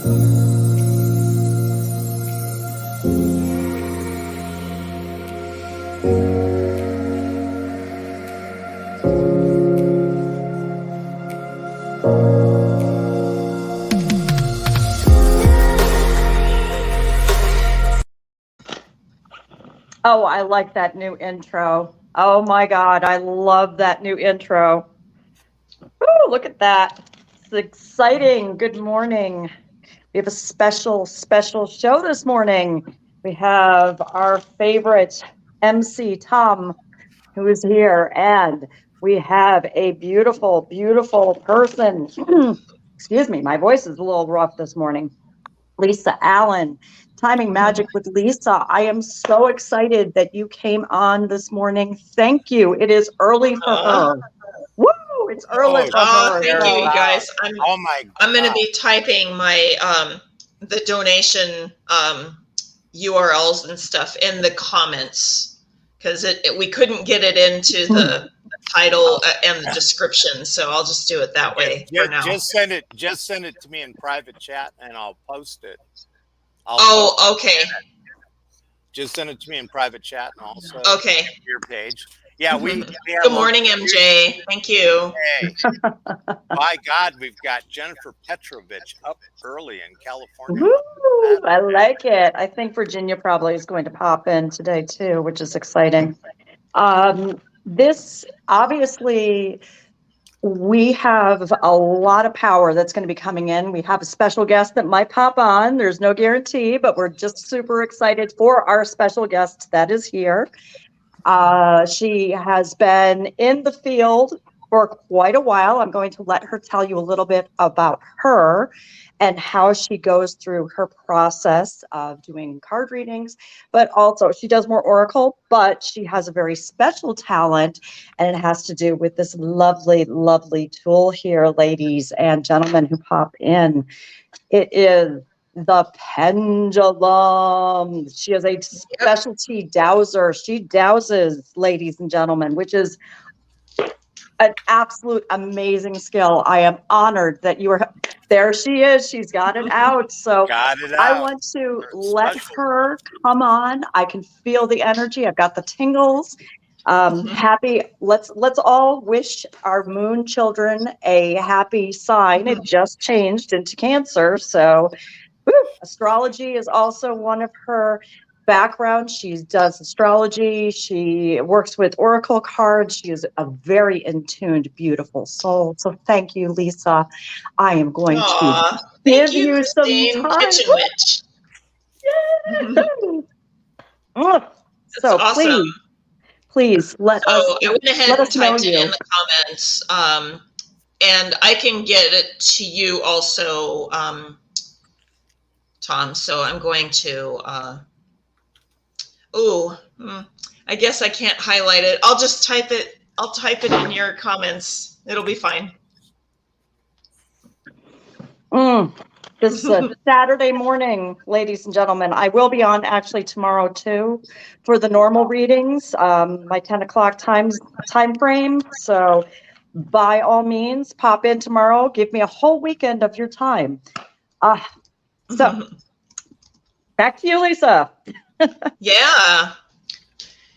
Oh, I like that new intro. Oh my God, I love that new intro. Woo, look at that. It's exciting. Good morning. We have a special show this morning. We have our favorite MC, Tom, who is here, and we have a beautiful, beautiful person. Excuse me, my voice is a little rough this morning. Lisa Allen, Timing Magic with Lisa. I am so excited that you came on this morning. Thank you. It is early for her. Woo! It's early for her. Thank you, you guys. I'm going to be typing my the donation URLs and stuff in the comments because we couldn't get it into the title and the description, so I'll just do it that way for now. Just send it to me in private chat and I'll post it. Okay. Just send it to me in private chat and also your page. Yeah, we have Good morning, MJ. Thank you. Hey. My God, we've got Jennifer Petrovich up early in California. Woo, I like it. I think Virginia probably is going to pop in today too, which is exciting. This obviously, we have a lot of power that's going to be coming in. We have a special guest that might pop on. There's no guarantee, but we're just super excited for our special guest that is here. She has been in the field for quite a while. I'm going to let her tell you a little bit about her and how she goes through her process of doing card readings, but also she does more oracle, but she has a very special talent, and it has to do with this lovely, lovely tool here, ladies and gentlemen who pop in. It is the pendulum. She is a specialty dowser. She dowses, ladies and gentlemen, which is an absolute amazing skill. I am honored that you are there. She is. She's got it out. So I want to let her come on. I can feel the energy. I've got the tingles. Happy. Let's all wish our moon children a happy sign. It just changed into Cancer. So astrology is also one of her backgrounds. She does astrology. She works with oracle cards. She is a very in-tuned, beautiful soul. So thank you, Lisa. I am going to give you some time. KitchenWitch. So awesome. please let us. I went ahead and typed it in the comments, and I can get it to you also, Tom. So I'm going to. I guess I can't highlight it. I'll just type it. I'll type it in your comments. It'll be fine. This is a Saturday morning, ladies and gentlemen. I will be on actually tomorrow too for the normal readings, my 10 o'clock time frame. So by all means, pop in tomorrow. Give me a whole weekend of your time. So back to you, Lisa. Yeah.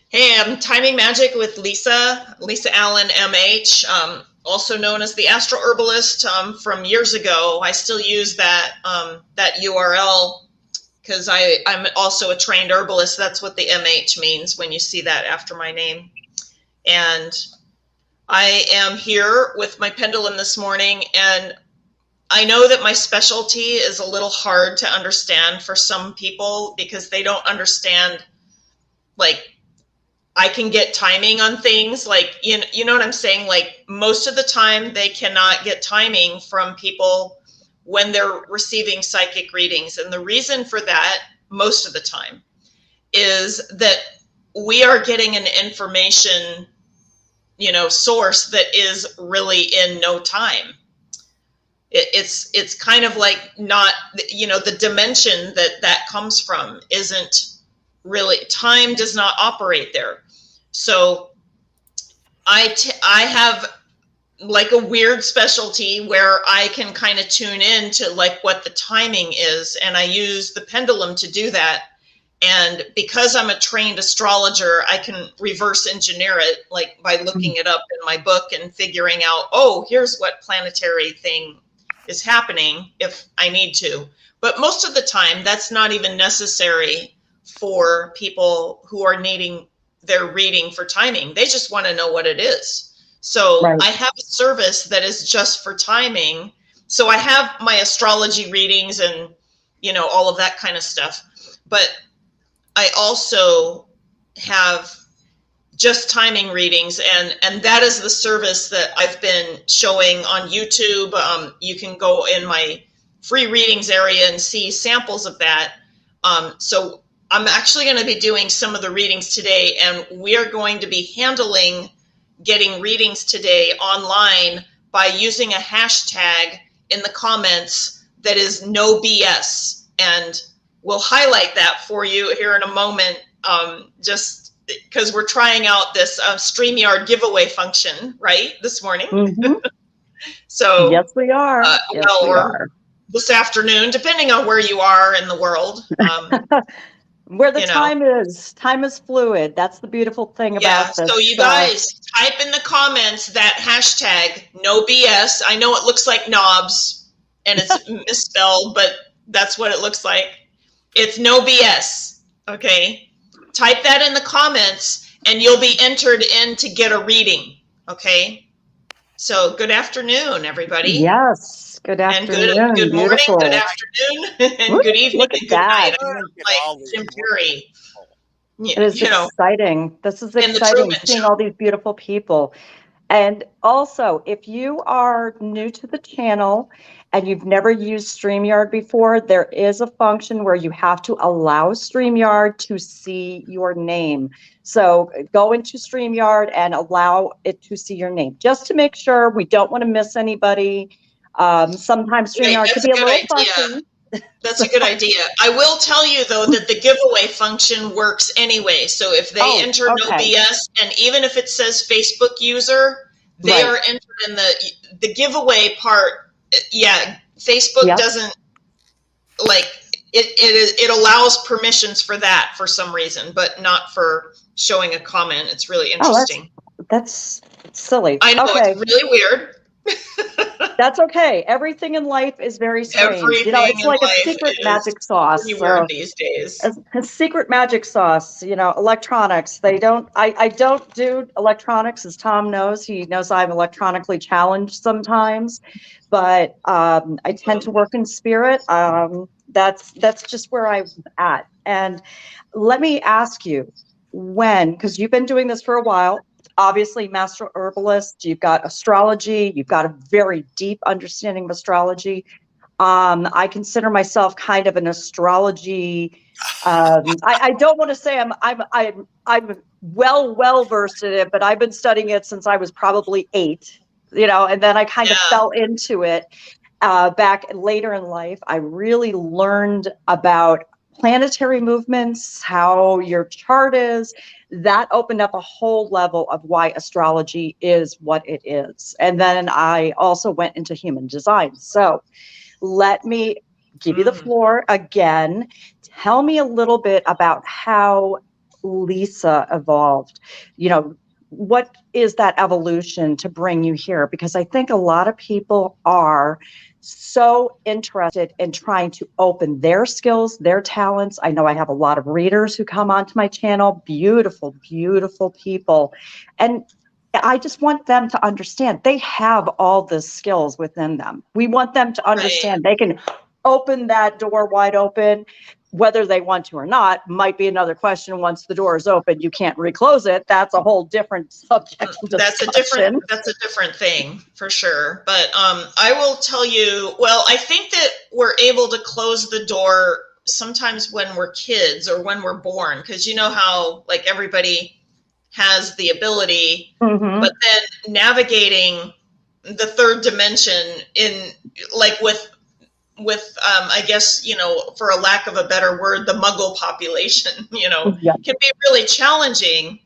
Hey, I'm Timing Magic with Lisa Allen, MH, also known as the Astro Herbalist from years ago. I still use that URL because I'm also a trained herbalist. That's what the MH means when you see that after my name. And I am here with my pendulum this morning, and I know that my specialty is a little hard to understand for some people because they don't understand, like, I can get timing on things, like, you know what I'm saying? Like, most of the time they cannot get timing from people when they're receiving psychic readings. And the reason for that, most of the time, is that we are getting an information, source that is really in no time. It's kind of like not, the dimension that comes from isn't really, time does not operate there. So I have like a weird specialty where I can kind of tune in to like what the timing is. And I use the pendulum to do that. And because I'm a trained astrologer, I can reverse engineer it, like by looking it up in my book and figuring out, oh, here's what planetary thing is happening if I need to. But most of the time, that's not even necessary for people who are needing their reading for timing. They just want to know what it is. So I have a service that is just for timing. So I have my astrology readings and, you know, all of that kind of stuff. But I also have just timing readings, and that is the service that I've been showing on YouTube. You can go in my free readings area and see samples of that. So I'm actually going to be doing some of the readings today, and we are going to be handling getting readings today online by using a hashtag in the comments that is no BS. And we'll highlight that for you here in a moment, just because we're trying out this StreamYard giveaway function, right, this morning. So yes, we are. Yes, we are. This afternoon, depending on where you are in the world. Where the time is fluid. That's the beautiful thing about this. So you guys type in the comments that hashtag no BS. I know it looks like knobs and it's misspelled, but that's what it looks like. It's no BS. Okay. Type that in the comments and you'll be entered in to get a reading. Okay. So good afternoon, everybody. Yes. Good afternoon. And good morning, beautiful. good afternoon, and good evening, look at and good night. that. Like Jim Carrey. It is exciting. This is exciting, seeing all these beautiful people. And also, if you are new to the channel and you've never used StreamYard before, there is a function where you have to allow StreamYard to see your name. So go into StreamYard and allow it to see your name, just to make sure we don't want to miss anybody. Sometimes StreamYard could be a little funky. That's a good idea. I will tell you, though, that the giveaway function works anyway. So if they enter no BS, and even if it says Facebook user, they are entered in the giveaway part. Yeah, Facebook doesn't like it allows permissions for that for some reason, but not for showing a comment. It's really interesting. That's silly. I know, it's really weird. That's okay. Everything in life is very strange. It's like a secret magic sauce. Weird these days. A secret magic sauce. Electronics. I don't do electronics, as Tom knows. He knows I'm electronically challenged sometimes, but I tend to work in spirit. That's just where I'm at. And let me ask you, because you've been doing this for a while. Obviously, master herbalist, you've got astrology, you've got a very deep understanding of astrology. I consider myself kind of an astrology. I don't want to say I'm well versed in it, but I've been studying it since I was probably 8. And then I kind of fell into it back later in life. I really learned about planetary movements, how your chart is. That opened up a whole level of why astrology is what it is. And then I also went into human design. So let me give you the floor again. Tell me a little bit about how Lisa evolved. What is that evolution to bring you here? Because I think a lot of people are so interested in trying to open their skills, their talents. I know I have a lot of readers who come onto my channel, beautiful, beautiful people. And I just want them to understand they have all the skills within them. We want them to understand they can open that door wide open. Whether they want to or not might be another question. Once the door is open, you can't reclose it. That's a whole different subject. That's a different thing for sure. But I will tell you, I think that we're able to close the door sometimes when we're kids or when we're born, because you know how like everybody has the ability, but then navigating the third dimension in like with I guess, for a lack of a better word, the Muggle population, can be really challenging,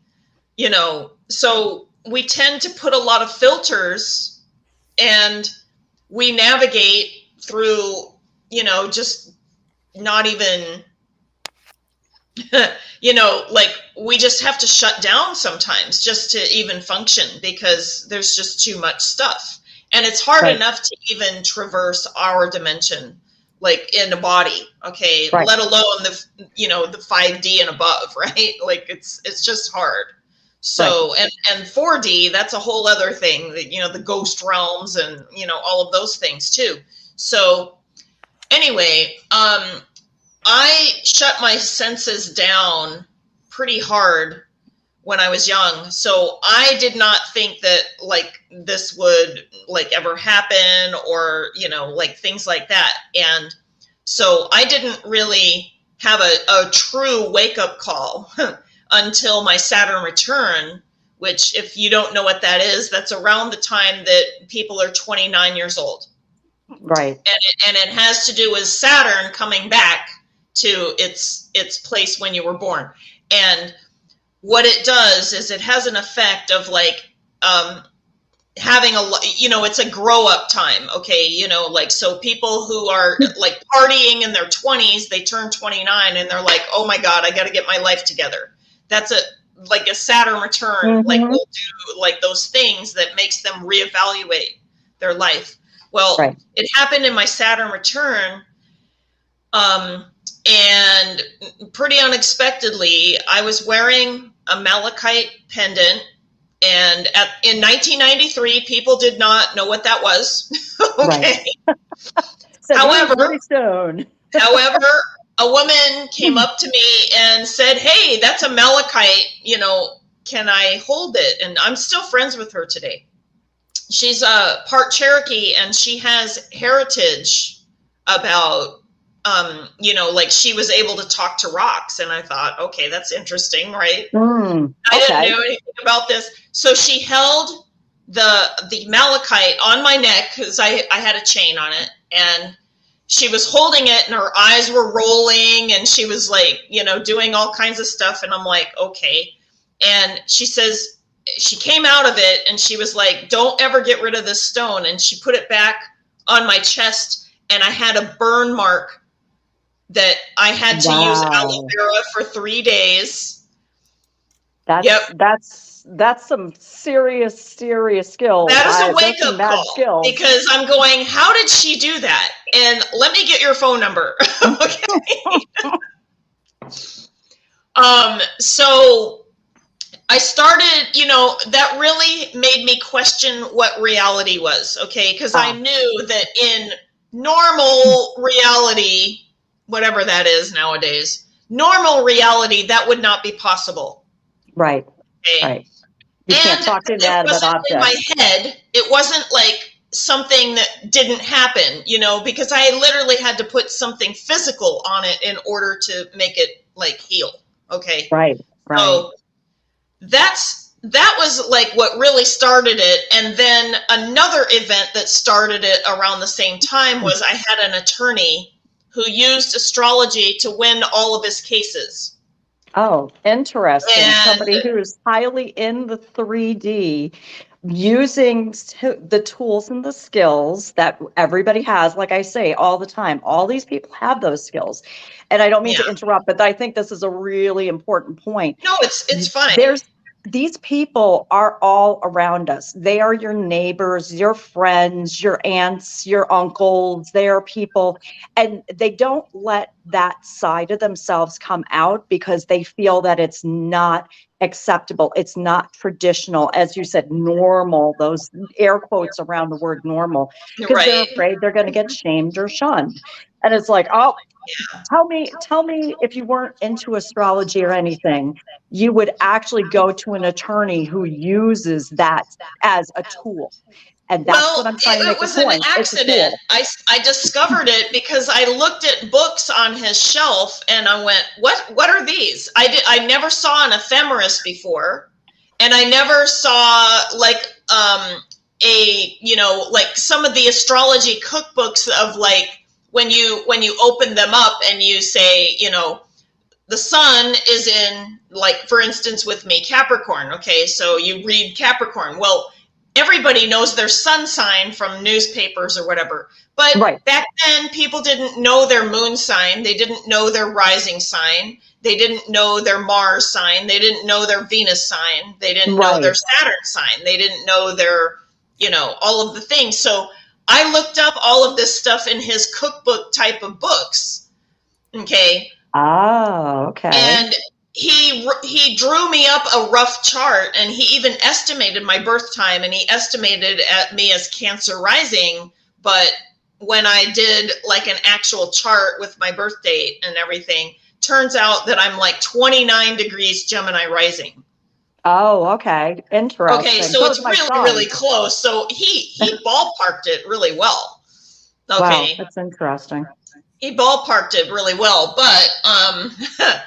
so we tend to put a lot of filters and we navigate through, just not even, like we just have to shut down sometimes just to even function, because there's just too much stuff. And it's hard enough to even traverse our dimension, like in a body, okay, let alone the 5D and above, right? Like it's just hard. So, and 4D, that's a whole other thing, that, the ghost realms and, all of those things too. So anyway, I shut my senses down pretty hard when I was young. So I did not think that like this would like ever happen, or, like things like that. And so I didn't really have a true wake up call until my Saturn return, which, if you don't know what that is, that's around the time that people are 29 years old. Right. And it has to do with Saturn coming back to its place when you were born. And what it does is it has an effect of like having it's a grow up time. Okay. Like, so people who are like partying in their 20s, they turn 29 and they're like, oh my God, I got to get my life together. That's like a Saturn return, like will do like those things that makes them reevaluate their life. Well, it happened in my Saturn return. And pretty unexpectedly, I was wearing a malachite pendant. And in 1993, people did not know what that was. Okay. So however, a woman came up to me and said, hey, that's a malachite, can I hold it? And I'm still friends with her today. She's a part Cherokee, and she has heritage about, like she was able to talk to rocks. And I thought, okay, that's interesting, right? I didn't know anything about this. So she held the malachite on my neck, because I had a chain on it, and she was holding it and her eyes were rolling and she was like, doing all kinds of stuff. And I'm like, okay. And she says, she came out of it and she was like, don't ever get rid of this stone. And she put it back on my chest, and I had a burn mark that I had to use aloe vera for 3 days. That's some serious skills. That is a wake-up call, because I'm going, how did she do that? And let me get your phone number. Okay. So I started, that really made me question what reality was, okay? Because I knew that in normal reality, whatever that is nowadays, normal reality, that would not be possible. Right. Okay? Right. You can't talk to that about in my head. It wasn't like something that didn't happen, because I literally had to put something physical on it in order to make it like heal. Okay. Right. So that was like what really started it. And then another event that started it around the same time was I had an attorney who used astrology to win all of his cases. Oh, interesting. Somebody who's highly in the 3D, using the tools and the skills that everybody has, like I say all the time, all these people have those skills. And I don't mean to interrupt, but I think this is a really important point. No, it's fine. These people are all around us. They are your neighbors, your friends, your aunts, your uncles. They are people, and they don't let that side of themselves come out because they feel that it's not acceptable. It's not traditional, as you said, normal, those air quotes around the word normal, because they're afraid they're going to get shamed or shunned. And it's like, oh, tell me if you weren't into astrology or anything, you would actually go to an attorney who uses that as a tool. And that's what I'm trying to make a point. It was an accident. I discovered it because I looked at books on his shelf and I went, what are these? I never saw an ephemeris before. And I never saw like like some of the astrology cookbooks of like, when you open them up and you say, the sun is in, like, for instance, with me, Capricorn. Okay. So you read Capricorn. Well, everybody knows their sun sign from newspapers or whatever. But back then, people didn't know their moon sign. They didn't know their rising sign. They didn't know their Mars sign. They didn't know their Venus sign. They didn't know their Saturn sign. They didn't know their, you know, all of the things. So I looked up all of this stuff in his cookbook type of books. Okay. Oh, okay. And he drew me up a rough chart, and he even estimated my birth time, and he estimated at me as Cancer rising. But when I did like an actual chart with my birth date and everything, turns out that I'm like 29 degrees Gemini rising. Oh, okay. Interesting. Okay, so it's really, really close. So he ballparked it really well. Okay. Wow, that's interesting. He ballparked it really well, but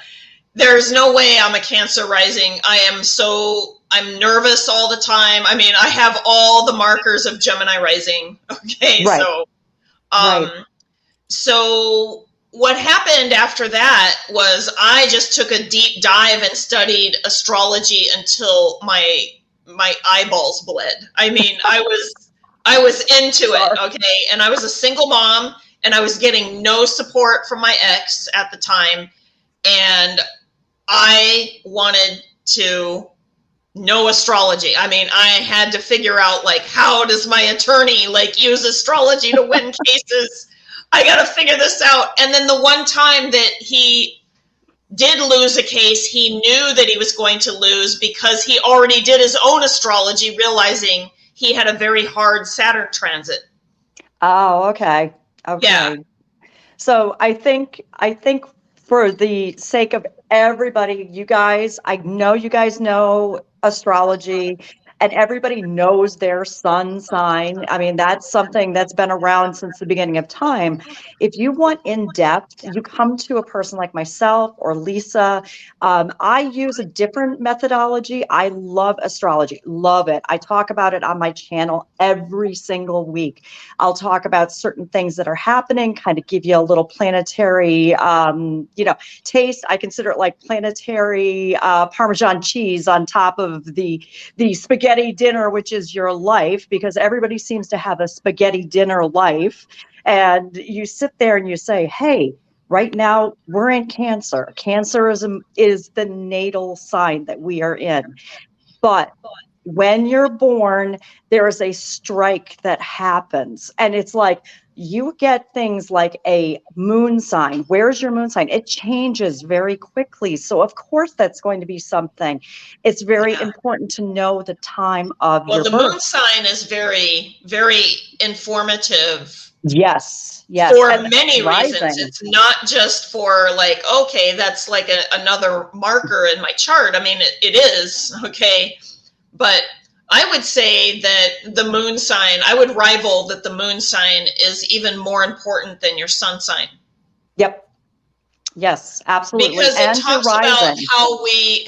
there's no way I'm a Cancer rising. I'm nervous all the time. I mean, I have all the markers of Gemini rising. Okay, so what happened after that was I just took a deep dive and studied astrology until my eyeballs bled. I mean, I was into it, okay? And I was a single mom, and I was getting no support from my ex at the time, and I wanted to know astrology. I mean, I had to figure out, like, how does my attorney, like, use astrology to win cases? I got to figure this out. And then the one time that he did lose a case, he knew that he was going to lose because he already did his own astrology, realizing he had a very hard Saturn transit. Oh, okay. Okay. Yeah. So I think for the sake of everybody, you guys, I know you guys know astrology, and everybody knows their sun sign. I mean, that's something that's been around since the beginning of time. If you want in depth, you come to a person like myself or Lisa. I use a different methodology. I love astrology, love it. I talk about it on my channel every single week. I'll talk about certain things that are happening, kind of give you a little planetary, taste. I consider it like planetary Parmesan cheese on top of the spaghetti dinner, which is your life, because everybody seems to have a spaghetti dinner life. And you sit there and you say, hey, right now we're in Cancer. Cancer is the natal sign that we are in. But when you're born, there is a strike that happens. And it's like, you get things like a moon sign. Where's your moon sign? It changes very quickly. So of course that's going to be something. It's very important to know the time of your birth. Well, the moon sign is very, very informative. Yes. For many reasons. It's not just for like, okay, that's like another marker in my chart. I mean, it is, okay. But I would say that the moon sign, I would rival that the moon sign is even more important than your sun sign. Yep. Yes, absolutely. Because it talks about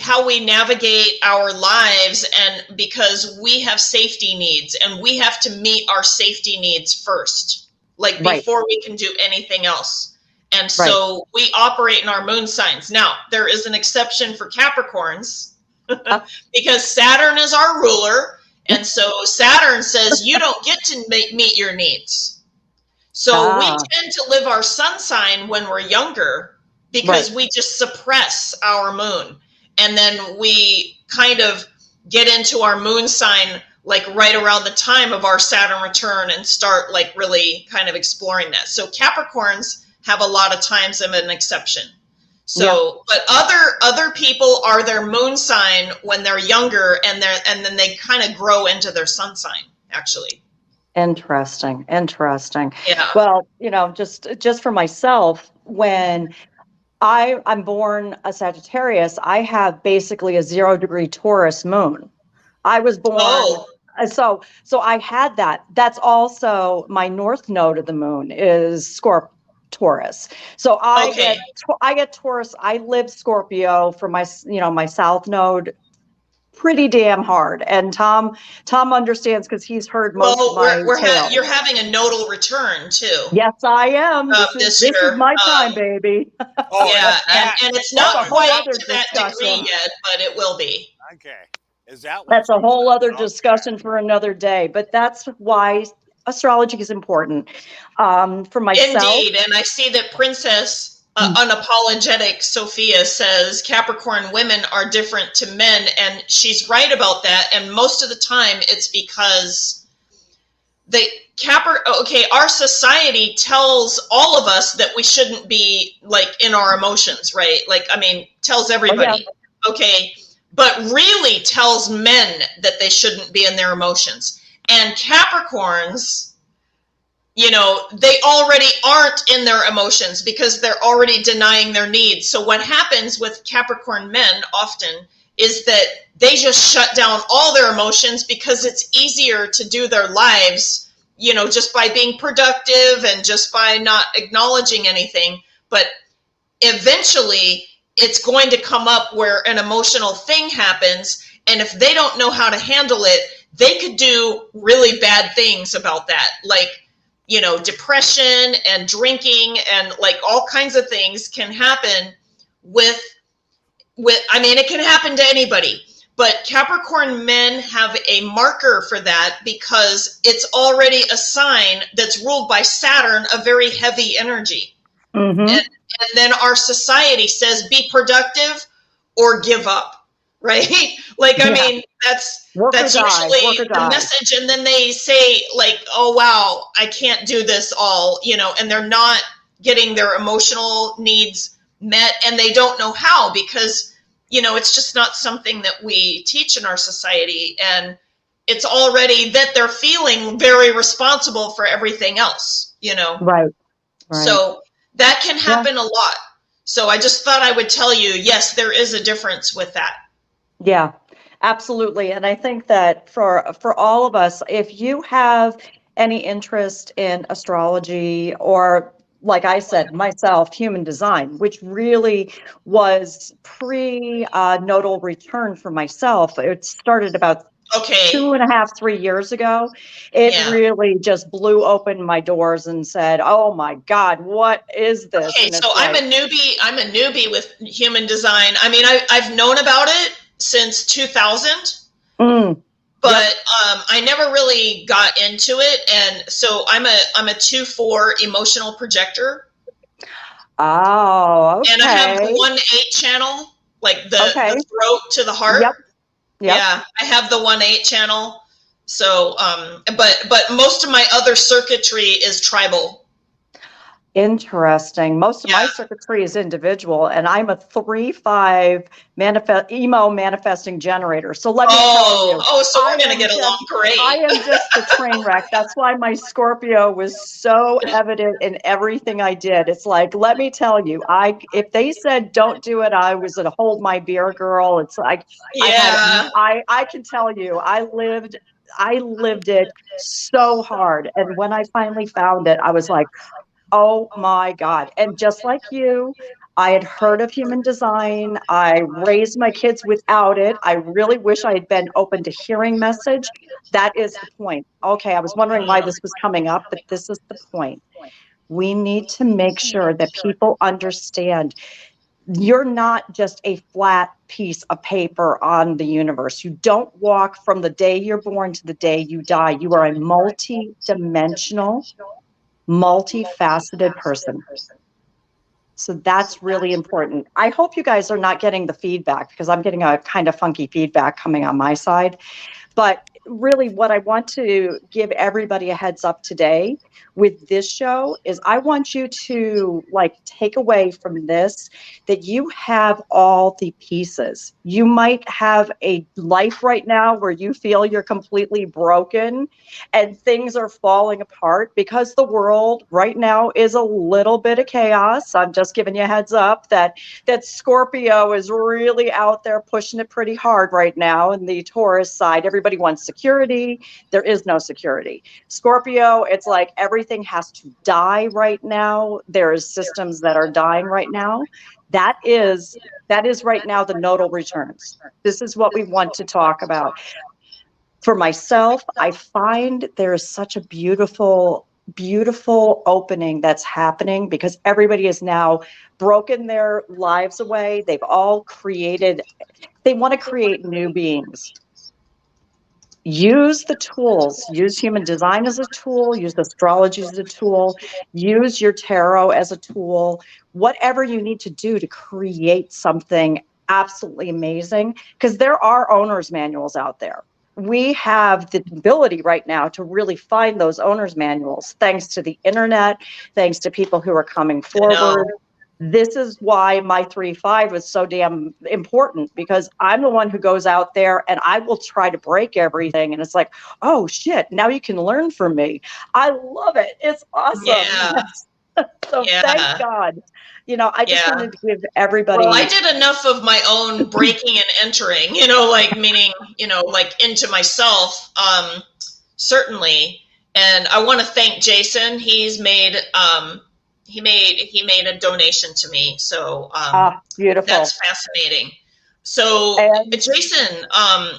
how we navigate our lives, and because we have safety needs and we have to meet our safety needs first, like before we can do anything else. And so we operate in our moon signs. Now, there is an exception for Capricorns. Because Saturn is our ruler, and so Saturn says you don't get to meet your needs. So we tend to live our sun sign when we're younger because we just suppress our moon, and then we kind of get into our moon sign like right around the time of our Saturn return and start like really kind of exploring that. So Capricorns have a lot of times of an exception. So, but other people are their moon sign when they're younger, and then they kind of grow into their sun sign, actually. Interesting. Yeah. Well, just for myself, when I'm born a Sagittarius, I have basically a 0-degree Taurus moon. I was born. So I had that. That's also my north node of the moon is Taurus. So I get Taurus. I live Scorpio for my south node pretty damn hard. And Tom understands because he's heard most of my tale. You're having a nodal return too. Yes, I am. This is my time, baby. And it's not quite to that degree yet, but it will be. Okay. Is that That's a whole other Okay. discussion for another day, but that's why astrology is important. For myself. Indeed, and I see that Princess Unapologetic Sophia says Capricorn women are different to men, and she's right about that. And most of the time, it's because our society tells all of us that we shouldn't be like in our emotions, right? Like, I mean, tells everybody, okay, but really tells men that they shouldn't be in their emotions. And Capricorns, you know, they already aren't in their emotions because they're already denying their needs. So what happens with Capricorn men often is that they just shut down all their emotions because it's easier to do their lives, you know, just by being productive and just by not acknowledging anything. But eventually it's going to come up where an emotional thing happens. And if they don't know how to handle it, they could do really bad things about that. Like, you know, depression and drinking and like all kinds of things can happen with, I mean, it can happen to anybody, but Capricorn men have a marker for that because it's already a sign that's ruled by Saturn, a very heavy energy. Mm-hmm. And then our society says, be productive or give up, right? Like, I mean, that's usually the message. And then they say like, oh, wow, I can't do this all, you know, and they're not getting their emotional needs met and they don't know how because, you know, it's just not something that we teach in our society. And it's already that they're feeling very responsible for everything else, you know? Right. So that can happen a lot. So I just thought I would tell you, yes, there is a difference with that. Yeah, absolutely. And I think that for all of us, if you have any interest in astrology or, like I said, myself, human design, which really was pre-nodal return for myself. It started about 2.5, 3 years ago. It really just blew open my doors and said, oh my God, what is this? Okay, so I'm a newbie with human design. I mean, I've known about it since 2000. But I never really got into it, and so I'm a 2/4 emotional projector. Oh, okay. And I have the 1/8 channel, like the throat to the heart. Yep. Yeah, I have the 1/8 channel. So, but most of my other circuitry is tribal. Interesting. Most of my circuitry is individual, and I'm a 3/5 emo manifesting generator. So let me tell you. Oh, so we're gonna get along great. I am just a train wreck. That's why my Scorpio was so evident in everything I did. It's like, let me tell you, if they said don't do it, I was a hold my beer girl. It's like, I can tell you, I lived it so hard, and when I finally found it, I was like, oh my God. And just like you, I had heard of human design. I raised my kids without it. I really wish I had been open to hearing message. That is the point. Okay, I was wondering why this was coming up, but this is the point. We need to make sure that people understand you're not just a flat piece of paper on the universe. You don't walk from the day you're born to the day you die. You are a multi-dimensional, multifaceted person. So that's really important. I hope you guys are not getting the feedback because I'm getting a kind of funky feedback coming on my side. But really what I want to give everybody a heads up today with this show is I want you to like take away from this that you have all the pieces. You might have a life right now where you feel you're completely broken and things are falling apart because the world right now is a little bit of chaos. I'm just giving you a heads up that Scorpio is really out there pushing it pretty hard right now. And the Taurus side, everybody wants security. There is no security. Scorpio, it's like everything has to die right now. There's systems that are dying right now. That is right now the nodal returns. This is what we want to talk about. For myself, I find there is such a beautiful opening that's happening because everybody has now broken their lives away. They've all created, they want to create new beings. use the tools, use human design as a tool, use astrology as a tool, use your tarot as a tool, whatever you need to do to create something absolutely amazing, because there are owner's manuals out there. We have the ability right now to really find those owner's manuals, thanks to the internet, thanks to people who are coming forward. This is why my 3-5 is so damn important, because I'm the one who goes out there and I will try to break everything. And it's like, oh shit, now you can learn from me. I love it. It's awesome. Yeah. So thank God. You know, I just wanted to give everybody. Well, I did enough of my own breaking and entering, you know, like meaning, you know, like into myself, certainly. And I want to thank Jason. He's made, he made a donation to me. So, beautiful. That's fascinating. So Jason,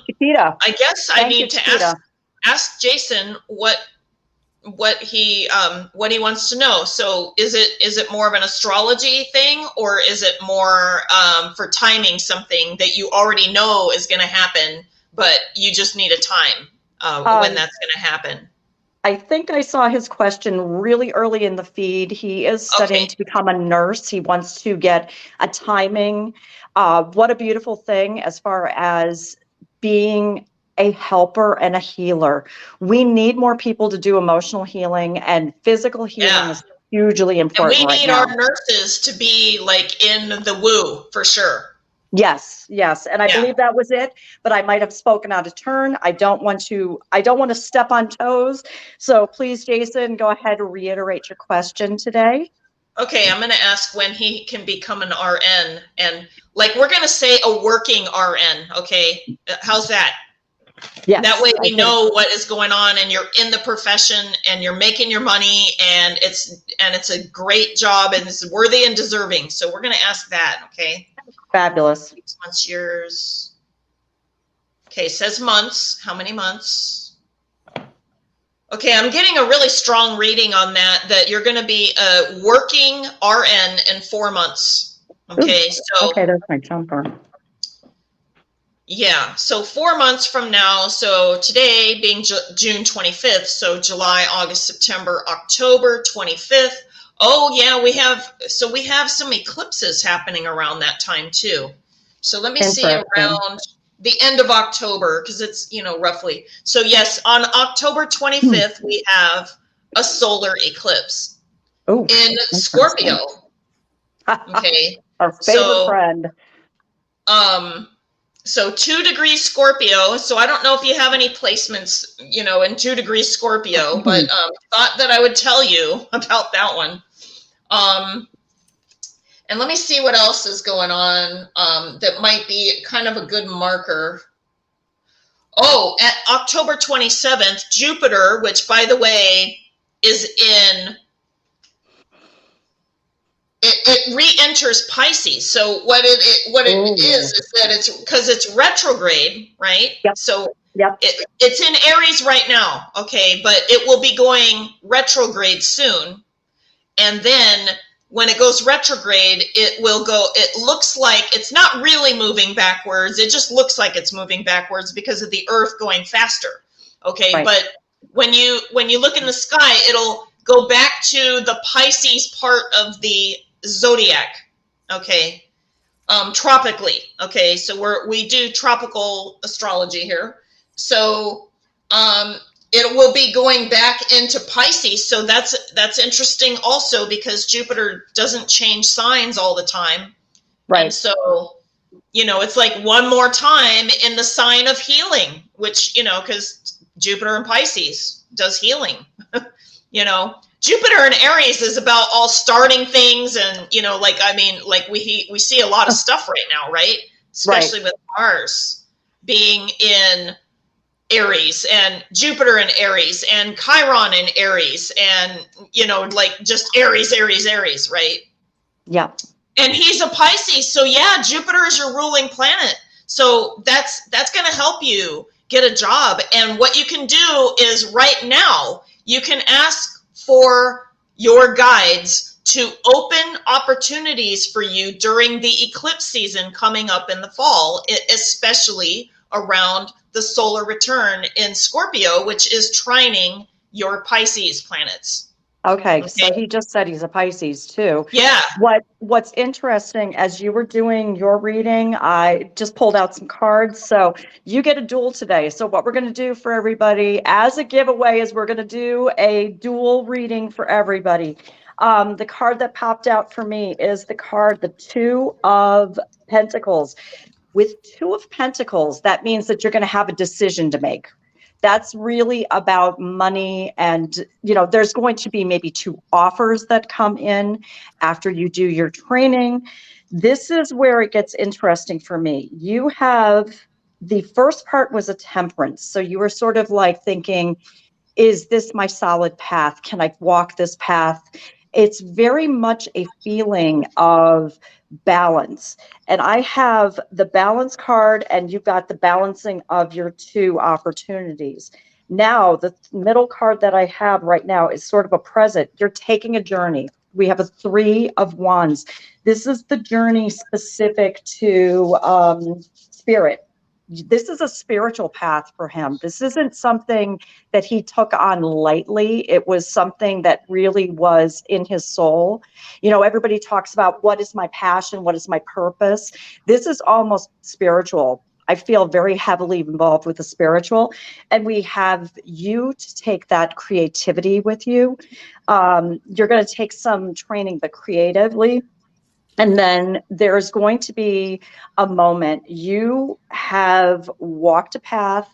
Chiquita, I guess I need to ask Jason what he wants to know. So is it more of an astrology thing, or is it more for timing something that you already know is going to happen, but you just need a time when that's going to happen? I think I saw his question really early in the feed. He is studying to become a nurse. He wants to get a timing. What a beautiful thing as far as being a helper and a healer. We need more people to do emotional healing, and physical healing is hugely important right now. And we need our nurses to be like in the woo for sure. Yes. And I believe that was it, but I might have spoken out of turn. I don't want to step on toes. So please, Jason, go ahead and reiterate your question today. Okay, I'm going to ask when he can become an RN, and like we're going to say a working RN. Okay, how's that? Yeah. That way we know what is going on, and you're in the profession, and you're making your money, and it's a great job, and it's worthy and deserving. So we're going to ask that. Okay. Fabulous. 6 months, years. Okay, says months. How many months? Okay, I'm getting a really strong reading on that you're going to be a working RN in 4 months. Okay, so. Okay, that's my jumper. Yeah, so 4 months from now, so today being June 25th, so July, August, September, October 25th. Oh yeah, we have some eclipses happening around that time too. So let me see around the end of October, because it's, you know, roughly. So yes, on October 25th, we have a solar eclipse in Scorpio. Okay. Our favorite friend. So 2 degrees Scorpio. So I don't know if you have any placements, you know, in 2 degrees Scorpio, but thought that I would tell you about that one. And let me see what else is going on that might be kind of a good marker. Oh, at October 27th, Jupiter, which by the way is in, it re-enters Pisces. So what it is that it's because it's retrograde, right? Yep. So it's in Aries right now, okay, but it will be going retrograde soon. And then when it goes retrograde, it looks like it's not really moving backwards. It just looks like it's moving backwards because of the Earth going faster. Okay. Right. But when you look in the sky, it'll go back to the Pisces part of the zodiac. Okay. Tropically. Okay. So we do tropical astrology here. So, it will be going back into Pisces. So that's interesting also, because Jupiter doesn't change signs all the time. Right. And so, you know, it's like one more time in the sign of healing, which, you know, because Jupiter in Pisces does healing. You know, Jupiter in Aries is about all starting things, and, you know, like, I mean, like we see a lot of stuff right now, right? Especially with Mars being in Aries, and Jupiter in Aries, and Chiron in Aries, and, you know, like just Aries, right? Yeah. And he's a Pisces, so yeah, Jupiter is your ruling planet. So that's going to help you get a job. And what you can do is right now, you can ask for your guides to open opportunities for you during the eclipse season coming up in the fall, especially around the solar return in Scorpio, which is trining your Pisces planets. Okay, so he just said he's a Pisces too. Yeah. What's interesting, as you were doing your reading, I just pulled out some cards. So you get a duel today. So what we're going to do for everybody as a giveaway is we're going to do a dual reading for everybody. The card that popped out for me is the card, the Two of Pentacles. With Two of Pentacles, that means that you're going to have a decision to make. That's really about money, and there's going to be maybe 2 offers that come in after you do your training. This is where it gets interesting for me. You have, the first part was a temperance, so you were sort of like thinking, is this my solid path? Can I walk this path? It's very much a feeling of balance. And I have the balance card, and you've got the balancing of your 2 opportunities. Now, the middle card that I have right now is sort of a present. You're taking a journey. We have a 3 of Wands. This is the journey specific to spirit. This is a spiritual path for him. This isn't something that he took on lightly. It was something that really was in his soul. Everybody talks about what is my passion? What is my purpose? This is almost spiritual. I feel very heavily involved with the spiritual, and we have you to take that creativity with you. You're going to take some training, but creatively. And then there's going to be a moment you have walked a path.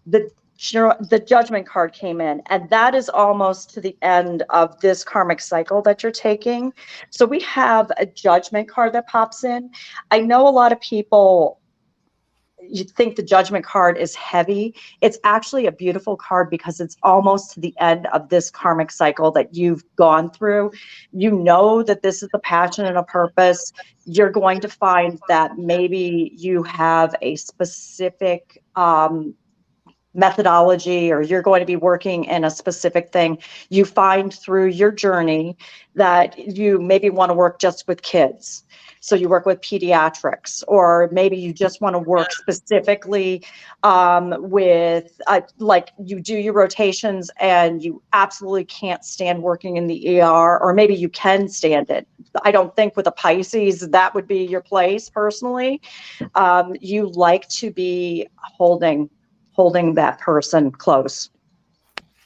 The Judgment card came in, and that is almost to the end of this karmic cycle that you're taking. So we have a Judgment card that pops in. I know a lot of people, you think the Judgment card is heavy. It's actually a beautiful card because it's almost to the end of this karmic cycle that you've gone through. You know that this is a passion and a purpose. You're going to find that maybe you have a specific methodology, or you're going to be working in a specific thing. You find through your journey that you maybe want to work just with kids. So you work with pediatrics, or maybe you just want to work specifically with like you do your rotations and you absolutely can't stand working in the ER, or maybe you can stand it. I don't think with a Pisces that would be your place personally. You like to be holding that person close.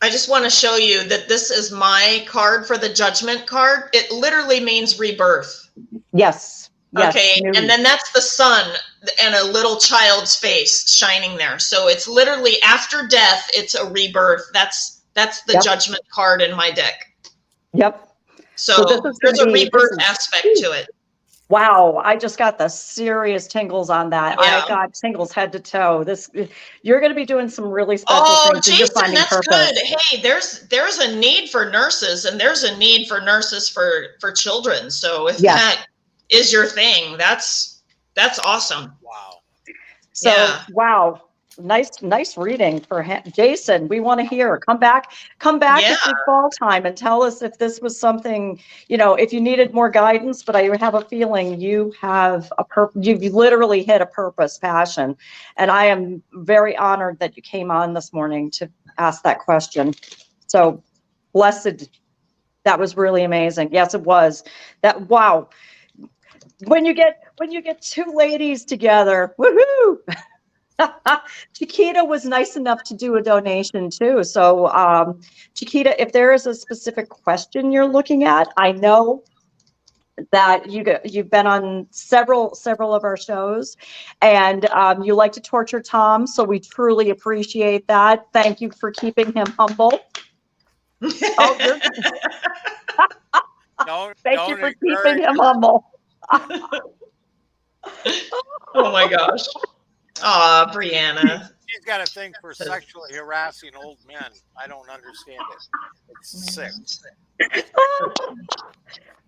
I just want to show you that this is my card for the Judgment card. It literally means rebirth. Yes. Okay, and then that's the sun and a little child's face shining there. So it's literally after death, it's a rebirth. That's the Judgment card in my deck. Yep. So there's a rebirth aspect to it. Wow, I just got the serious tingles on that. Yeah. I got tingles head to toe. You're going to be doing some really special things. Oh, Jason, that's good. Hey, there's a need for nurses, and there's a need for nurses for children. So if that is your thing, that's awesome. Wow. So wow. Nice reading for him. Jason, we want to hear. Come back at your fall time and tell us if this was something, if you needed more guidance, but I have a feeling you have you've literally hit a purpose, passion. And I am very honored that you came on this morning to ask that question. So blessed. That was really amazing. Yes, it was. Wow. When you get 2 ladies together, woohoo! Chiquita was nice enough to do a donation too. So Chiquita, if there is a specific question you're looking at, I know that you've been on several of our shows, and you like to torture Tom, so we truly appreciate that. Thank you for keeping him humble. Thank you for keeping him humble. Oh my gosh. Aw, Brianna. She's got a thing for sexually harassing old men. I don't understand it. It's sick.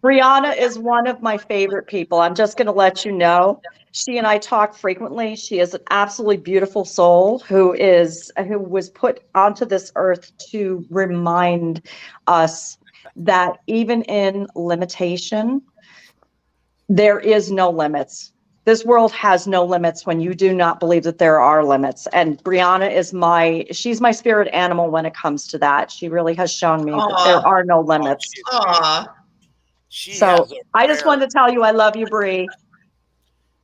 Brianna is one of my favorite people. I'm just going to let you know. She and I talk frequently. She is an absolutely beautiful soul who was put onto this earth to remind us that even in limitation, there is no limits. this world has no limits when you do not believe that there are limits. And Brianna is she's my spirit animal when it comes to that. She really has shown me that there are no limits. So I just wanted to tell you, I love you, Bri.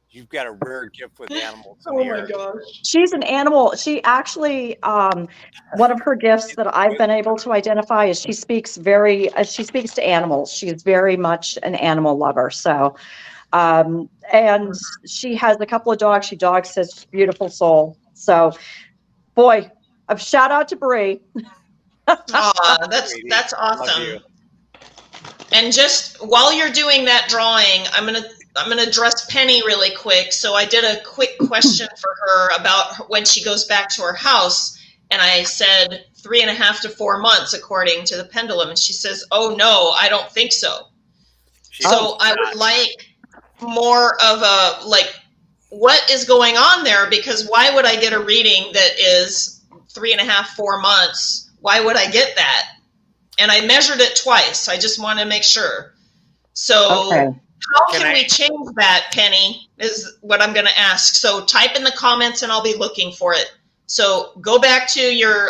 You've got a rare gift with animals. Oh my gosh. She's an animal. She actually, one of her gifts that I've been able to identify is she speaks to animals. She's very much an animal lover. So, and she has a couple of dogs. She dog sits, beautiful soul. So, boy, a shout out to Bri. That's awesome. And just while you're doing that drawing, I'm gonna address Penny really quick. So I did a quick question for her about when she goes back to her house, and I said 3.5 to 4 months according to the pendulum, and she says, "Oh no, I don't think so." So I would like more of a what is going on there, because why would I get a reading that is 3.5, 4 months? Why would I get that? And I measured it twice. I just want to make sure. So how can we change that, Penny, is what I'm going to ask. So type in the comments and I'll be looking for it. So go back to your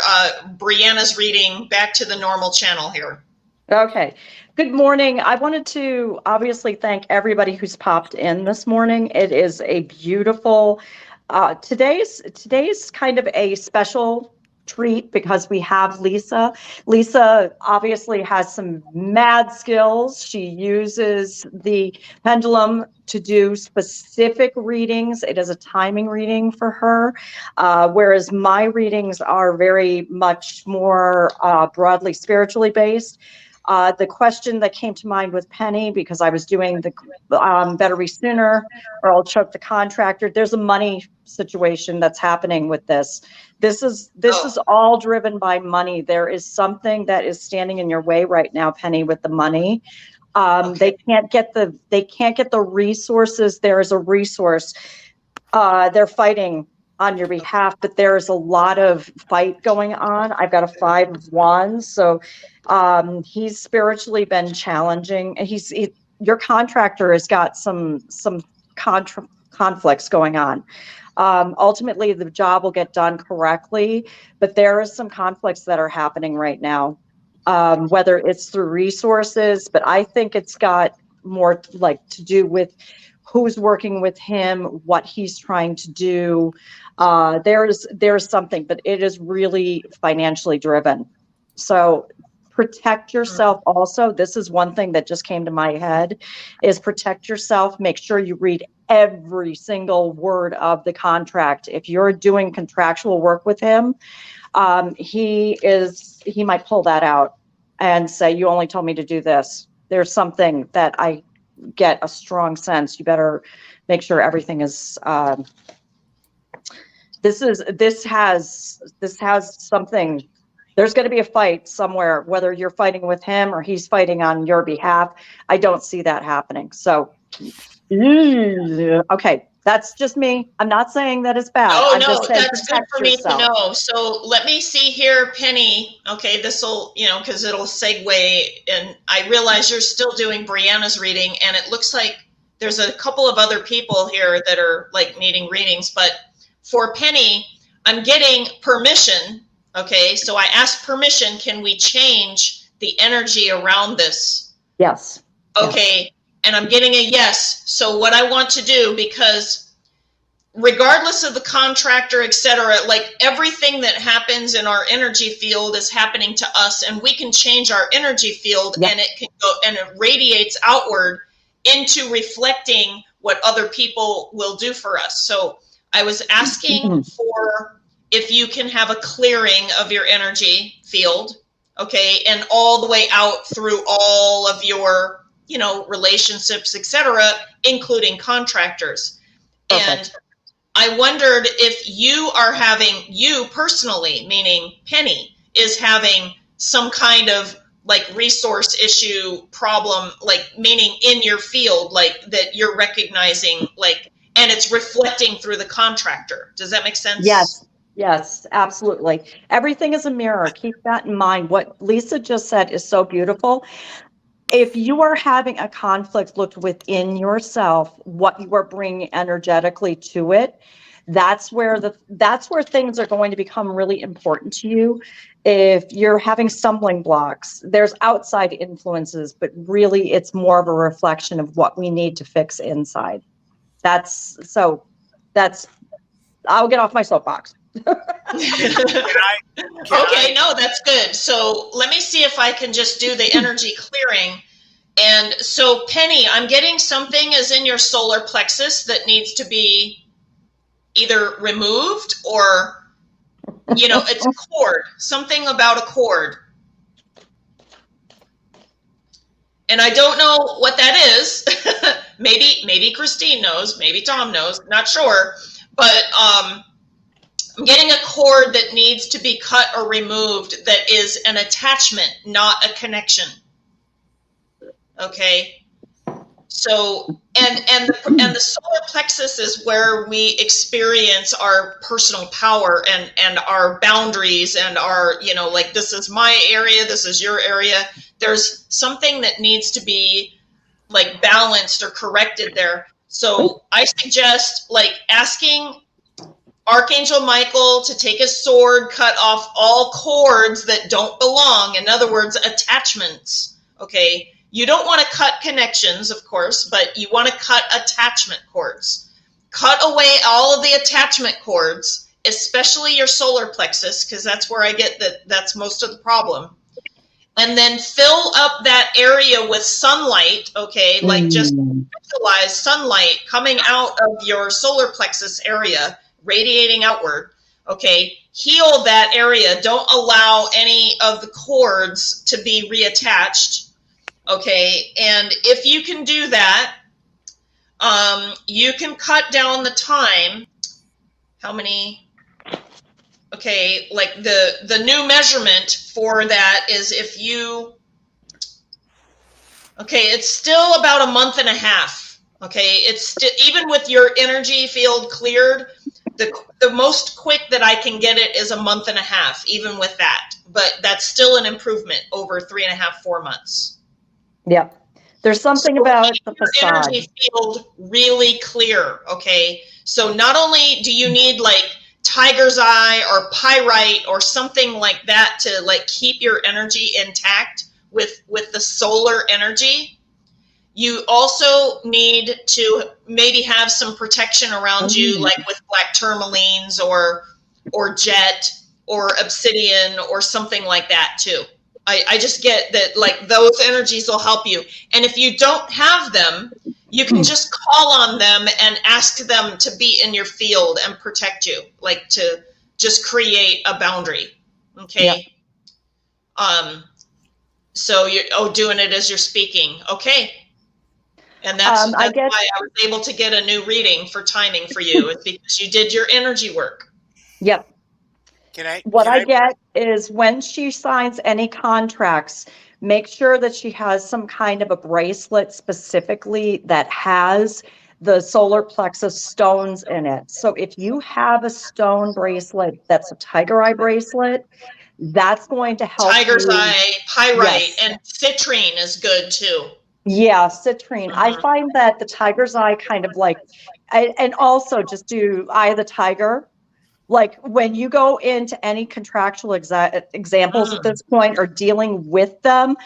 Brianna's reading, back to the normal channel here. Okay. Good morning. I wanted to obviously thank everybody who's popped in this morning. It is a beautiful, today's kind of a special treat because we have Lisa. Lisa obviously has some mad skills. She uses the pendulum to do specific readings. It is a timing reading for her, whereas my readings are very much more broadly spiritually based. The question that came to mind with Penny, because I was doing the Better Be Sooner or I'll choke the contractor. There's a money situation that's happening with this. This is all driven by money. There is something that is standing in your way right now, Penny, with the money. They can't get the resources. There is a resource. They're fighting on your behalf, but there is a lot of fight going on. I've got a 5 of Wands, so he's spiritually been challenging. Your contractor has got some conflicts going on. Ultimately, the job will get done correctly, but there is some conflicts that are happening right now, whether it's through resources, but I think it's got more to do with who's working with him, what he's trying to do. There's something, but it is really financially driven. So protect yourself also. This is one thing that just came to my head, is protect yourself. Make sure you read every single word of the contract. If you're doing contractual work with him, he might pull that out and say, you only told me to do this. There's something that I get a strong sense. You better make sure everything is, this has something. There's going to be a fight somewhere, whether you're fighting with him or he's fighting on your behalf. I don't see that happening. So, okay, that's just me. I'm not saying that it's bad. Oh, I'm no, just saying that's good for me to know. So let me see here, Penny. Okay, this will, because it'll segue. And I realize you're still doing Brianna's reading, and it looks like there's a couple of other people here that are needing readings. But for Penny, I'm getting permission. Okay, so I asked permission, can we change the energy around this? Yes. Okay, yes. And I'm getting a yes. So what I want to do, because regardless of the contractor, etc., everything that happens in our energy field is happening to us, and we can change our energy field, and it can go and it radiates outward into reflecting what other people will do for us. So I was asking for if you can have a clearing of your energy field, okay, and all the way out through all of your, relationships, etc., including contractors. Okay. And I wondered if you personally, meaning Penny, is having some kind of resource issue problem, meaning in your field, that you're recognizing, and it's reflecting through the contractor. Does that make sense? Yes, absolutely. Everything is a mirror. Keep that in mind. What Lisa just said is so beautiful. if you are having a conflict, look within yourself, what you are bringing energetically to it. That's where things are going to become really important to you. If you're having stumbling blocks, there's outside influences, but really it's more of a reflection of what we need to fix inside. I'll get off my soapbox. Okay, no, that's good. So let me see if I can just do the energy clearing. And so, Penny, I'm getting something is in your solar plexus that needs to be either removed or, it's a cord, something about a cord. And I don't know what that is. maybe Christine knows, maybe Tom knows, not sure. But I'm getting a cord that needs to be cut or removed that is an attachment, not a connection. Okay. So, and the solar plexus is where we experience our personal power and our boundaries and our, like, this is my area, this is your area. There's something that needs to be like balanced or corrected there. So I suggest like asking Archangel Michael to take his sword, cut off all cords that don't belong. In other words, attachments. Okay. You don't want to cut connections, of course, but you want to cut attachment cords. Cut away all of the attachment cords, especially your solar plexus, because that's where I get that's most of the problem. And then fill up that area with sunlight, okay? Like just visualize sunlight coming out of your solar plexus area, radiating outward, okay? Heal that area. Don't allow any of the cords to be reattached. Okay, and if you can do that, you can cut down the time. How many? Okay, like the new measurement for that is if you, okay, it's still about a month and a half. Okay, it's even with your energy field cleared, the most quick that I can get it is a month and a half, even with that. But that's still an improvement over 3.5, 4 months. Yep. There's something about the facade. Energy field really clear, okay? So not only do you need like tiger's eye or pyrite or something like that to like keep your energy intact with the solar energy, you also need to maybe have some protection around you, like with black tourmalines or jet or obsidian or something like that too. I just get that like those energies will help you. And if you don't have them, you can just call on them and ask them to be in your field and protect you, like to just create a boundary. Okay. Yep. So you're doing it as you're speaking. Okay. And that's why I was able to get a new reading for timing for you, is because you did your energy work. Yep. What I get is when she signs any contracts, make sure that she has some kind of a bracelet specifically that has the solar plexus stones in it. So if you have a stone bracelet that's a tiger eye bracelet, that's going to help. Tiger's eye, pyrite, and citrine is good too. Yeah, citrine. I find that the tiger's eye kind of like, and also just do Eye of the Tiger. Like when you go into any contractual examples at this point or dealing with them,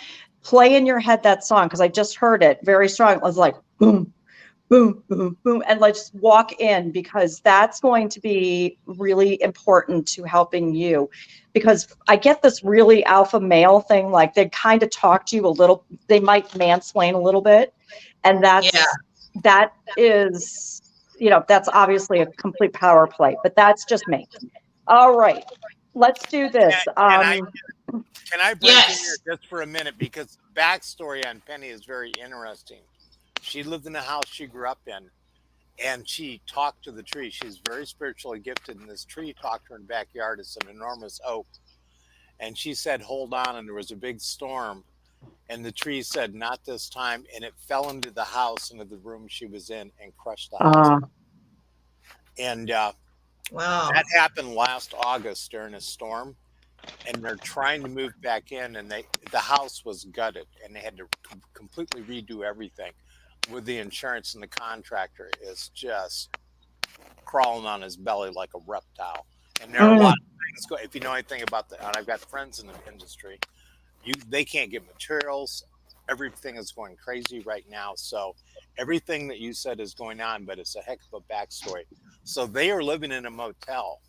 play in your head that song, because I just heard it very strong. It was like boom, boom, boom, boom, and let's walk in, because that's going to be really important to helping you. Because I get this really alpha male thing, like they kind of talk to you a little, they might mansplain a little bit, and that is, that's obviously a complete power play, but that's just me. All right, let's do this. Can I break in here just for a minute, because the backstory on Penny is very interesting. She lived in a house she grew up in, and she talked to the tree. She's very spiritually gifted, and this tree talked to her in the backyard. It's an enormous oak. And she said, hold on, and there was a big storm. And the tree said, not this time. And it fell into the house, into the room she was in, and crushed the house. And wow, that happened last August during a storm. and they're trying to move back in, and the house was gutted, and they had to completely redo everything. With the insurance, and the contractor is just crawling on his belly like a reptile. And there are a lot of things. If you know anything about and I've got friends in the industry, they can't get materials. Everything is going crazy right now. So everything that you said is going on, but it's a heck of a backstory. So they are living in a motel,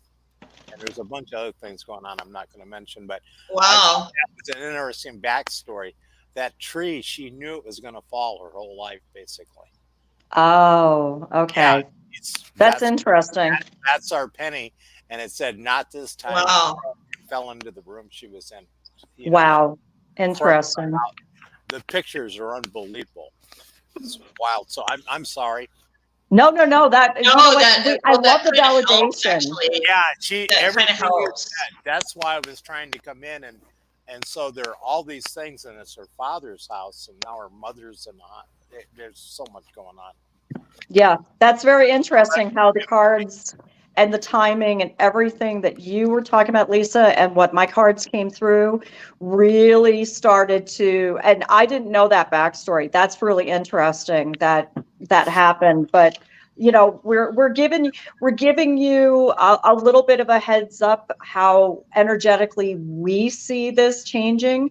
and there's a bunch of other things going on I'm not going to mention, but Wow, it's an interesting backstory. That tree, she knew it was going to fall her whole life, basically. Oh, okay. Yeah, that's interesting. That's our Penny, and it said not this time. wow. It fell into the room she was in. Wow, interesting. The pictures are unbelievable. It's wild. So I'm sorry. No. I love the validation. Yeah, everything helps. That's why I was trying to come in, and so there are all these things, and it's her father's house, and now her mother's in the. There's so much going on. Yeah, that's very interesting how the cards and the timing and everything that you were talking about, Lisa, and what my cards came through really started to, and I didn't know that backstory. That's really interesting that happened. But you know, we're giving you a little bit of a heads up how energetically we see this changing.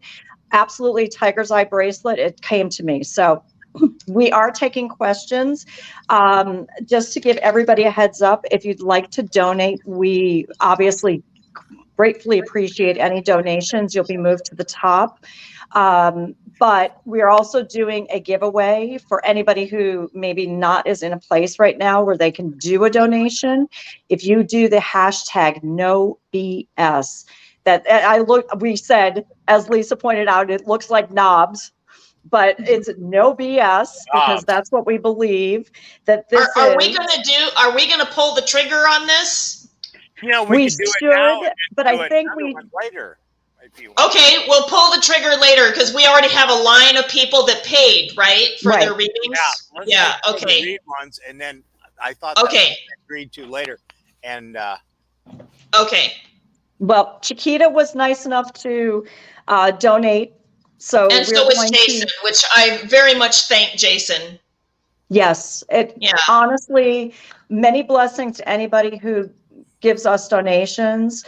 Absolutely, tiger's eye bracelet. It came to me. So we are taking questions. Just to give everybody a heads up, if you'd like to donate, we obviously gratefully appreciate any donations. You'll be moved to the top. But we're also doing a giveaway for anybody who maybe not is in a place right now where they can do a donation. If you do the hashtag no BS, we said, as Lisa pointed out, it looks like knobs, but it's no BS because that's what we believe that this Are we going to pull the trigger on this? Yeah, we can do it now, but I think later. Okay, we'll pull the trigger later because we already have a line of people that paid, right, for their readings. Yeah. Okay. Read ones, and then I thought that was agreed to later, and okay. Well, Chiquita was nice enough to donate. So was Jason, which I very much thank Jason. Yes, honestly, many blessings to anybody who gives us donations.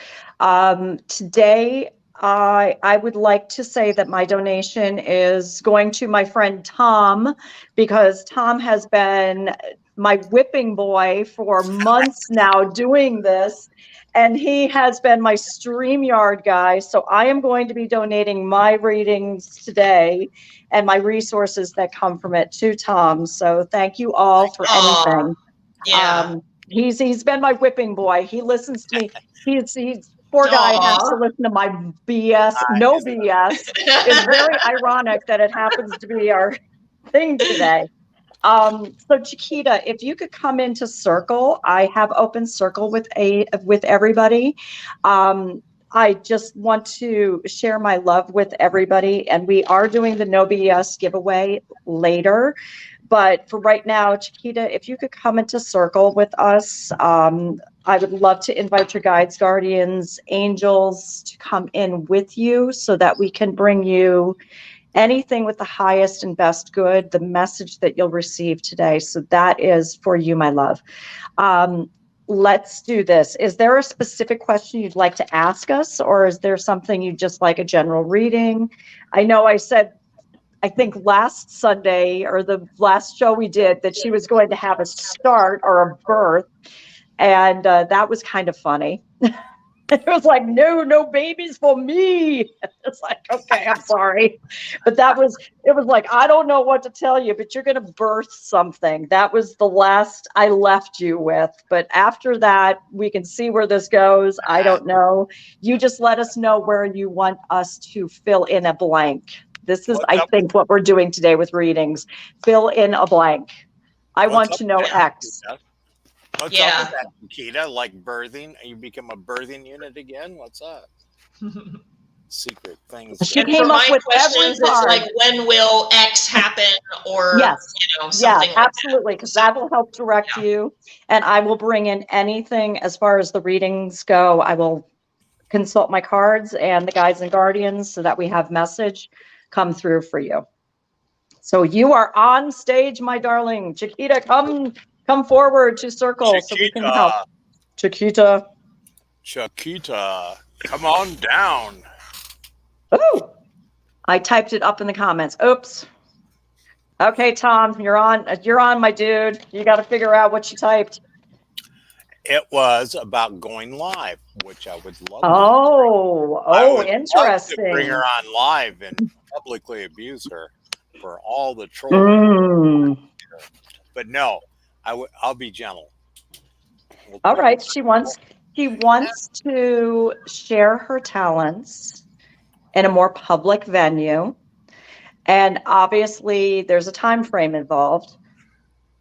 Today, I would like to say that my donation is going to my friend Tom, because Tom has been my whipping boy for months now doing this. And he has been my StreamYard guy. So I am going to be donating my readings today and my resources that come from it to Tom. So thank you all for anything. Yeah. He's been my whipping boy. He listens to me. He's poor guy has to listen to my BS. No BS. It's very ironic that it happens to be our thing today. So Chiquita, if you could come into circle, I have open circle with everybody. I just want to share my love with everybody, and we are doing the No BS giveaway later. But for right now, Chiquita, if you could come into circle with us, I would love to invite your guides, guardians, angels to come in with you so that we can bring you anything with the highest and best good, the message that you'll receive today. So that is for you, my love. Let's do this. Is there a specific question you'd like to ask us, or is there something you just like a general reading? I know I said, I think last Sunday or the last show we did, that she was going to have a start or a birth. And that was kind of funny. It was like, no babies for me. It's like, okay, I'm sorry. But it was like, I don't know what to tell you, but you're going to birth something. That was the last I left you with. But after that, we can see where this goes. I don't know. You just let us know where you want us to fill in a blank. This is, I think, what we're doing today with readings. Fill in a blank. I want to know X. What's up with that, Nikita? Like birthing? You become a birthing unit again? What's up? Secret things. She came up with questions. It's like, when will X happen? Or something like absolutely, because that will help direct you. And I will bring in anything as far as the readings go. I will consult my cards and the guides and guardians so that we have message come through for you. So you are on stage, my darling. Chiquita, come forward to circle so we can help. Chiquita. Chiquita, come on down. Oh, I typed it up in the comments. Oops. Okay, Tom, you're on. You're on, my dude. You got to figure out what you typed. It was about going live, which I would love. Interesting. To bring her on live and publicly abuse her for all the trolling. But no, I'll be gentle. All right. She wants to share her talents in a more public venue. And obviously there's a time frame involved.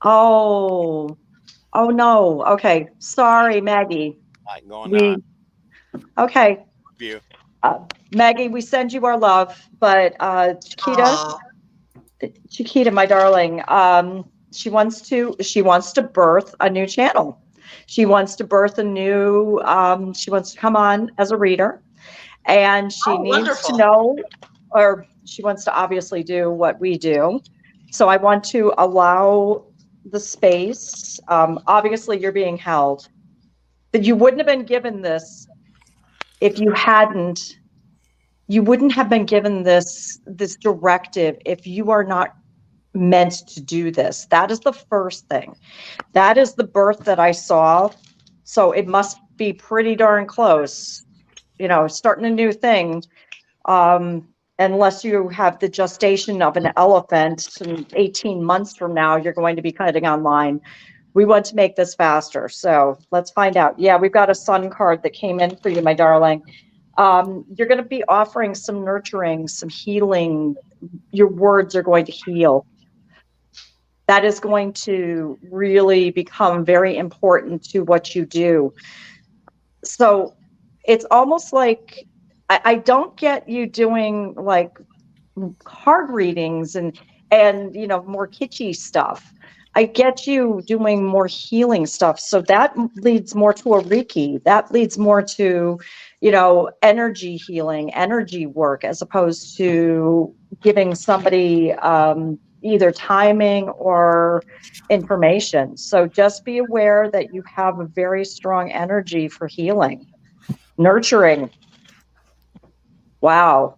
Oh no. Okay. Sorry, Maggie. On. Okay. Maggie, we send you our love, but Chiquita, my darling, she wants to birth a new channel. She wants to birth a new, she wants to come on as a reader, and she needs to know, or she wants to obviously do what we do. So I want to allow the space. Obviously you're being held, that you wouldn't have been given this if you hadn't. You wouldn't have been given this directive if you are not meant to do this. That is the first thing. That is the birth that I saw. So it must be pretty darn close, starting a new thing. Unless you have the gestation of an elephant, and 18 months from now, you're going to be cutting online. We want to make this faster. So let's find out. Yeah, we've got a sun card that came in for you, my darling. You're going to be offering some nurturing, some healing. Your words are going to heal. That is going to really become very important to what you do. So it's almost like I don't get you doing like card readings and more kitschy stuff. I get you doing more healing stuff. So that leads more to a Reiki. That leads more to, energy healing, energy work, as opposed to giving somebody either timing or information. So just be aware that you have a very strong energy for healing, nurturing. Wow.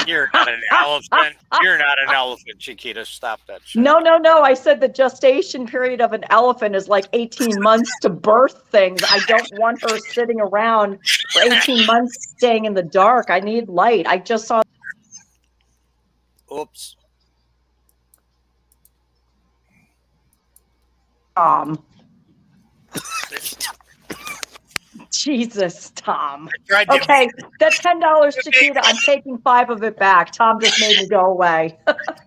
You're not an elephant. You're not an elephant, Chiquita. Stop that shit. No. I said the gestation period of an elephant is like 18 months to birth things. I don't want her sitting around for 18 months staying in the dark. I need light. I just saw. Oops. Jesus, Tom. Okay, that $10, Chiquita, I'm taking 5 of it back. Tom just made me go away.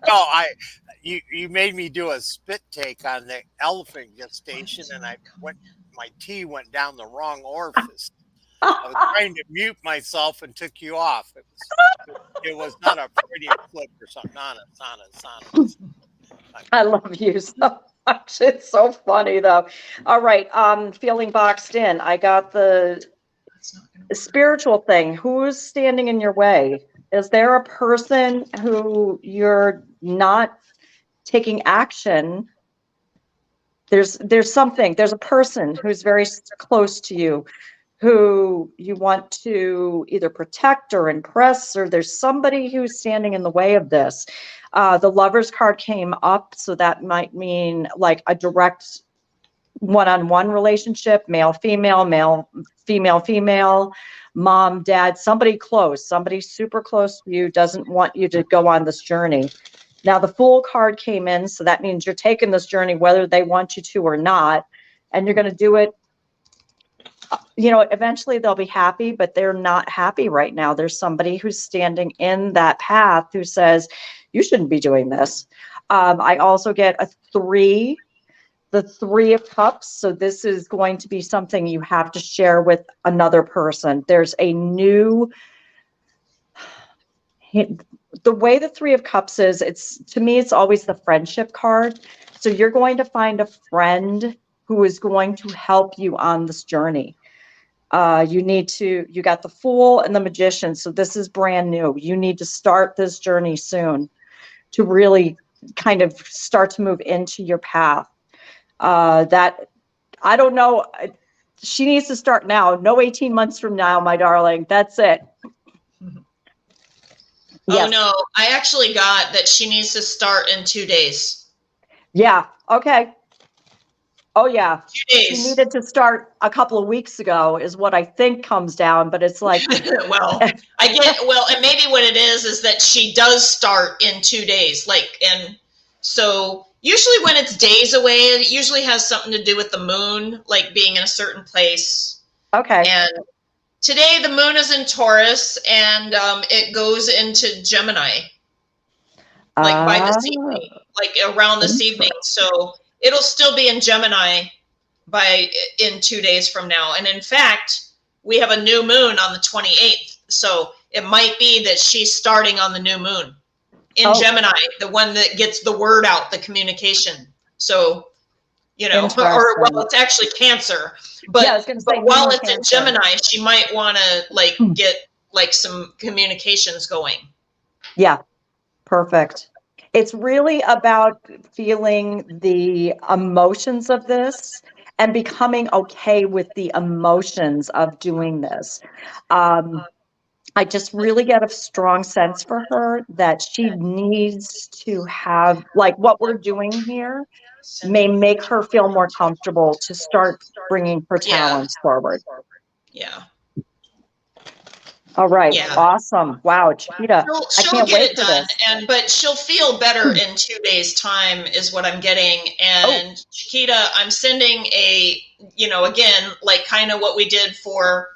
No, you made me do a spit take on the elephant gestation, and my tea went down the wrong orifice. I was trying to mute myself and took you off. It was not a Freudian flip or something. Not. I love you so much. It's so funny, though. All right, feeling boxed in. I got the spiritual thing. Who's standing in your way? Is there a person who you're not taking action? There's something. There's a person who's very close to you, who you want to either protect or impress, or there's somebody who's standing in the way of this. The Lover's card came up, so that might mean like a direct one-on-one relationship, male, female, female, mom, dad, somebody close, somebody super close to you doesn't want you to go on this journey. Now the Fool card came in, so that means you're taking this journey whether they want you to or not, and you're going to do it. Eventually they'll be happy, but they're not happy right now. There's somebody who's standing in that path who says, you shouldn't be doing this. I also get a 3, the 3 of Cups. So this is going to be something you have to share with another person. There's a new, the way the 3 of Cups is, to me, it's always the friendship card. So you're going to find a friend who is going to help you on this journey. You got the Fool and the Magician. So this is brand new. You need to start this journey soon to really kind of start to move into your path. That, I don't know. She needs to start now. No 18 months from now, my darling. That's it. Oh, no. I actually got that she needs to start in 2 days. Yeah. Okay. Oh, yeah. 2 days. She needed to start a couple of weeks ago is what I think comes down, but it's like. Well, and maybe what it is that she does start in 2 days. And so usually when it's days away, it usually has something to do with the moon, like being in a certain place. Okay. And today the moon is in Taurus, and it goes into Gemini, like by this evening, like around this evening. So it'll still be in Gemini in 2 days from now. And in fact, we have a new moon on the 28th. So it might be that she's starting on the new moon in Gemini, the one that gets the word out, the communication. So, well, it's actually Cancer. But, I was gonna say, while it's in Gemini, she might want to get some communications going. Yeah, perfect. It's really about feeling the emotions of this and becoming okay with the emotions of doing this. I just really get a strong sense for her that she needs to have, like what we're doing here may make her feel more comfortable to start bringing her talents forward. Yeah. All right. Yeah. Awesome. Wow, Chiquita. She'll I can't get wait it for done, this. but she'll feel better in 2 days' time is what I'm getting. And Chiquita, I'm sending again, like kind of what we did for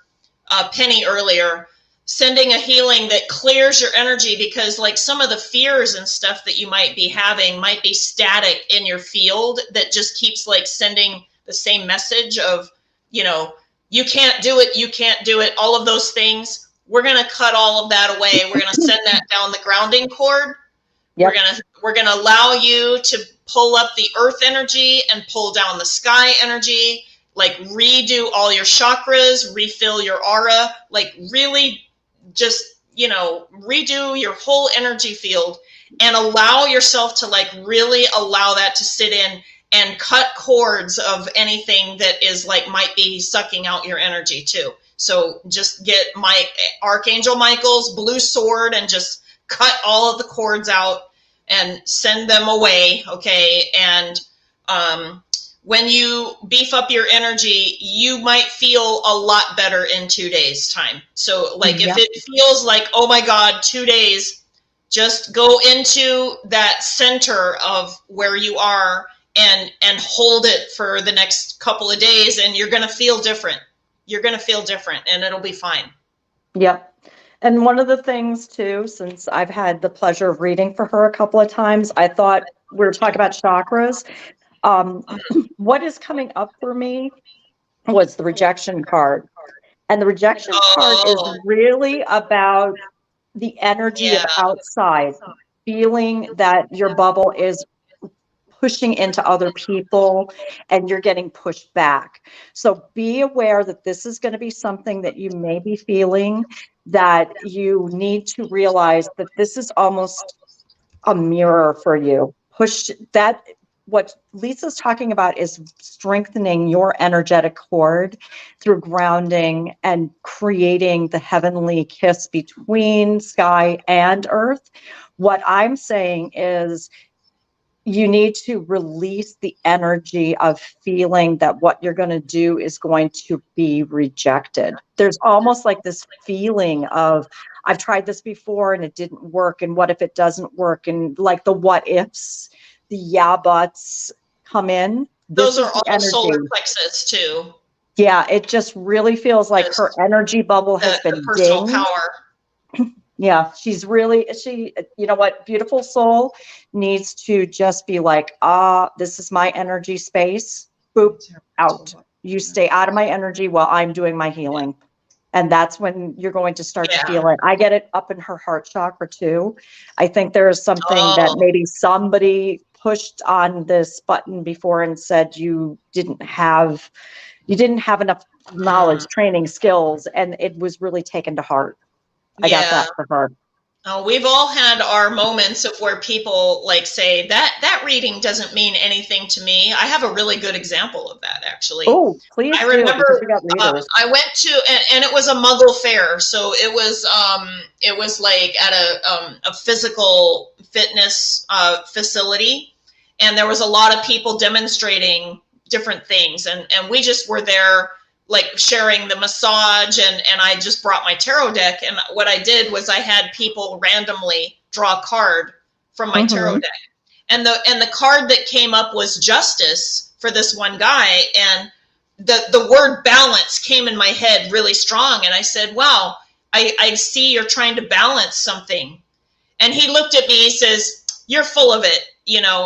Penny earlier, sending a healing that clears your energy, because like some of the fears and stuff that you might be having might be static in your field that just keeps like sending the same message of, you can't do it, you can't do it, all of those things. We're going to cut all of that away. We're going to send that down the grounding cord. Yep. We're going to allow you to pull up the earth energy and pull down the sky energy, like redo all your chakras, refill your aura, like really just, redo your whole energy field and allow yourself to like really allow that to sit in and cut cords of anything that is like might be sucking out your energy too. So just get my Archangel Michael's blue sword and just cut all of the cords out and send them away, okay? And when you beef up your energy, you might feel a lot better in 2 days' time. So like if it feels like, oh my God, 2 days, just go into that center of where you are and hold it for the next couple of days, and you're going to feel different. You're going to feel different, and it'll be fine. Yep. And one of the things too, since I've had the pleasure of reading for her a couple of times, I thought we were talking about chakras. What is coming up for me was the rejection card. And the rejection card is really about the energy of outside, feeling that your bubble is pushing into other people and you're getting pushed back. So be aware that this is going to be something that you may be feeling, that you need to realize that this is almost a mirror for you. What Lisa's talking about is strengthening your energetic cord through grounding and creating the heavenly kiss between sky and earth. What I'm saying is you need to release the energy of feeling that what you're going to do is going to be rejected. There's almost like this feeling of, I've tried this before and it didn't work. And what if it doesn't work? And like the what ifs, the yeah buts come in. Those are all solar plexus too. Yeah, it just really feels like her energy bubble has been personal dinged. Power. Yeah, you know what, beautiful soul needs to just be like, this is my energy space. Boop, out. You stay out of my energy while I'm doing my healing. And that's when you're going to start to feel it. I get it up in her heart chakra too. I think there is something that maybe somebody pushed on this button before and said you didn't have enough knowledge, training, skills, and it was really taken to heart. I got that for her. We've all had our moments of where people like say that reading doesn't mean anything to me. I have a really good example of that, actually. Oh, please I do, remember because we got readers. I went to, and it was a Muggle fair, so it was like at a physical fitness facility, and there was a lot of people demonstrating different things, and we just were there like sharing the massage, and I just brought my tarot deck, and what I did was I had people randomly draw a card from my tarot deck, and the card that came up was justice for this one guy, and the word balance came in my head really strong, and I said, wow, I see you're trying to balance something. And he looked at me, he says, you're full of it,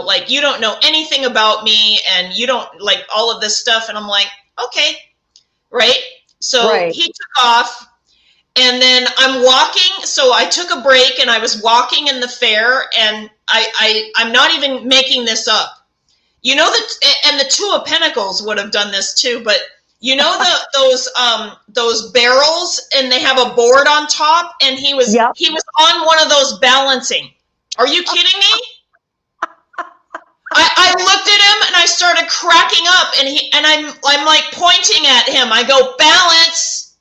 like you don't know anything about me, and you don't like all of this stuff. And I'm like, okay. Right. So he took off, and then I'm walking. So I took a break, and I was walking in the fair, and I'm not even making this up. That, and the Two of Pentacles would have done this too, but those barrels, and they have a board on top, and he was on one of those balancing. Are you kidding me? I looked at him and I started cracking up, and I'm like pointing at him. I go, balance.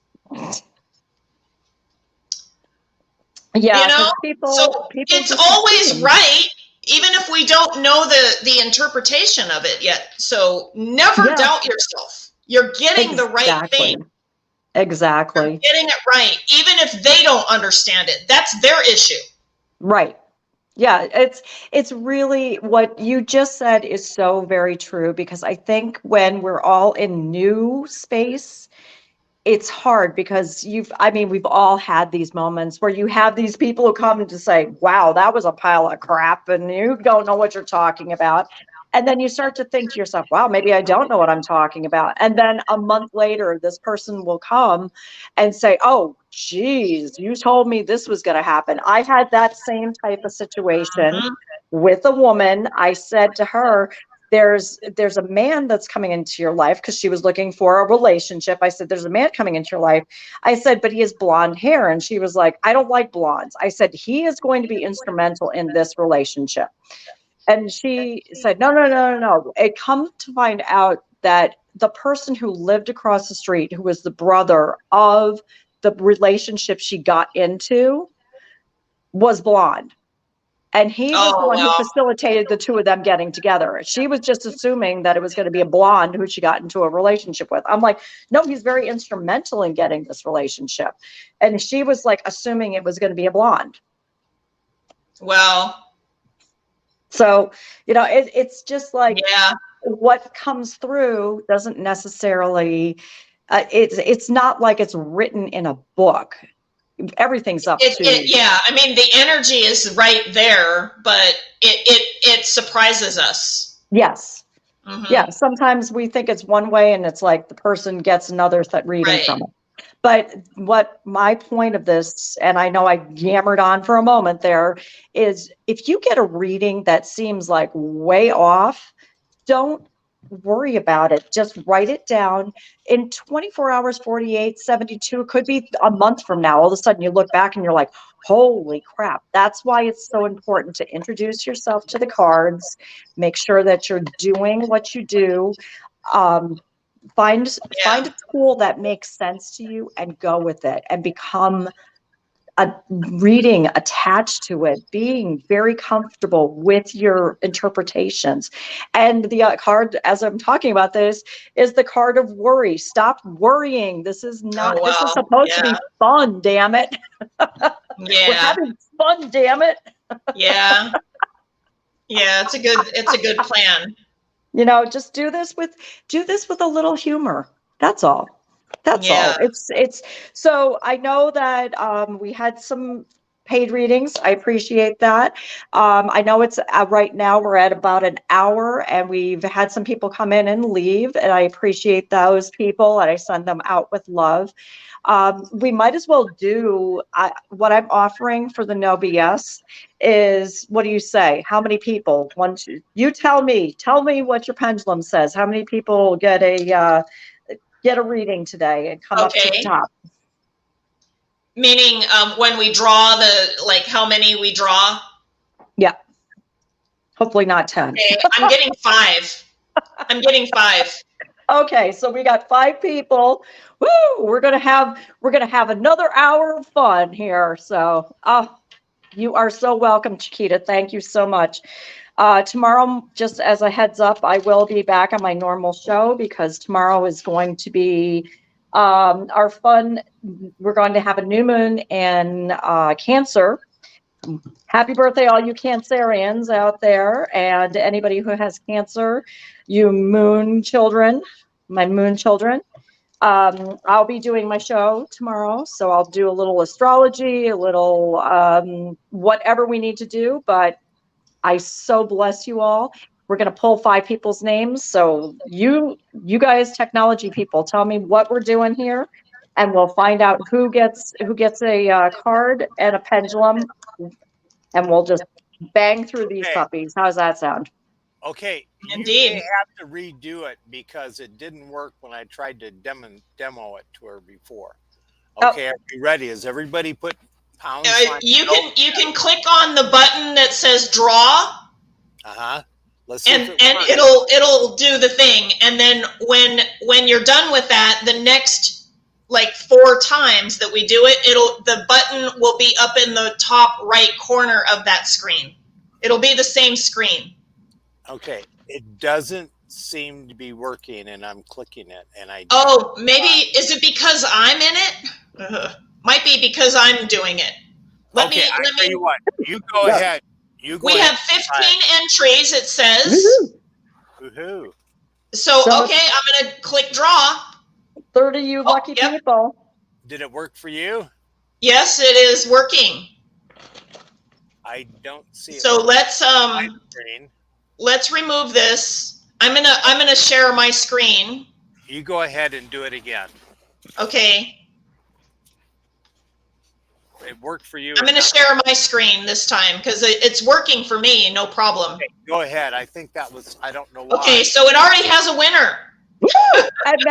Yeah, so it's always right, even if we don't know the interpretation of it yet. So never doubt yourself. You're getting the right thing. Exactly. You're getting it right, even if they don't understand it. That's their issue. Right. Yeah, it's really what you just said is so very true, because I think when we're all in new space, it's hard because we've all had these moments where you have these people who come to say, wow, that was a pile of crap, and you don't know what you're talking about. And then you start to think to yourself, wow, maybe I don't know what I'm talking about. And then a month later, this person will come and say, oh, geez, you told me this was going to happen. I had that same type of situation with a woman. I said to her, there's a man that's coming into your life, because she was looking for a relationship. I said, there's a man coming into your life. I said, but he has blonde hair. And she was like, I don't like blondes. I said, he is going to be instrumental in this relationship. And she said, no. It comes to find out that the person who lived across the street, who was the brother of the relationship she got into, was blonde. And he was the one who facilitated the two of them getting together. She was just assuming that it was going to be a blonde who she got into a relationship with. I'm like, no, he's very instrumental in getting this relationship. And she was like assuming it was going to be a blonde. Well, so, it's just like what comes through doesn't necessarily, it's not like it's written in a book. Everything's up to. The energy is right there, but it surprises us. Yes. Mm-hmm. Yeah. Sometimes we think it's one way, and it's like the person gets another reading from it. But what my point of this, and I know I yammered on for a moment there, is if you get a reading that seems like way off, don't worry about it. Just write it down. In 24 hours, 48, 72, it could be a month from now. All of a sudden you look back and you're like, holy crap. That's why it's so important to introduce yourself to the cards. Make sure that you're doing what you do. Find a tool that makes sense to you and go with it, and become a reading attached to it, being very comfortable with your interpretations. And the card, as I'm talking about this, is the card of worry. Stop worrying. This is not, this is supposed to be fun, damn it. We're having fun, damn it. Yeah, it's a good plan. Just do this with a little humor. That's all. That's all. It's so I know that we had some paid readings. I appreciate that. I know it's right now we're at about an hour, and we've had some people come in and leave, and I appreciate those people, and I send them out with love. We might as well do what I'm offering for the No BS is, what do you say? How many people? One, two, you tell me what your pendulum says. How many people get a reading today and come up to the Okay. top? Meaning when we draw how many we draw? Yeah. Hopefully not 10. Okay, I'm getting 5. I'm getting 5. Okay, so we got 5 people. Woo! We're gonna have another hour of fun here. So, you are so welcome, Chiquita. Thank you so much. Tomorrow, just as a heads up, I will be back on my normal show because tomorrow is going to be our fun. We're going to have a new moon in Cancer. Happy birthday, all you Cancerians out there, and anybody who has Cancer, you moon children, my moon children. I'll be doing my show tomorrow, so I'll do a little astrology, a little whatever we need to do, but I so bless you all. We're going to pull 5 people's names, so you guys, technology people, tell me what we're doing here, and we'll find out who gets a card and a pendulum, and we'll just bang through these puppies. How's that sound? Okay. Indeed. You may have to redo it because it didn't work when I tried to demo it to her before. Okay, Are you ready? Is everybody put pound sign? You can click on the button that says draw. Let's see and it'll do the thing. And then when you're done with that, the next 4 times that we do it, the button will be up in the top right corner of that screen. It'll be the same screen. Okay, it doesn't seem to be working, and I'm clicking it, and maybe is it because I'm in it? Might be because I'm doing it. Let me tell you what. You go ahead. We have 15 entries. It says. Woohoo! So okay, I'm gonna click draw. 30 you lucky people. Did it work for you? Yes, it is working. I don't see it. So let's remove this. I'm gonna share my screen. You go ahead and do it again. Okay. It worked for you. I'm gonna share my screen this time because it's working for me, no problem. Okay, go ahead. I think that was, I don't know why. Okay, so it already has a winner. And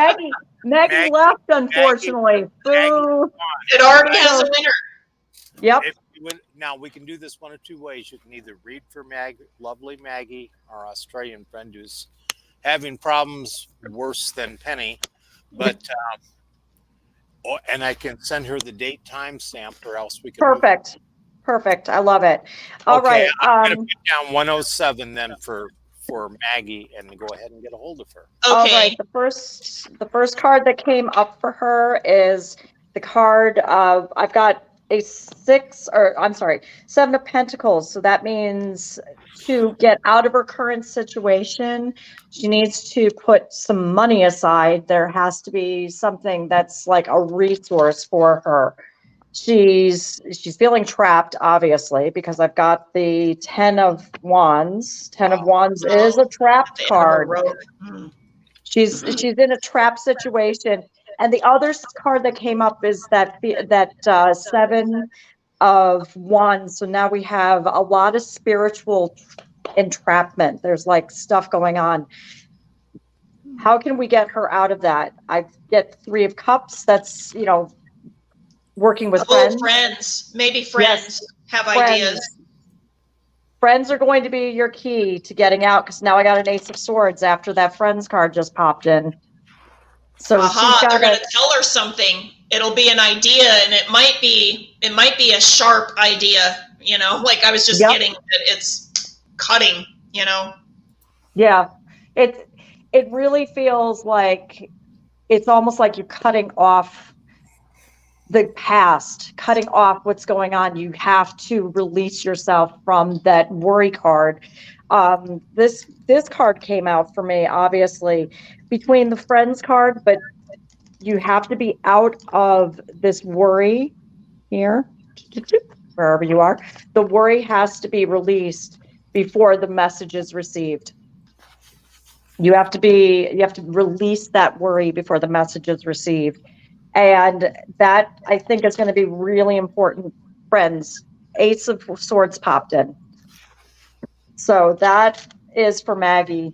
Maggie left, unfortunately. Boo. It already has a winner. Yep. Now, we can do this one of 2 ways. You can either read for lovely Maggie, our Australian friend who's having problems worse than Penny, but and I can send her the date time stamped, or else we can. Perfect. I love it. All right. I'm going to put down 107 then for Maggie, and go ahead and get a hold of her. Okay. All right. The first card that came up for her is the card of, I've got a 7 of Pentacles. So that means to get out of her current situation, she needs to put some money aside. There has to be something that's like a resource for her. She's feeling trapped, obviously, because I've got the 10 of Wands. 10 of Wands is a trapped card. She's in a trap situation. And the other card that came up is that 7 of Wands. So now we have a lot of spiritual entrapment. There's like stuff going on. How can we get her out of that? I get 3 of Cups. That's, working with friends. Maybe friends have ideas. Friends are going to be your key to getting out, because now I got an Ace of Swords after that friends card just popped in. So they're going to tell her something. It'll be an idea, and it might be a sharp idea. Like I was just getting that it's cutting. Yeah, it really feels like it's almost like you're cutting off the past, cutting off what's going on. You have to release yourself from that worry card. This card came out for me, obviously, between the friends card, but you have to be out of this worry here. wherever you are. The worry has to be released before the message is received. You have to release that worry before the message is received. And that, I think, is going to be really important, friends. Ace of Swords popped in. So that is for Maggie.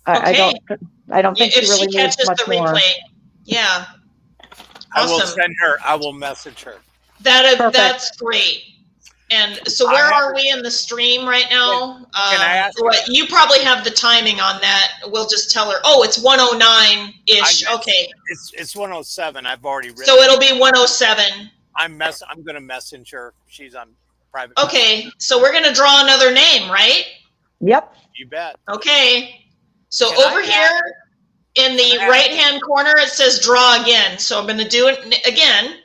I don't think she really needs much more. Yeah. I will Awesome. send her. I will message her. That's great. And so where are we in the stream right now? Can I ask? You probably have the timing on that. We'll just tell her. Oh, it's 109-ish. Okay. It's 107. I've already written. So it'll be 107. I'm going to message her. She's on private. Okay. So we're going to draw another name, right? Yep. You bet. Okay. So over here in the right-hand corner, it says draw again. So I'm going to do it again.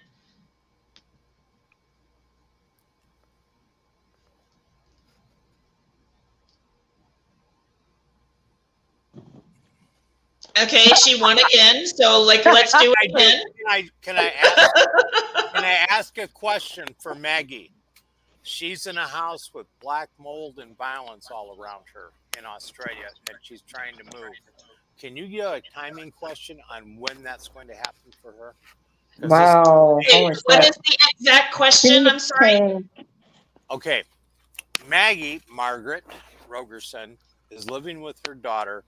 Okay, she won again. So let's do it again. Can I ask a question for Maggie? She's in a house with black mold and violence all around her in Australia, and she's trying to move. Can you give a timing question on when that's going to happen for her? Wow. What is the exact question? I'm sorry. Okay. Maggie, Margaret Rogerson, is living with her daughter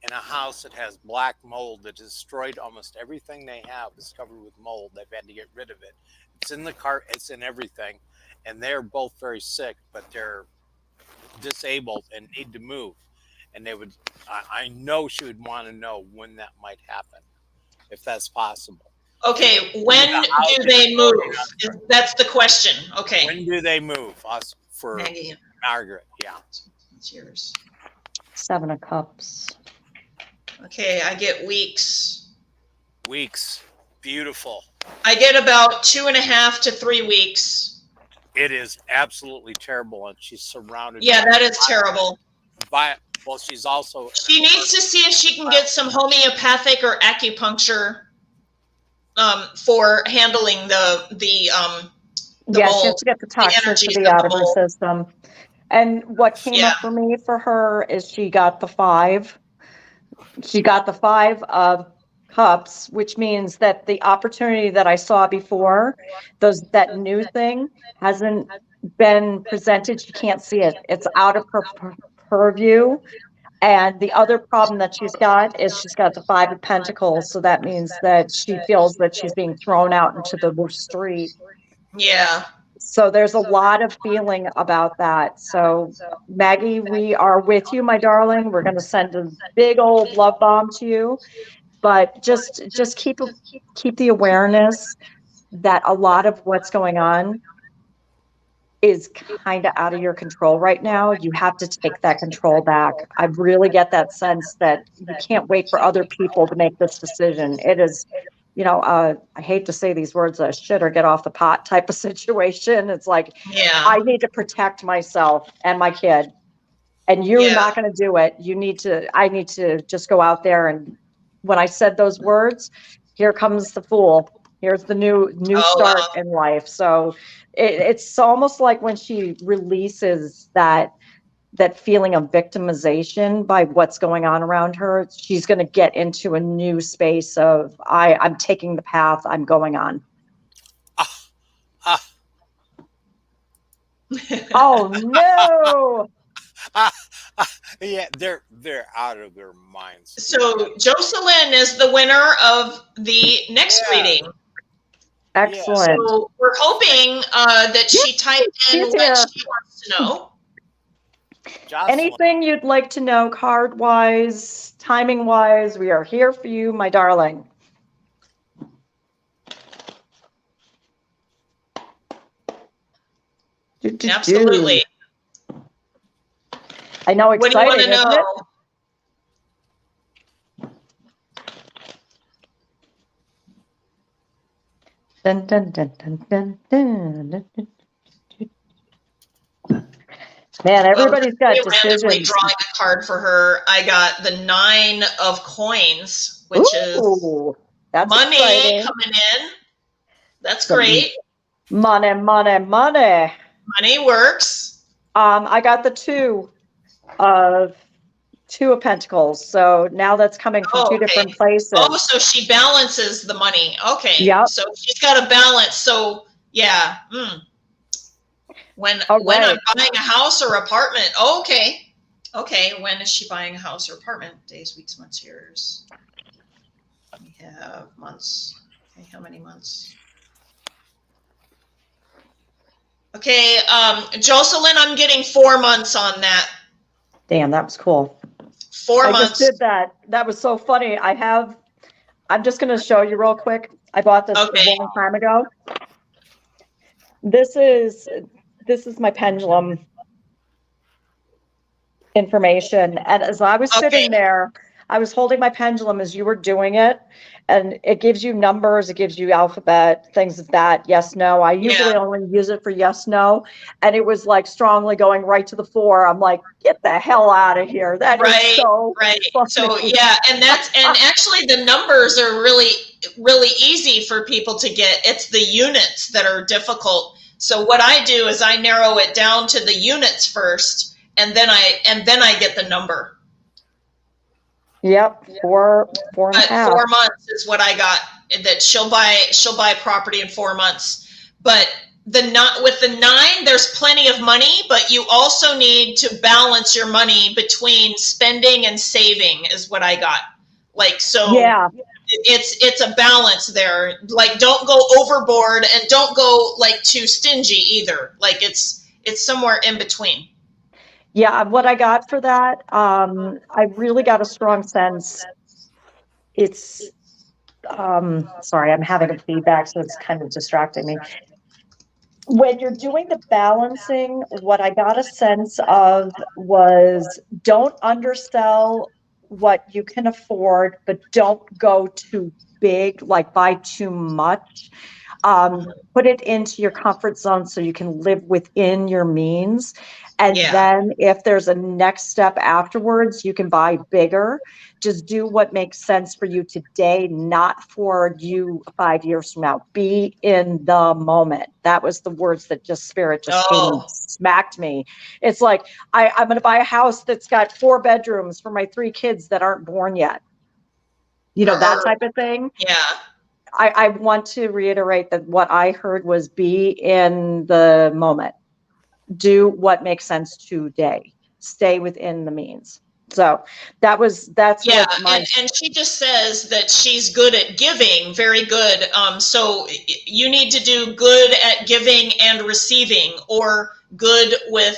in a house that has black mold that destroyed almost everything they have. It's covered with mold. They've had to get rid of it. It's in the car. It's in everything. And they're both very sick, but they're disabled and need to move. And they would, I know she would want to know when that might happen, if that's possible. Okay, when do they move? That's the question. Okay. When do they move? For Maggie. Margaret, yeah. It's yours. 7 of Cups. Okay, I get weeks. Weeks. Beautiful. I get about 2.5 to 3 weeks. It is absolutely terrible, and she's surrounded. Yeah, that is terrible. Well, she's also. She needs to see if she can get some homeopathic or acupuncture for handling the Yes, mold, she has to get the toxicity out of her system. And what came up for me for her is she got the 5. She got the 5 of Cups, which means that the opportunity that I saw before, that new thing hasn't been presented. She can't see it. It's out of her purview. And the other problem that she's got is she's got the 5 of Pentacles. So that means that she feels that she's being thrown out into the street. Yeah. So there's a lot of feeling about that. So Maggie, we are with you, my darling. We're going to send a big old love bomb to you, but just keep the awareness that a lot of what's going on is kind of out of your control right now. You have to take that control back. I really get that sense that you can't wait for other people to make this decision. It is, I hate to say these words, a shit or get off the pot type of situation. It's like, I need to protect myself and my kid, and you're not going to do it. I need to just go out there. And when I said those words, here comes the fool. Here's the new start in life. So it's almost like when she releases that feeling of victimization by what's going on around her, she's going to get into a new space of I'm taking the path I'm going on. Oh no. Yeah, they're out of their minds. So Jocelyn is the winner of the next reading. Excellent. So we're hoping that she typed in what she wants to know. Jocelyn. Anything you'd like to know, card-wise, timing-wise, we are here for you, my darling. Absolutely. I know, exciting, what do you want to know? Dun, dun, dun, dun, dun, dun, dun, dun. Man, everybody's got decisions. Randomly drawing a card for her, I got the 9 of Coins, which is that's money exciting. coming in. That's great. Money, money, money. Money works. I got the two of Pentacles. So now that's coming from two Okay. different places. Oh, so she balances the money. Okay. Yep. So she's got a balance. So yeah. When I'm buying a house or apartment. Oh, okay. Okay. When is she buying a house or apartment? Days, weeks, months, years. We have months. Okay. How many months? Okay. Jocelyn, I'm getting 4 months on that. Damn, that was cool. 4 months. I just did that. That was so funny. I'm just going to show you real quick. I bought this a long time ago. This is my pendulum information. And as I was sitting there, I was holding my pendulum as you were doing it. And it gives you numbers, it gives you alphabet, things like that, yes, no. I usually only use it for yes, no. And it was like strongly going right to the 4. I'm like, get the hell out of here. That is so funny. So yeah, and actually the numbers are really, really easy for people to get. It's the units that are difficult. So what I do is I narrow it down to the units first, and then I get the number. Yep, 4 and a half. 4 months is what I got. That she'll buy property in 4 months. But with the 9, there's plenty of money, but you also need to balance your money between spending and saving. Is what I got. Like so. Yeah. It's a balance there. Like don't go overboard and don't go like too stingy either. Like it's somewhere in between. Yeah, what I got for that, I really got a strong sense. It's, sorry, I'm having a feedback, so it's kind of distracting me. When you're doing the balancing, what I got a sense of was don't undersell what you can afford, but don't go too big, like buy too much. Put it into your comfort zone so you can live within your means. And then if there's a next step afterwards, you can buy bigger. Just do what makes sense for you today, not for you 5 years from now. Be in the moment. That was the words that Spirit came and smacked me. It's like, I'm going to buy a house that's got 4 bedrooms for my 3 kids that aren't born yet. You know, that type of thing. Yeah. I want to reiterate that what I heard was be in the moment. Do what makes sense today. Stay within the means. So that's what my and she just says that she's good at giving, very good. So you need to do good at giving and receiving, or good with,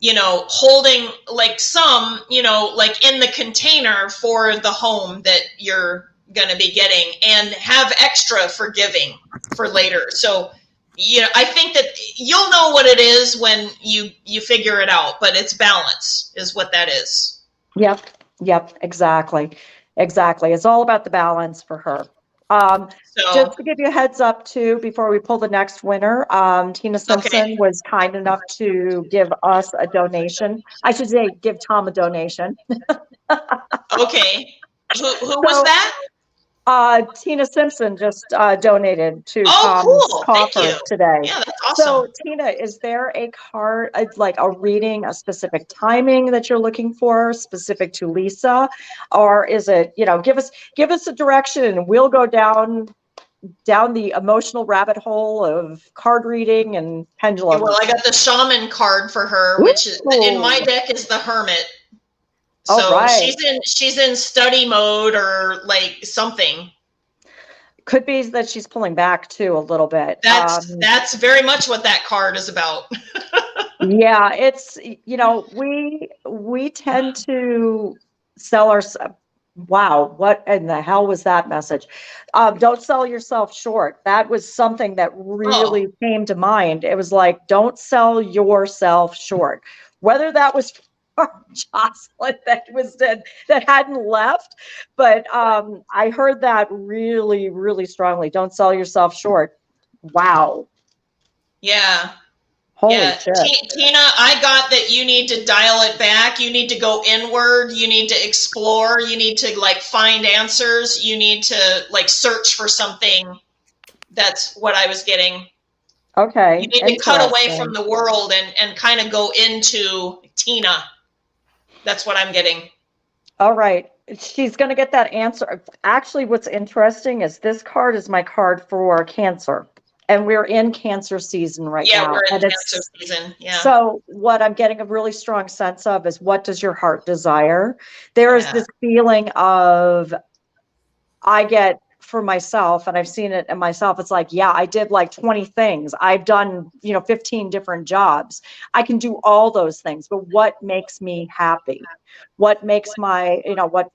holding like some, like in the container for the home that you're going to be getting, and have extra for giving for later. So I think that you'll know what it is when you figure it out, but it's balance is what that is. Yep, exactly. It's all about the balance for her. Just to give you a heads up too, before we pull the next winner, Tina Simpson was kind enough to give us a donation. I should say, give Tom a donation. Okay. Who was that? Tina Simpson just donated to Tom's coffer today. Yeah, that's awesome. So Tina, is there a card, like a reading, a specific timing that you're looking for, specific to Lisa, or is it, give us a direction and we'll go down the emotional rabbit hole of card reading and pendulum. Well, I got the shaman card for her, which is, in my deck is the hermit. So she's in study mode or like something. Could be that she's pulling back too a little bit. That's very much what that card is about. Yeah, it's we tend to sell ourselves. Wow, what in the hell was that message? Don't sell yourself short. That was something that really came to mind. It was like, don't sell yourself short. Whether that was Jocelyn that hadn't left, but I heard that really, really strongly. Don't sell yourself short. Wow. Yeah. Holy shit. Tina, I got that you need to dial it back. You need to go inward. You need to explore. You need to find answers. You need to search for something. That's what I was getting. Okay. You need to cut away Interesting. from the world and kind of go into Tina. That's what I'm getting. All right. She's going to get that answer. Actually, what's interesting is this card is my card for Cancer. And we're in Cancer season right Yeah, now. we're in And Cancer season. Yeah. so what I'm getting a really strong sense of is, what does your heart desire? There is this feeling of, I get for myself, and I've seen it in myself, it's like, yeah, I did like 20 things. I've done, 15 different jobs. I can do all those things, but what makes me happy? What makes what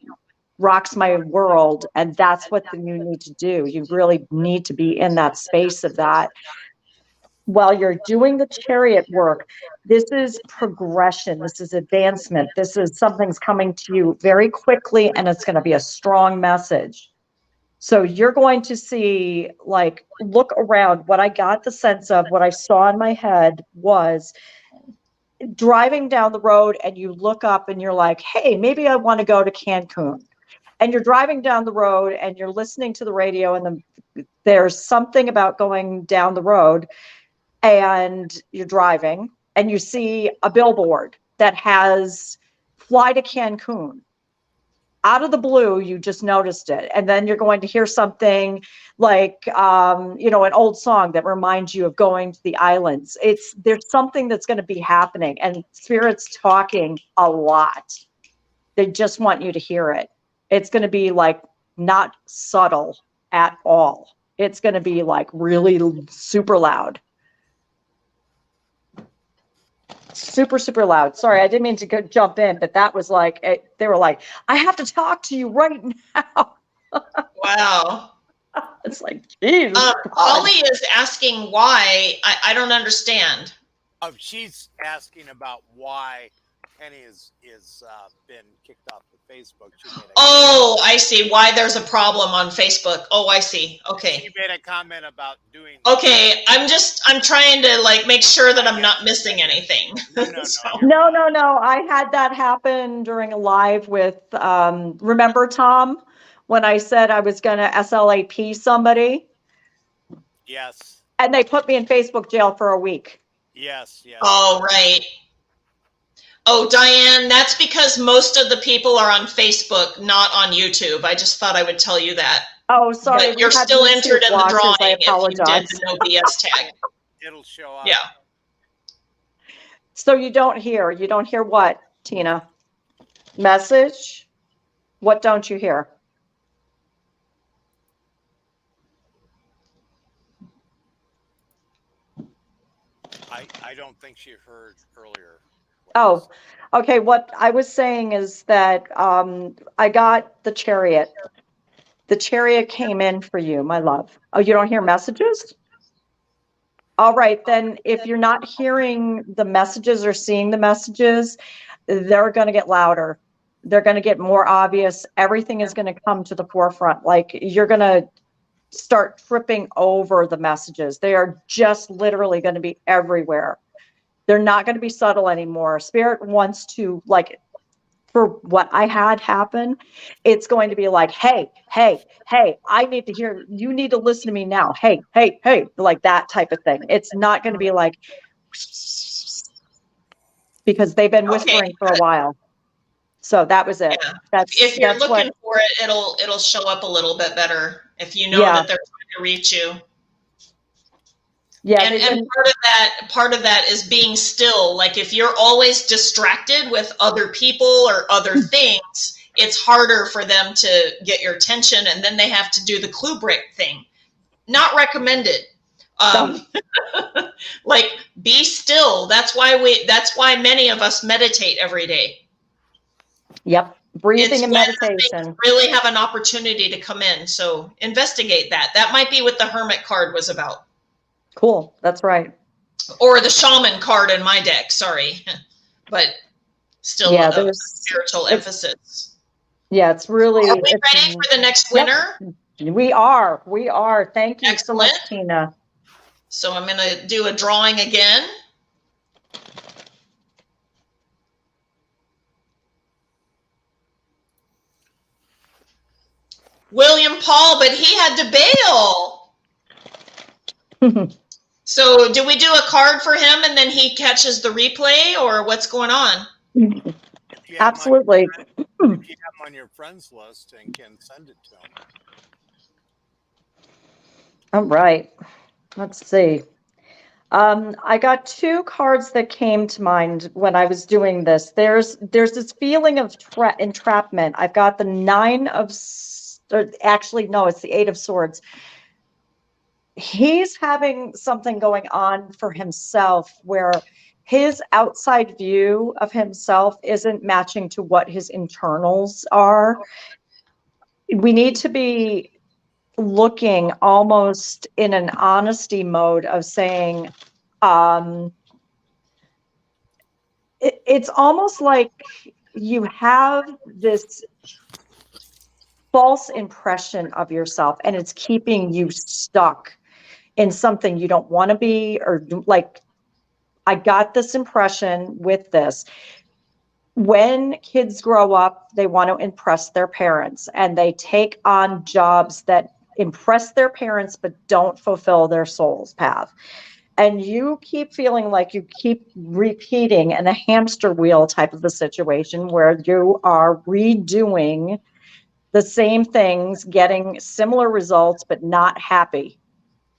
rocks my world? And that's what you need to do. You really need to be in that space of that. While you're doing the chariot work, this is progression. This is advancement. This is something's coming to you very quickly, and it's going to be a strong message. So you're going to see, like, look around. What I got the sense of, what I saw in my head was driving down the road, and you look up and you're like, hey, maybe I want to go to Cancun. And you're driving down the road and you're listening to the radio, and there's something about going down the road, and you're driving and you see a billboard that has fly to Cancun. Out of the blue, you just noticed it. And then you're going to hear something like, an old song that reminds you of going to the islands. There's something that's going to be happening, and Spirit's talking a lot. They just want you to hear it. It's going to be like not subtle at all. It's going to be like really super loud. Super, super loud. Sorry, I didn't mean to jump in, but that was like, they were like, I have to talk to you right now. Wow. It's like, geez. Holly is asking why. I don't understand. She's asking about why Penny is been kicked off of Facebook. Oh, I see. Why there's a problem on Facebook. Oh, I see. Okay. She made a comment about doing. Okay, I'm trying to make sure that I'm not missing anything. No. I had that happen during a live with, remember Tom, when I said I was going to SLAP somebody? Yes. And they put me in Facebook jail for a week. Yes. Oh, right. Oh, Diane, that's because most of the people are on Facebook, not on YouTube. I just thought I would tell you that. Oh, sorry. But you're still entered in the drawing if you did the no BS tag. It'll show up. Yeah. So you don't hear what, Tina? Message? What don't you hear? I don't think she heard earlier. Oh, okay. What I was saying is that I got the chariot. The chariot came in for you, my love. Oh, you don't hear messages? All right, then if you're not hearing the messages or seeing the messages, they're going to get louder. They're going to get more obvious. Everything is going to come to the forefront. Like, you're going to start tripping over the messages. They are just literally going to be everywhere. They're not going to be subtle anymore. Spirit wants to, for what I had happen, it's going to be like, hey, I need to hear, you need to listen to me now. Hey, like that type of thing. It's not going to be like, because they've been whispering for a while. So that was it. Yeah. If you're looking for it, it'll show up a little bit better if you know that they're trying to reach you. Yeah, and part of that is being still. Like, if you're always distracted with other people or other things, it's harder for them to get your attention, and then they have to do the clue break thing. Not recommended. Be still. That's why many of us meditate every day. Yep. Breathing and meditation. Really have an opportunity to come in. So investigate that. That might be what the Hermit card was about. Cool. That's right. Or the Shaman card in my deck. Sorry. But still a spiritual emphasis. Yeah, it's really. Are we ready for the next winner? Yep. We are. Thank you so much, Tina. So I'm going to do a drawing again. William Paul, but he had to bail. So do we do a card for him and then he catches the replay, or what's going on? Absolutely. If you have him on your friends list and can send it to him. All right. Let's see. I got two cards that came to mind when I was doing this. There's this feeling of entrapment. I've got the actually, no, it's the 8 of Swords. He's having something going on for himself where his outside view of himself isn't matching to what his internals are. We need to be looking almost in an honesty mode of saying, it's almost like you have this false impression of yourself and it's keeping you stuck in something you don't want to be, or like, I got this impression with this. When kids grow up, they want to impress their parents and they take on jobs that impress their parents but don't fulfill their soul's path. And you keep feeling like you keep repeating in a hamster wheel type of a situation where you are redoing the same things, getting similar results, but not happy.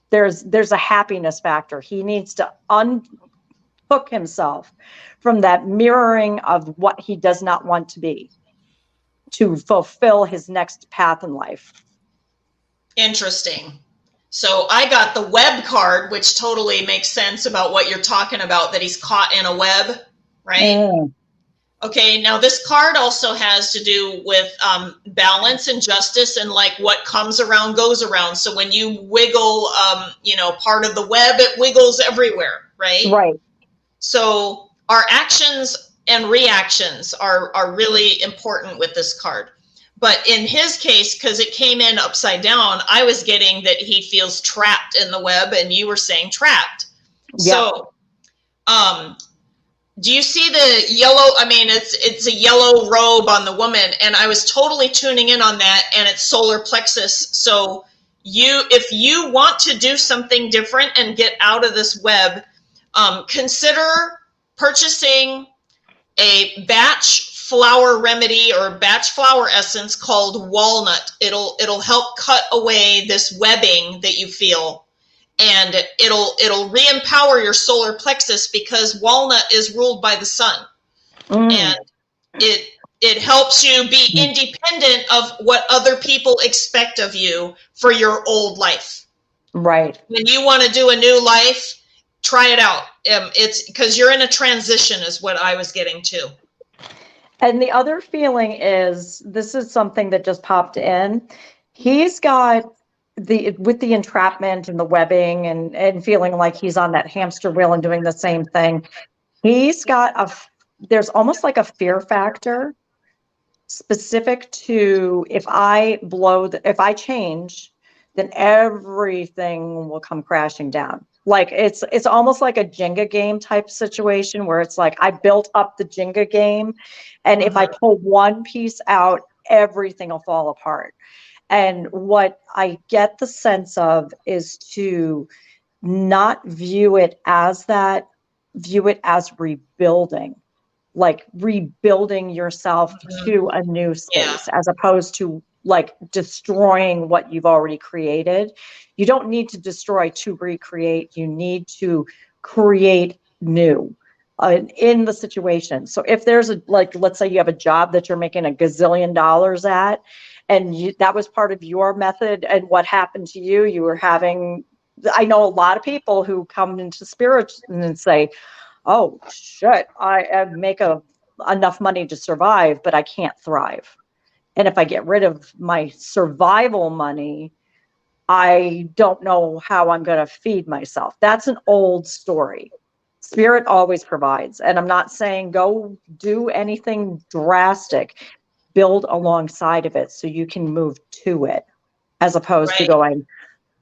There's a happiness factor. He needs to unhook himself from that mirroring of what he does not want to be to fulfill his next path in life. Interesting. So I got the web card, which totally makes sense about what you're talking about, that he's caught in a web, right? Okay, now this card also has to do with balance and justice, and like what comes around goes around. So when you wiggle, part of the web, it wiggles everywhere, right? Right. So our actions and reactions are really important with this card. But in his case, because it came in upside down, I was getting that he feels trapped in the web, and you were saying trapped. Yep. So, do you see the yellow? I mean, it's a yellow robe on the woman, and I was totally tuning in on that, and it's solar plexus. So if you want to do something different and get out of this web, consider purchasing a batch flower remedy or batch flower essence called walnut. It'll help cut away this webbing that you feel, and it'll re-empower your solar plexus, because walnut is ruled by the sun. And it helps you be independent of what other people expect of you for your old life. Right. When you want to do a new life, try it out. It's because you're in a transition is what I was getting to. And the other feeling is, this is something that just popped in. He's got with the entrapment and the webbing and feeling like he's on that hamster wheel and doing the same thing. He's got there's almost like a fear factor specific to, if I change, then everything will come crashing down. Like it's almost like a Jenga game type situation where it's like I built up the Jenga game, and if I pull one piece out, everything will fall apart. And what I get the sense of is to not view it as that, view it as rebuilding, like rebuilding yourself to a new space, as opposed to like destroying what you've already created. You don't need to destroy to recreate. You need to create new in the situation. So if there's let's say you have a job that you're making $1 gazillion at, and that was part of your method, and what happened to you, you were having, I know a lot of people who come into spirit and say, oh shit, I make enough money to survive, but I can't thrive. And if I get rid of my survival money, I don't know how I'm going to feed myself. That's an old story. Spirit always provides. And I'm not saying go do anything drastic. Build alongside of it so you can move to it, as opposed to going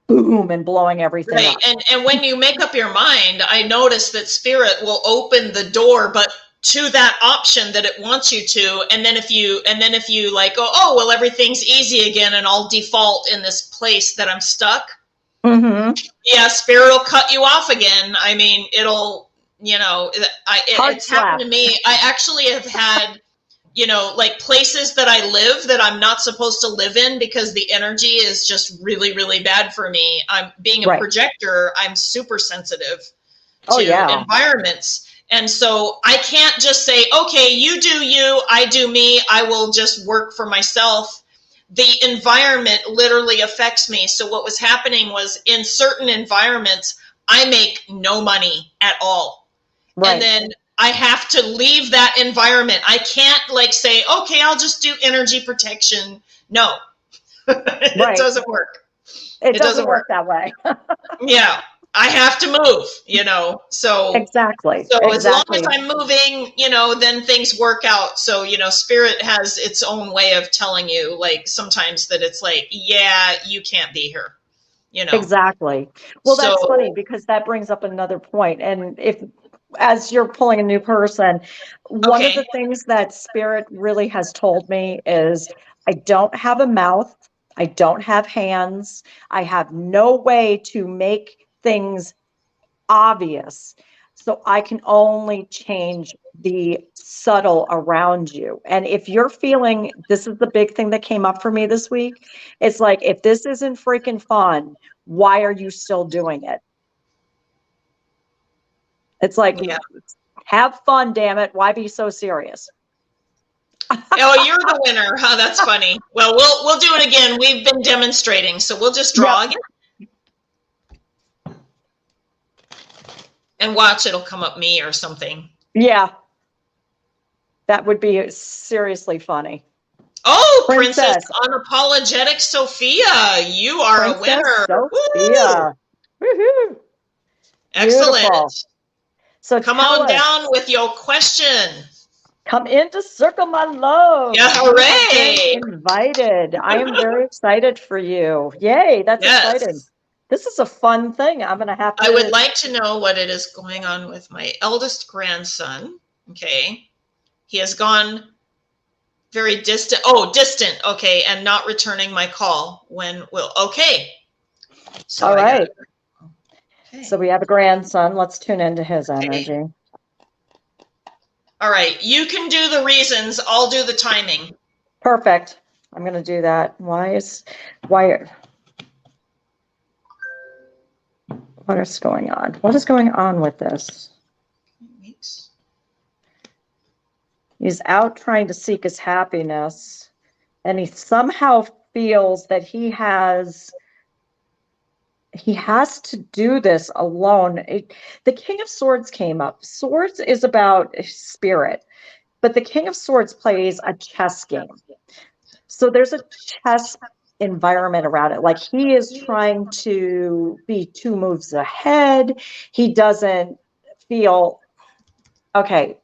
boom and blowing everything up. And when you make up your mind, I notice that Spirit will open the door, but to that option that it wants you to, and then if you like go, oh well, everything's easy again and I'll default in this place that I'm stuck, Mm-hmm. Yeah, spirit will cut you off again. I mean, it'll, it's happened to me. I actually have had, like places that I live that I'm not supposed to live in because the energy is just really, really bad for me. I'm being a projector. I'm super sensitive to environments. And so I can't just say, okay, you do you, I do me. I will just work for myself. The environment literally affects me. So what was happening was in certain environments, I make no money at all. Right. And then I have to leave that environment. I can't like say, okay, I'll just do energy protection. No, it doesn't work. It doesn't work that way. Yeah. I have to move, so exactly. So as long as I'm moving, then things work out. So, spirit has its own way of telling you, like sometimes that it's like, yeah, you can't be here, Exactly. Well, that's funny because that brings up another point. And as you're pulling a new person, one of the things that spirit really has told me is I don't have a mouth. I don't have hands. I have no way to make things obvious. So I can only change the subtle around you. And if you're feeling, this is the big thing that came up for me this week. It's like, if this isn't freaking fun, why are you still doing it? It's like, have fun, damn it. Why be so serious? Oh, you're the winner, huh? That's funny. Well, we'll do it again. We've been demonstrating, so we'll just draw again. And watch, it'll come up me or something. Yeah. That would be seriously funny. Oh, Princess Unapologetic Sophia, you are a winner. Sophia. Woohoo. Excellent. Beautiful. So come on down with your question. Come into circle, my love. Yeah, hooray. Invited. I am very excited for you. Yay, that's exciting. This is a fun thing. I'm going to have to. I would like to know what it is going on with my eldest grandson. Okay. He has gone very distant. Oh, distant. Okay. And not returning my call. When will? Okay. So all right. So we have a grandson. Let's tune into his energy. All right. You can do the reasons. I'll do the timing. Perfect. I'm going to do that. What is going on? What is going on with this? He's out trying to seek his happiness, and he somehow feels that he has to do this alone. The King of Swords came up. Swords is about spirit, but the King of Swords plays a chess game. So there's a chess environment around it. Like he is trying to be 2 moves ahead. He doesn't feel, okay,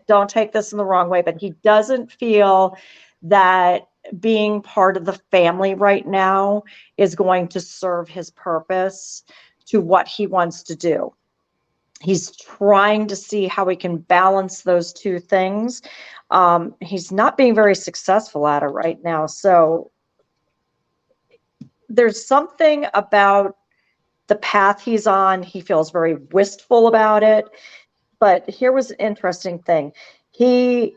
don't take this in the wrong way, but he doesn't feel that being part of the family right now is going to serve his purpose to what he wants to do. He's trying to see how he can balance those 2 things. He's not being very successful at it right now. So there's something about the path he's on. He feels very wistful about it. But here was an interesting thing. He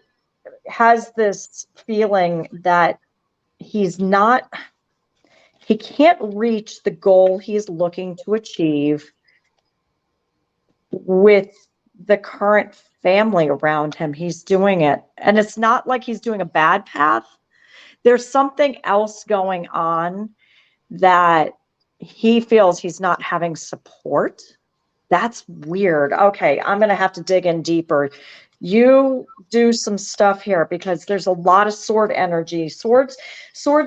has this feeling that he can't reach the goal he's looking to achieve with the current family around him. He's doing it. And it's not like he's doing a bad path. There's something else going on that he feels he's not having support. That's weird. Okay, I'm going to have to dig in deeper. You do some stuff here because there's a lot of sword energy. Swords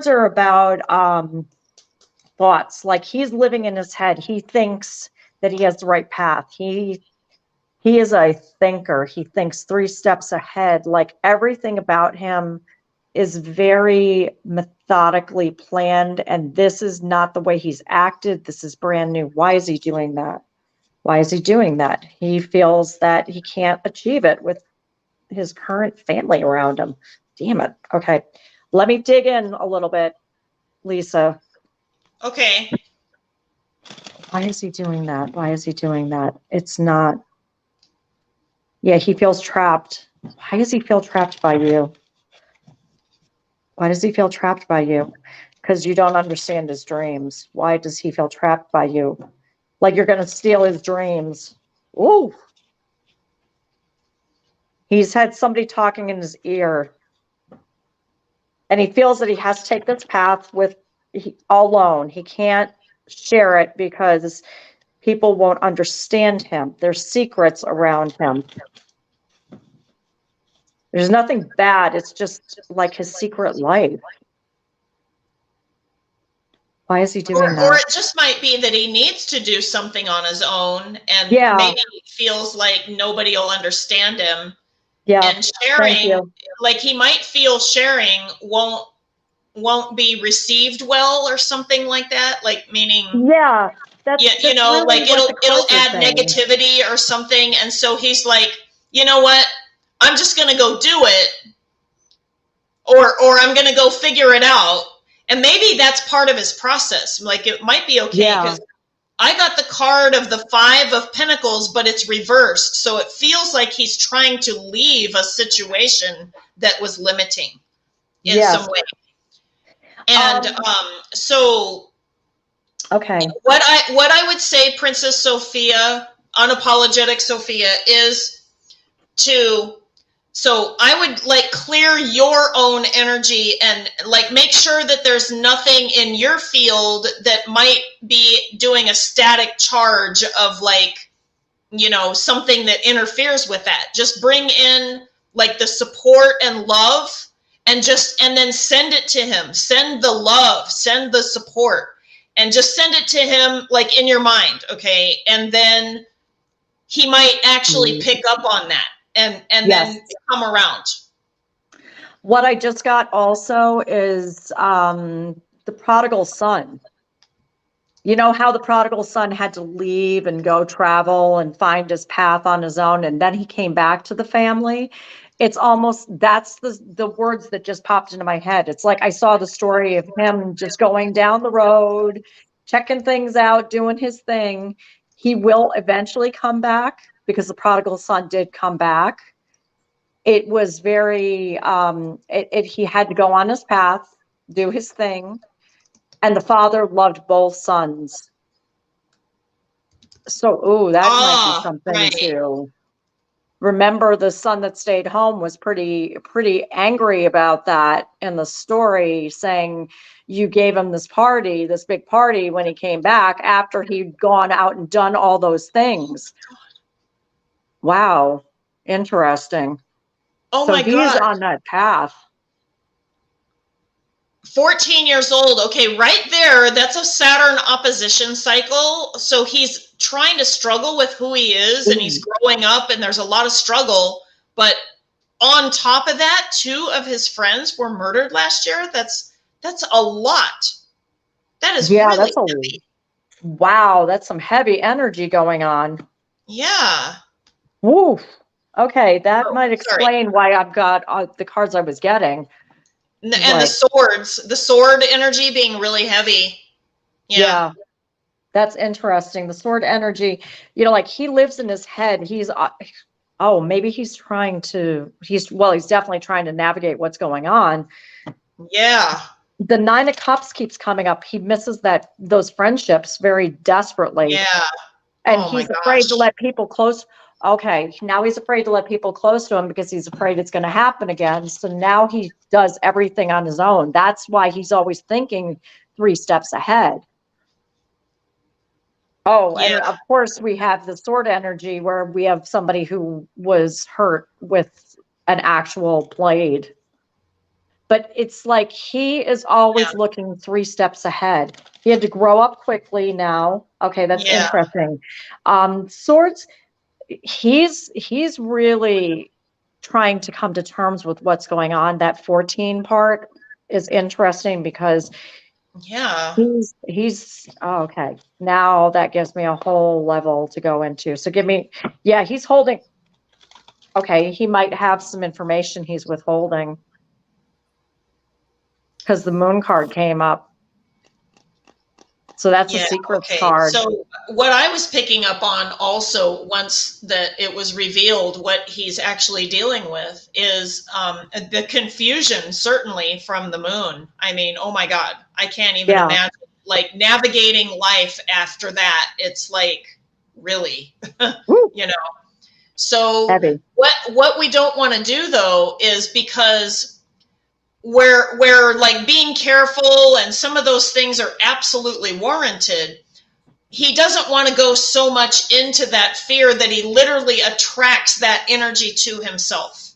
are about thoughts. Like he's living in his head. He thinks that he has the right path. He is a thinker. He thinks 3 steps ahead. Like everything about him is very methodically planned, and this is not the way he's acted. This is brand new. Why is he doing that? Why is he doing that? He feels that he can't achieve it with his current family around him. Damn it. Okay. Let me dig in a little bit, Lisa. Okay. Why is he doing that? Why is he doing that? It's not. Yeah, he feels trapped. Why does he feel trapped by you? Why does he feel trapped by you? Because you don't understand his dreams. Why does he feel trapped by you? Like you're going to steal his dreams. Ooh. He's had somebody talking in his ear. And he feels that he has to take this path all alone. He can't share it because people won't understand him. There's secrets around him. There's nothing bad. It's just like his secret life. Why is he doing that? Or it just might be that he needs to do something on his own, and maybe he feels like nobody will understand him. Yeah. And sharing, like he might feel sharing won't be received well or something like that. Like meaning, that's you know, really like it'll add negativity or something. And so he's like, you know what? I'm just gonna go do it, or I'm gonna go figure it out. And maybe that's part of his process. Like it might be okay because I got the card of the 5 of Pentacles, but it's reversed. So it feels like he's trying to leave a situation that was limiting in some way. And so okay. What I would say, Princess Sophia, unapologetic Sophia, is so I would like clear your own energy and like make sure that there's nothing in your field that might be doing a static charge of like, you know, something that interferes with that. Just bring in like the support and love and then send it to him. Send the love, send the support, and just send it to him like in your mind. Okay. And then he might actually pick up on that and then come around. What I just got also is the prodigal son. You know how the prodigal son had to leave and go travel and find his path on his own, and then he came back to the family? It's almost, that's the words that just popped into my head. It's like I saw the story of him just going down the road, checking things out, doing his thing. He will eventually come back because the prodigal son did come back. It was very, he had to go on his path, do his thing. And the father loved both sons. So, that might be something too. Remember, the son that stayed home was pretty angry about that in the story, saying you gave him this big party when he came back after he'd gone out and done all those things. Wow. Interesting. Oh so my God. He's on that path. 14 years old. Okay, right there, that's a Saturn opposition cycle. So he's trying to struggle with who he is, and he's growing up, and there's a lot of struggle. But on top of that, 2 of his friends were murdered last year. That's a lot. That is really heavy. Wow, that's some heavy energy going on. Yeah. Woo. Okay, that might explain why I've got the cards I was getting. And the sword energy being really heavy. Yeah. That's interesting. The sword energy, you know, like he lives in his head. He's, maybe he's definitely trying to navigate what's going on. Yeah. The 9 of Cups keeps coming up. He misses those friendships very desperately. Yeah. And he's afraid to let people close. Okay, now he's afraid to let people close to him because he's afraid it's going to happen again. So now he does everything on his own. That's why he's always thinking 3 steps ahead. And of course we have the sword energy where we have somebody who was hurt with an actual blade. But it's like he is always looking 3 steps ahead. He had to grow up quickly now. Okay, that's interesting. Swords, he's really trying to come to terms with what's going on. That 14 part is interesting because he's okay. Now that gives me a whole level to go into. So he's holding. Okay, he might have some information he's withholding because the moon card came up. So that's a Yeah, secrets okay. card. So what I was picking up on also, once that it was revealed what he's actually dealing with, is the confusion, certainly from the moon. I mean, oh my God, I can't even Yeah. imagine, like, navigating life after that. It's like, really, Woo, you know. So heavy. what we don't want to do, though, is, because where like being careful and some of those things are absolutely warranted, he doesn't want to go so much into that fear that he literally attracts that energy to himself.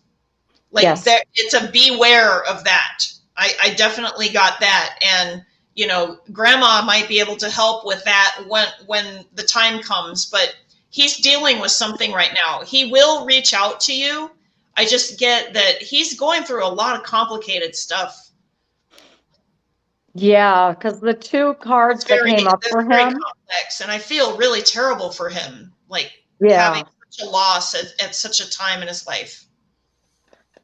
Like, Yes. there, it's a beware of that. I definitely got that. And, you know, grandma might be able to help with that when the time comes, but he's dealing with something right now. He will reach out to you. I just get that he's going through a lot of complicated stuff. Yeah, because the two cards that came up That's for very him. complex, and I feel really terrible for him, like having Yeah. such a loss at such a time in his life.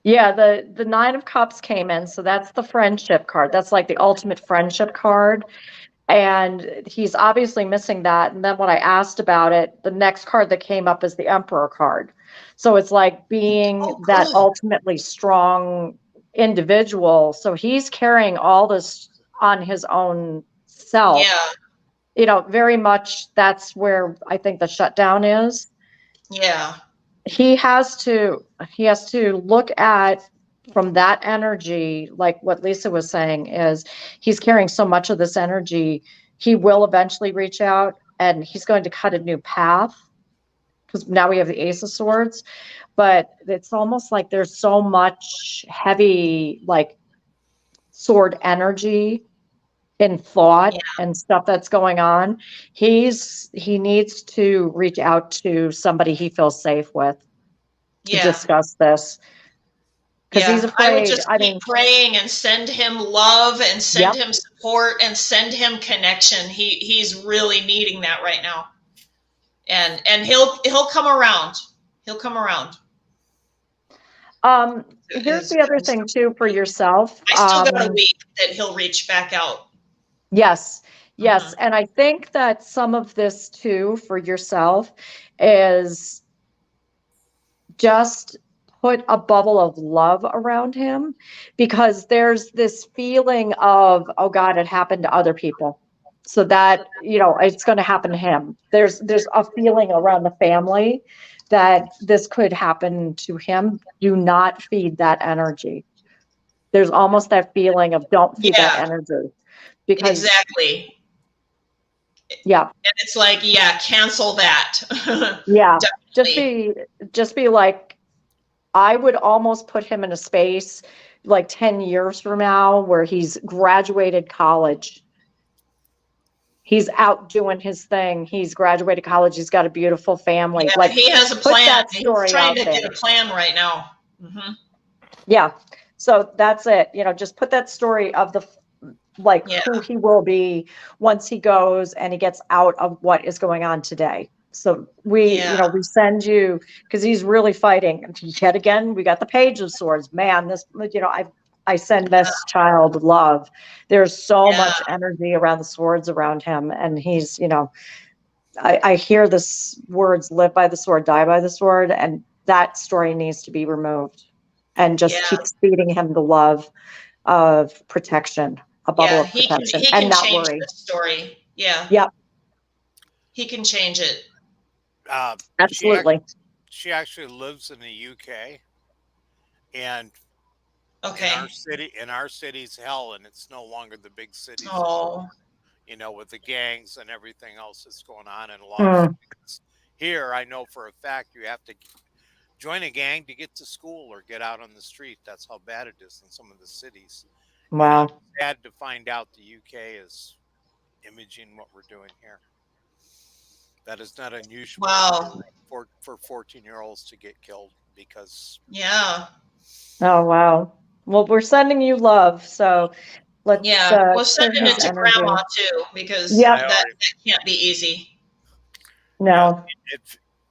Yeah, the Nine of Cups came in, so that's the friendship card. That's like the ultimate friendship card. And he's obviously missing that. And then when I asked about it, the next card that came up is the Emperor card. So it's like being Oh, that good. ultimately strong individual. So he's carrying all this on his own self. Yeah, You know, very much that's where I think the shutdown is. yeah, He has to look at, from that energy, like what Lisa was saying, is he's carrying so much of this energy. He will eventually reach out, and he's going to cut a new path, because now we have the Ace of Swords. But it's almost like there's so much heavy, like, sword energy in thought yeah, and stuff that's going on. He needs to reach out to somebody he feels safe with to yeah, discuss this, because he's yeah. I would afraid. just I keep mean, praying and send him love and send yep. him support and send him connection. He's really needing that right now. And he'll come around. He'll come around. Here's the other thing too for yourself. I still got a week that he'll reach back out. Yes, yes, Mhm. and I think that some of this too for yourself is just put a bubble of love around him, because there's this feeling of, oh God, it happened to other people. So that, it's going to happen to him. There's a feeling around the family that this could happen to him. Do not feed that energy. There's almost that feeling of, don't feed that Yeah, energy, because exactly. yeah, And it's like, yeah, cancel that. yeah, just Definitely. be like, I would almost put him in a space like 10 years from now where he's graduated college. He's out doing his thing. He's graduated college. He's got a beautiful family. Yeah, Like, he has a put plan. that He's story trying out to get there. a plan right now. Hmm. Yeah. So that's it. Just put that story of like Yeah, who he will be once he goes and he gets out of what is going on today. So yeah, we send you, because he's really fighting. And yet again, we got the Page of Swords. Man, I send this child love. There's so yeah, much energy around the swords around him, and he's, I hear this words, live by the sword, die by the sword, and that story needs to be removed, and just yeah, keep feeding him the love of protection, a bubble yeah. of protection, He and can not change worry. the story. Yeah, Yep, he can change it. Uh, she absolutely. she actually lives in the UK, and Okay. in our city's hell, and it's no longer the big cities Oh, anymore. With the gangs and everything else that's going on in a lot of Hmm. cities. Here, I know for a fact you have to join a gang to get to school or get out on the street. That's how bad it is in some of the cities. And I'm Wow. sad to find out the UK is imaging what we're doing here. That is not unusual wow. for 14-year-olds to get killed because Yeah, Oh, wow. Well, we're sending you love, so let's yeah. Well, clear sending his it to grandma energy. too, because Yep. I already, that can't be easy. yeah, No. it,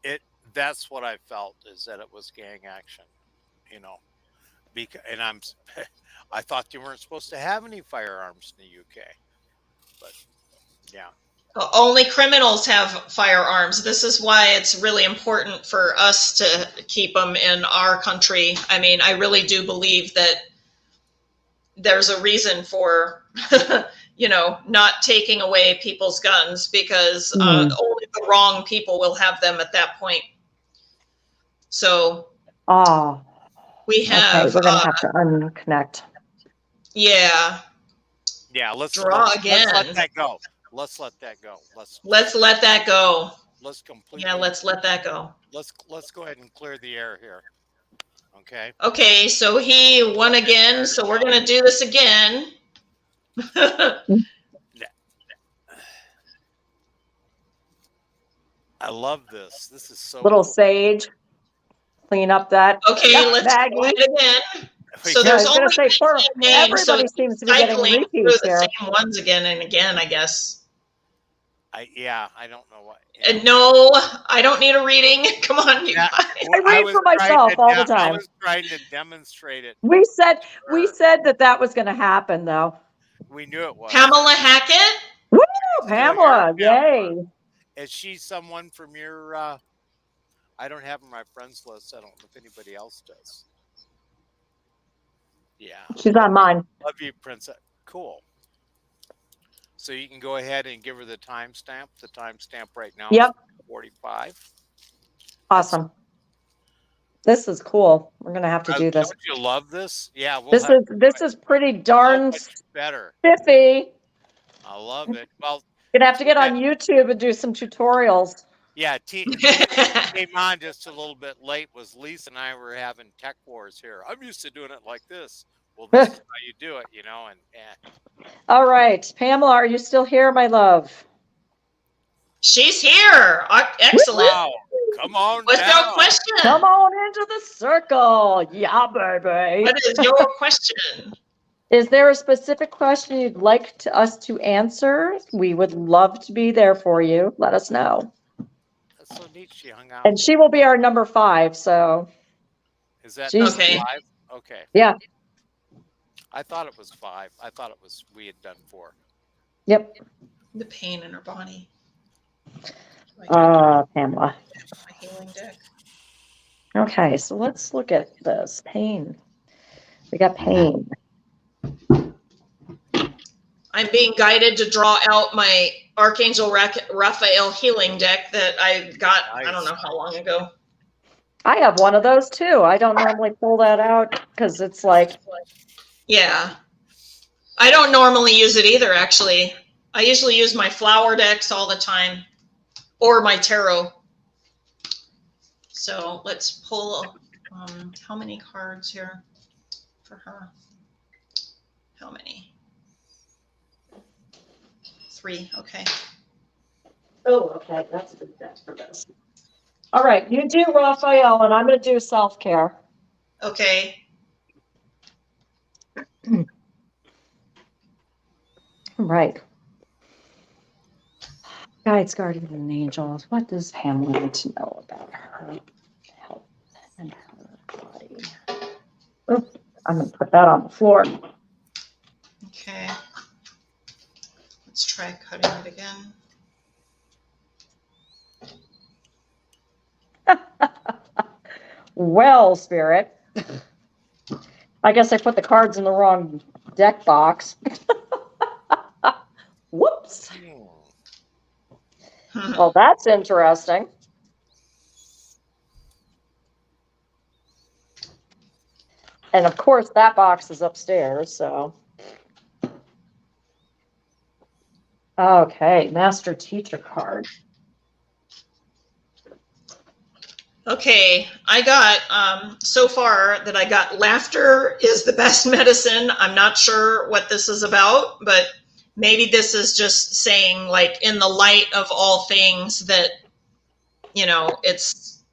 it, that's what I felt is that it was gang action, you know, because, and I thought you weren't supposed to have any firearms in the UK, but Yeah. Only criminals have firearms. This is why it's really important for us to keep them in our country. I mean, I really do believe that there's a reason for, not taking away people's guns, because only the wrong people will have them at that point. So we have. Okay, we're gonna have to unconnect. Yeah. Yeah. Let's again. Let's let that go. Let's let that go. Let's let that go. Let's completely. Yeah, let's let that go. Let's go ahead and clear the air here. Okay. Okay, so he won again, so we're gonna do this again. I love this. This is so Little cool. sage. Clean up that. Okay, let's Maggie. go ahead again. So Yeah, I there's was gonna only say, 15 names, so everybody it's seems to be getting cycling through repeats the here. same ones again and again, I guess. I don't know what. And no, I don't need a reading. Come on, you guys. I read for myself all the time. I was trying to demonstrate it. We said that was going to happen, though. We knew it was. Pamela Hackett? Woo, Pamela! Yay! Is she someone from your? I don't have her on my friends list. I don't know if anybody else does. Yeah. She's on mine. Love you, Princess. Cool. So you can go ahead and give her the timestamp. The timestamp right now. Yep. 45. Awesome. This is cool. We're gonna have to do this. Don't you love this? Yeah. This is pretty darn better. spiffy. I love it. Well, you're gonna have to get on YouTube and do some tutorials. Yeah, came on just a little bit late. Was Lisa and I were having tech wars here. I'm used to doing it like this. Well, this is how you do it, and all right, Pamela, are you still here, my love? She's here. Excellent. Wow. Come on. What's your question? Come on into the circle. Yeah, baby. What is your question? Is there a specific question you'd like us to answer? We would love to be there for you. Let us know. That's so neat. She hung out. And she will be our number 5. So. Is that okay? 5? Okay. Yeah. I thought it was 5. I thought we had done 4. Yep. The pain in her body. Pamela. My healing deck. Okay, so let's look at this. Pain. We got pain. I'm being guided to draw out my Archangel Raphael healing deck that I got, I don't know how long ago. I have one of those too. I don't normally pull that out because it's like. Yeah. I don't normally use it either, actually. I usually use my flower decks all the time, or my tarot. So let's pull, how many cards here for her? How many? 3, okay. Oh, okay, that's the deck for this. All right, you do Raphael, and I'm going to do self-care. Okay. Right. Guides, guardians, and angels. What does Pamela need to know about her health and her body? Oh, I'm going to put that on the floor. Okay. Let's try cutting it again. Well, Spirit. I guess I put the cards in the wrong deck box. Whoops. Well, that's interesting. And of course, that box is upstairs, so. Okay, Master Teacher card. Okay, I got, so far that I got laughter is the best medicine. I'm not sure what this is about, but maybe this is just saying, like, in the light of all things that, it's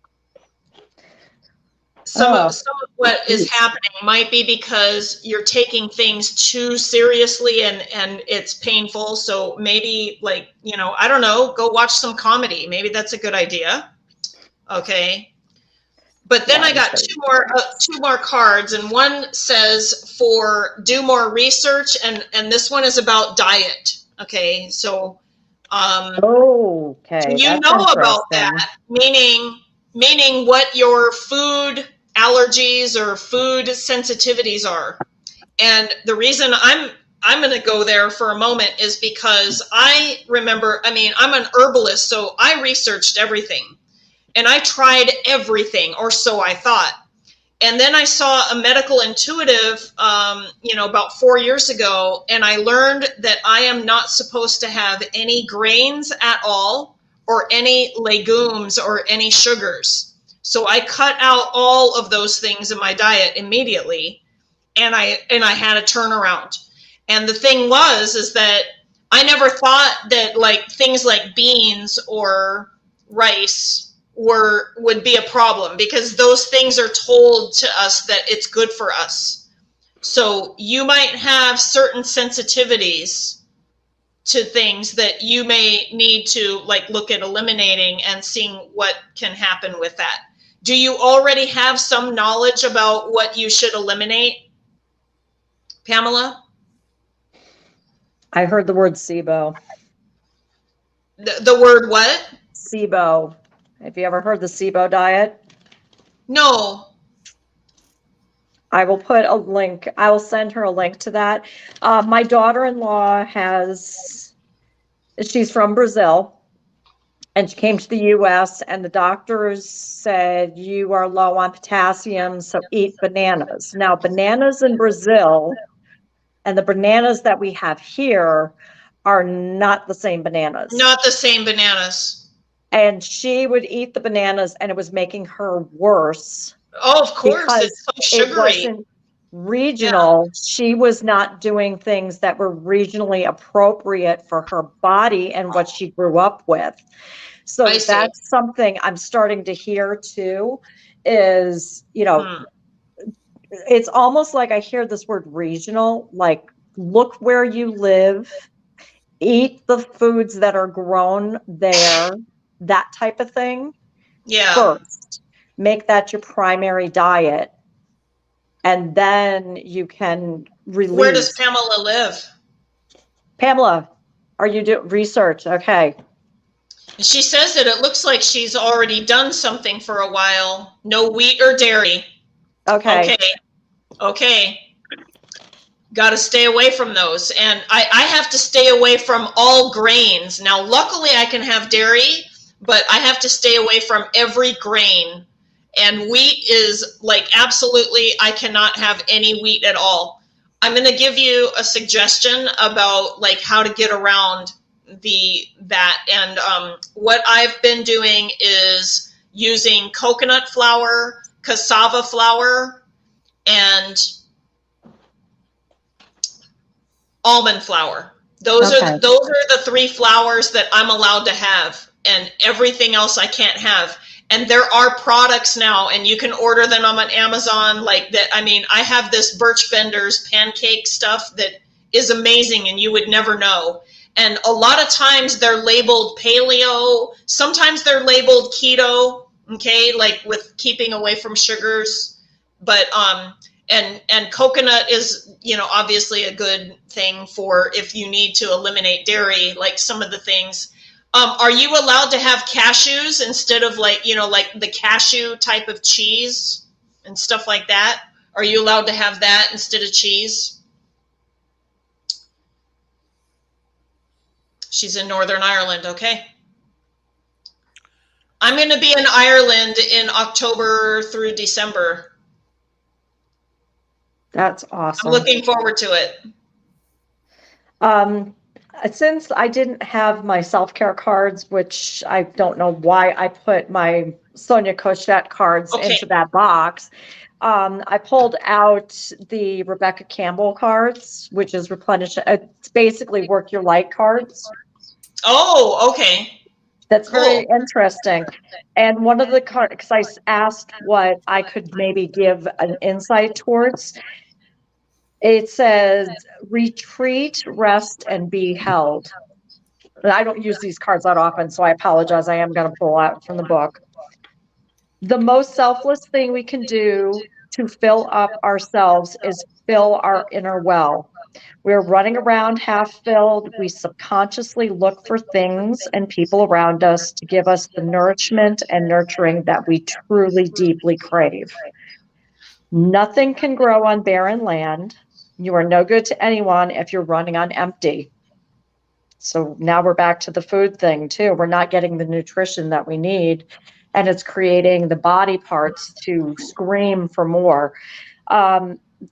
some of what is happening might be because you're taking things too seriously and it's painful. So maybe, like, I don't know, go watch some comedy. Maybe that's a good idea. Okay. But then I got two more cards, and one says for do more research, and this one is about diet. Okay. So Okay, Do you that's know about interesting. that? Meaning what your food allergies or food sensitivities are. And the reason I'm going to go there for a moment is because I remember, I mean, I'm an herbalist, so I researched everything and I tried everything, or so I thought. And then I saw a medical intuitive, about 4 years ago, and I learned that I am not supposed to have any grains at all, or any legumes, or any sugars. So I cut out all of those things in my diet immediately, and I had a turnaround. And the thing is that I never thought that like things like beans or rice would be a problem, because those things are told to us that it's good for us. So you might have certain sensitivities to things that you may need to like look at eliminating and seeing what can happen with that. Do you already have some knowledge about what you should eliminate, Pamela? I heard the word SIBO. The word what? SIBO. Have you ever heard the SIBO diet? No. I will put a link. I will send her a link to that. My daughter-in-law she's from Brazil, and she came to the US, and the doctors said, you are low on potassium, so eat bananas. Now, bananas in Brazil and the bananas that we have here are not the same bananas. Not the same bananas. And she would eat the bananas, and it was making her worse. Oh, of course, it's so sugary. It wasn't regional. Yeah. She was not doing things that were regionally appropriate for her body and what she grew up with. So that's something I'm starting to hear too, is, it's almost like I hear this word regional, like look where you live, eat the foods that are grown there, that type of thing. Yeah. First, make that your primary diet, and then you can release. Where does Pamela live? Pamela, are you doing research? Okay. She says that it looks like she's already done something for a while. No wheat or dairy. Okay. Got to stay away from those. And I have to stay away from all grains. Now, luckily I can have dairy, but I have to stay away from every grain. And wheat is like, absolutely, I cannot have any wheat at all. I'm going to give you a suggestion about like how to get around that. And what I've been doing is using coconut flour, cassava flour, and almond flour. Those are the three flours that I'm allowed to have, and everything else I can't have. And there are products now, and you can order them on Amazon like that. I mean, I have this Birch Bender's pancake stuff that is amazing, and you would never know. And a lot of times they're labeled paleo. Sometimes they're labeled keto, okay, like with keeping away from sugars. But and coconut is, obviously a good thing for if you need to eliminate dairy, like some of the things. Are you allowed to have cashews instead of like the cashew type of cheese and stuff like that? Are you allowed to have that instead of cheese? She's in Northern Ireland. Okay. I'm going to be in Ireland in October through December. That's awesome. I'm looking forward to it. Since I didn't have my self-care cards, which I don't know why I put my Sonia Cochette cards into that box, I pulled out the Rebecca Campbell cards, which is replenish. It's basically work your light cards. Oh, okay. That's very interesting. And one of the cards, because I asked what I could maybe give an insight towards, it says, retreat, rest, and be held. I don't use these cards that often, so I apologize. I am going to pull out from the book. The most selfless thing we can do to fill up ourselves is fill our inner well. We're running around half filled. We subconsciously look for things and people around us to give us the nourishment and nurturing that we truly, deeply crave. Nothing can grow on barren land. You are no good to anyone if you're running on empty. So now we're back to the food thing too. We're not getting the nutrition that we need, and it's creating the body parts to scream for more.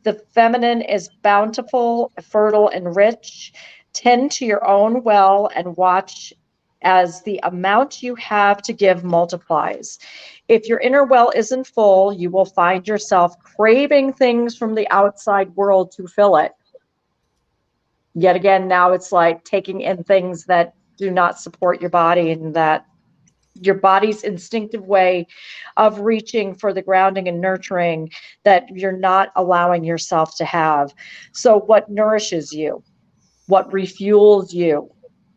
The feminine is bountiful, fertile, and rich. Tend to your own well and watch as the amount you have to give multiplies. If your inner well isn't full, you will find yourself craving things from the outside world to fill it. Yet again, now it's like taking in things that do not support your body, and that your body's instinctive way of reaching for the grounding and nurturing that you're not allowing yourself to have. So what nourishes you? What refuels you?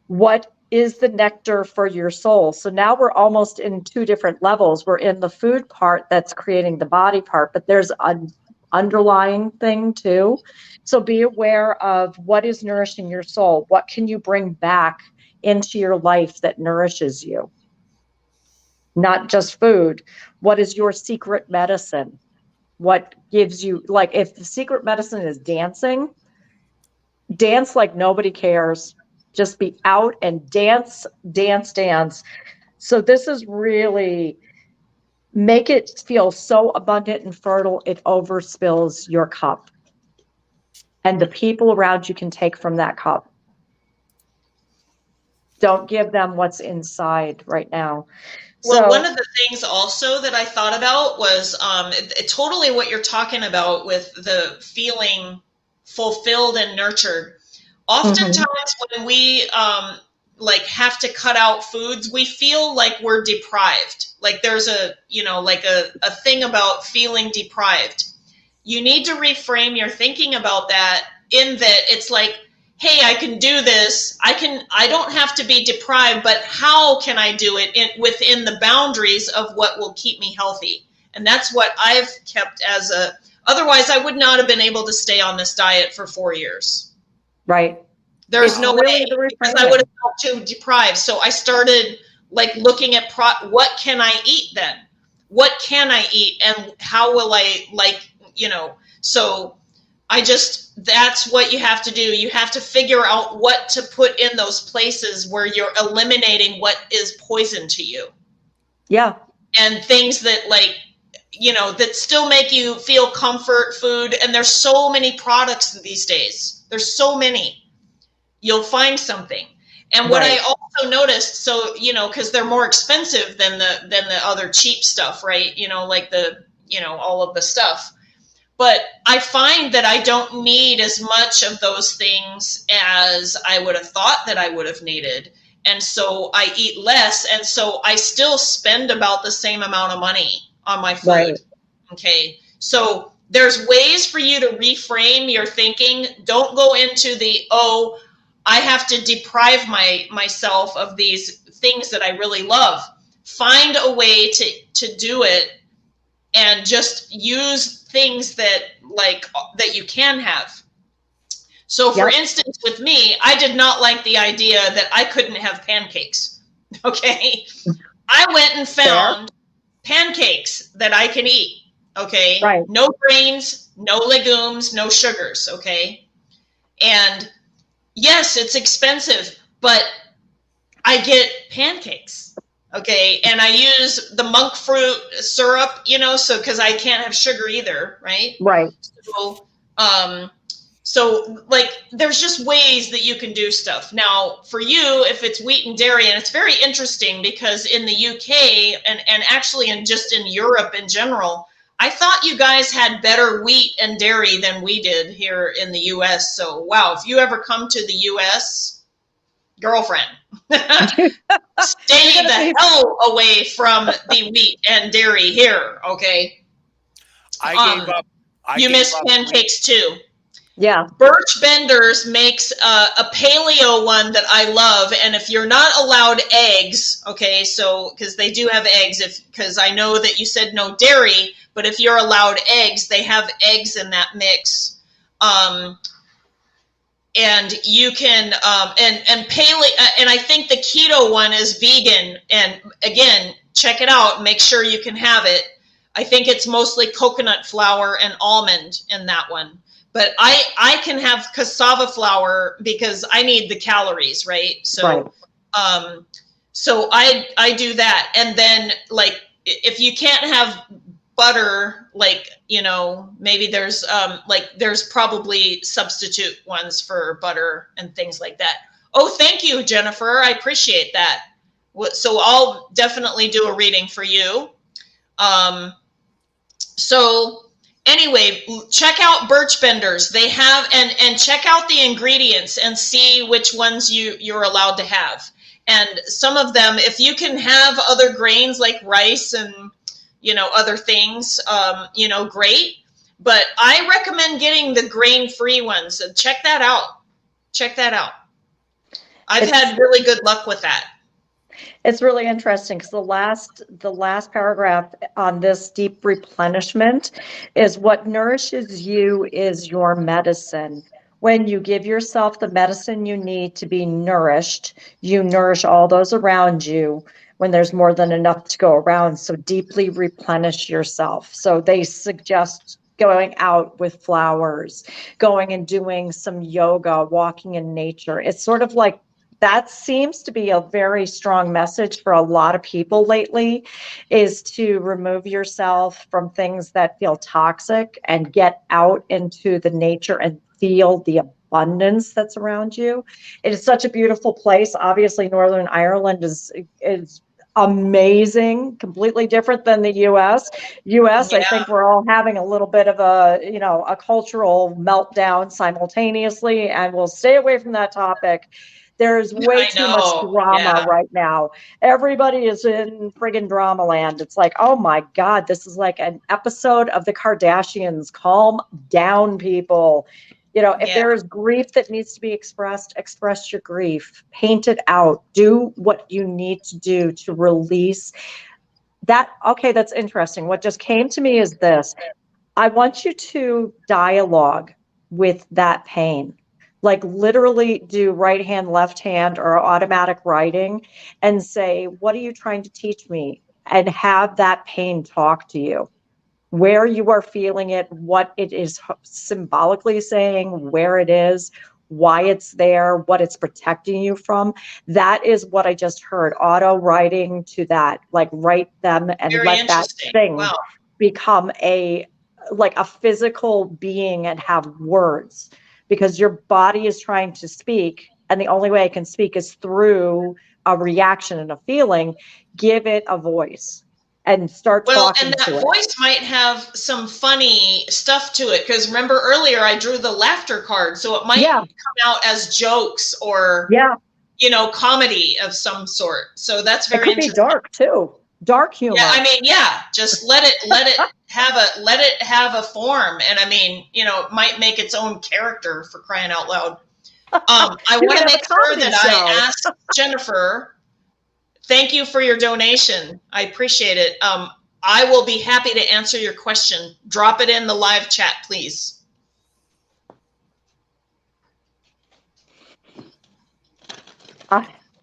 What is the nectar for your soul? So now we're almost in two different levels. We're in the food part that's creating the body part, but there's an underlying thing too. So be aware of what is nourishing your soul. What can you bring back into your life that nourishes you? Not just food. What is your secret medicine? What gives you, like, if the secret medicine is dancing, dance like nobody cares. Just be out and dance, dance, dance. So this is really, make it feel so abundant and fertile, it overspills your cup. And the people around you can take from that cup. Don't give them what's inside right now. Well, one of the things also that I thought about was totally what you're talking about with the feeling fulfilled and nurtured. Oftentimes when we like have to cut out foods, we feel like we're deprived. Like there's a, you know, like a thing about feeling deprived. You need to reframe your thinking about that, in that it's like, hey, I can do this. I don't have to be deprived, but how can I do it within the boundaries of what will keep me healthy? And that's what I've kept as otherwise I would not have been able to stay on this diet for 4 years. Right. There's no way, because I would have felt too deprived. So I started like looking at what can I eat then? What can I eat, and how will I, like, you know, so that's what you have to do. You have to figure out what to put in those places where you're eliminating what is poison to you. Yeah. And things that, like, you know, that still make you feel comfort food. And there's so many products these days. There's so many. You'll find something. And what I also noticed, so, you know, because they're more expensive than the other cheap stuff, right? You know, like all of the stuff. But I find that I don't need as much of those things as I would have thought that I would have needed. And so I eat less. And so I still spend about the same amount of money on my food. Right. Okay. So there's ways for you to reframe your thinking. Don't go into I have to deprive myself of these things that I really love. Find a way to do it, and just use things that you can have. So for instance, with me, I did not like the idea that I couldn't have pancakes. Okay. I went and found pancakes that I can eat. Okay. Right. No grains, no legumes, no sugars. Okay. And yes, it's expensive, but I get pancakes. Okay. And I use the monk fruit syrup, you know, so, cause I can't have sugar either. Right. Right. So like, there's just ways that you can do stuff. Now for you, if it's wheat and dairy, and it's very interesting because in the UK and actually in Europe in general, I thought you guys had better wheat and dairy than we did here in the US. So, wow, if you ever come to the US, girlfriend, stay the hell away from the wheat and dairy here, okay? I gave up. You miss pancakes too. Yeah. Birch Benders makes a paleo one that I love. And if you're not allowed eggs, okay, so because they do have eggs, because I know that you said no dairy, but if you're allowed eggs, they have eggs in that mix. and you can and paleo, and I think the keto one is vegan. And again, check it out. Make sure you can have it. I think it's mostly coconut flour and almond in that one. But I can have cassava flour because I need the calories, right? So so I do that. And then like if you can't have butter, like, you know, maybe there's there's probably substitute ones for butter and things like that. Oh, thank you, Jennifer. I appreciate that. So I'll definitely do a reading for you. So anyway, check out Birch Benders. They have, and check out the ingredients and see which ones you're allowed to have. And some of them, if you can have other grains like rice and, you know, other things, you know, great. But I recommend getting the grain-free ones. So check that out. Check that out. I've had really good luck with that. It's really interesting because the last paragraph on this deep replenishment is what nourishes you is your medicine. When you give yourself the medicine you need to be nourished, you nourish all those around you when there's more than enough to go around. So deeply replenish yourself. So they suggest going out with flowers, going and doing some yoga, walking in nature. It's sort of like, that seems to be a very strong message for a lot of people lately, is to remove yourself from things that feel toxic and get out into the nature and feel the abundance that's around you. It is such a beautiful place. Obviously, Northern Ireland is amazing, completely different than the US. Yeah. I think we're all having a little bit of a, you know, a cultural meltdown simultaneously, and we'll stay away from that topic. There's way too much drama right now. Everybody is in friggin' drama land. It's like, oh my God, this is like an episode of the Kardashians. Calm down, people. You know, if there is grief that needs to be expressed, express your grief, paint it out, do what you need to do to release that. Okay, that's interesting. What just came to me is this. I want you to dialogue with that pain. Like literally do right hand, left hand, or automatic writing and say, what are you trying to teach me? And have that pain talk to you. Where you are feeling it, what it is symbolically saying, where it is, why it's there, what it's protecting you from. That is what I just heard. Auto writing to that, like write them and let that thing become a physical being and have words. Because your body is trying to speak, and the only way it can speak is through a reaction and a feeling. Give it a voice and start talking to it. And that voice might have some funny stuff to it, because remember earlier I drew the laughter card, so it might come out as jokes or you know, comedy of some sort. So that's very interesting. It could be dark too. Dark humor. Yeah, I mean, just let it have a form, and I mean, you know, it might make its own character, for crying out loud. I want to make sure that I ask Jennifer. Thank you for your donation. I appreciate it. I will be happy to answer your question. Drop it in the live chat, please.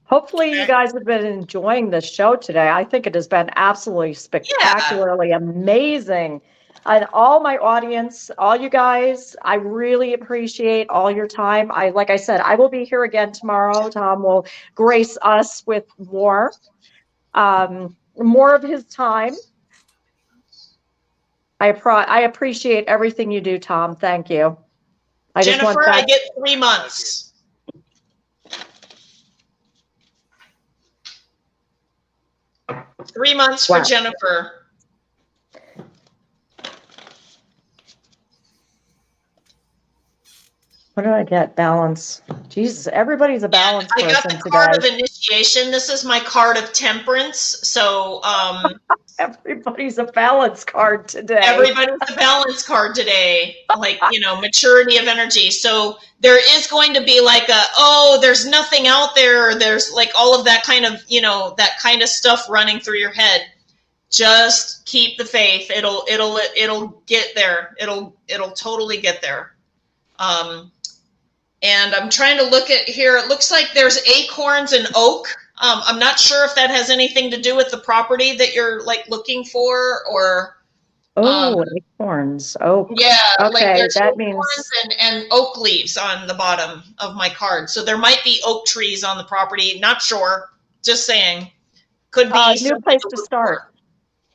Hopefully you guys have been enjoying the show today. I think it has been absolutely spectacularly amazing. And all my audience, all you guys, I really appreciate all your time. Like I said, I will be here again tomorrow. Tom will grace us with more of his time. I appreciate everything you do, Tom. Thank you. Jennifer, I get 3 months. 3 months for Jennifer. What did I get? Balance. Jesus, everybody's a balance person today. I got the card of initiation. This is my card of temperance. So everybody's a balance card today. Everybody's a balance card today. Like, you know, maturity of energy. So there is going to be like there's nothing out there. There's like all of that kind of, you know, that kind of stuff running through your head. Just keep the faith. It'll get there. It'll totally get there. And I'm trying to look at here. It looks like there's acorns and oak. I'm not sure if that has anything to do with the property that you're like looking for, or Oh, acorns. Oh, yeah, like okay. there's That acorns means and oak leaves on the bottom of my card. So there might be oak trees on the property. Not sure. Just saying. Could be new something place to to look start. for.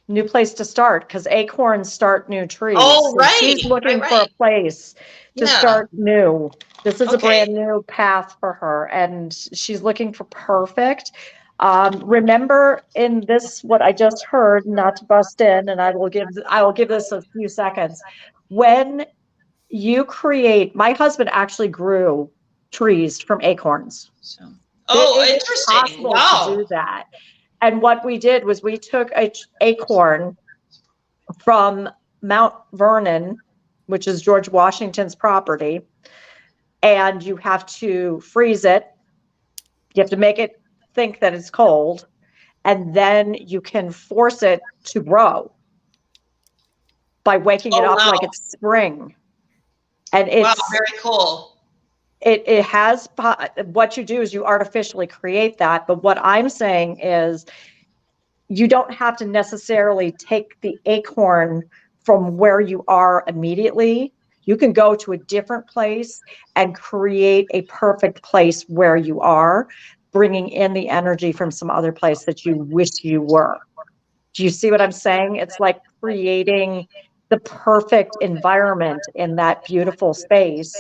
New place to start because acorns start new trees. Oh, So she's looking for a right. place to Yeah. start new. This is a Okay. brand new path for her, and she's looking for perfect. Remember in this, what I just heard, not to bust in, and I will give this a few seconds. When you create, my husband actually grew trees from acorns. So, It is interesting. possible to do Wow. that. And what we did was we took an acorn from Mount Vernon, which is George Washington's property, and you have to freeze it. You have to make it think that it's cold, and then you can force it to grow by waking it Oh, up wow. like it's spring. And Wow, it's very cool. it has, what you do is you artificially create that. But what I'm saying is you don't have to necessarily take the acorn from where you are immediately. You can go to a different place and create a perfect place where you are, bringing in the energy from some other place that you wish you were. Do you see what I'm saying? It's like creating the perfect environment in that beautiful space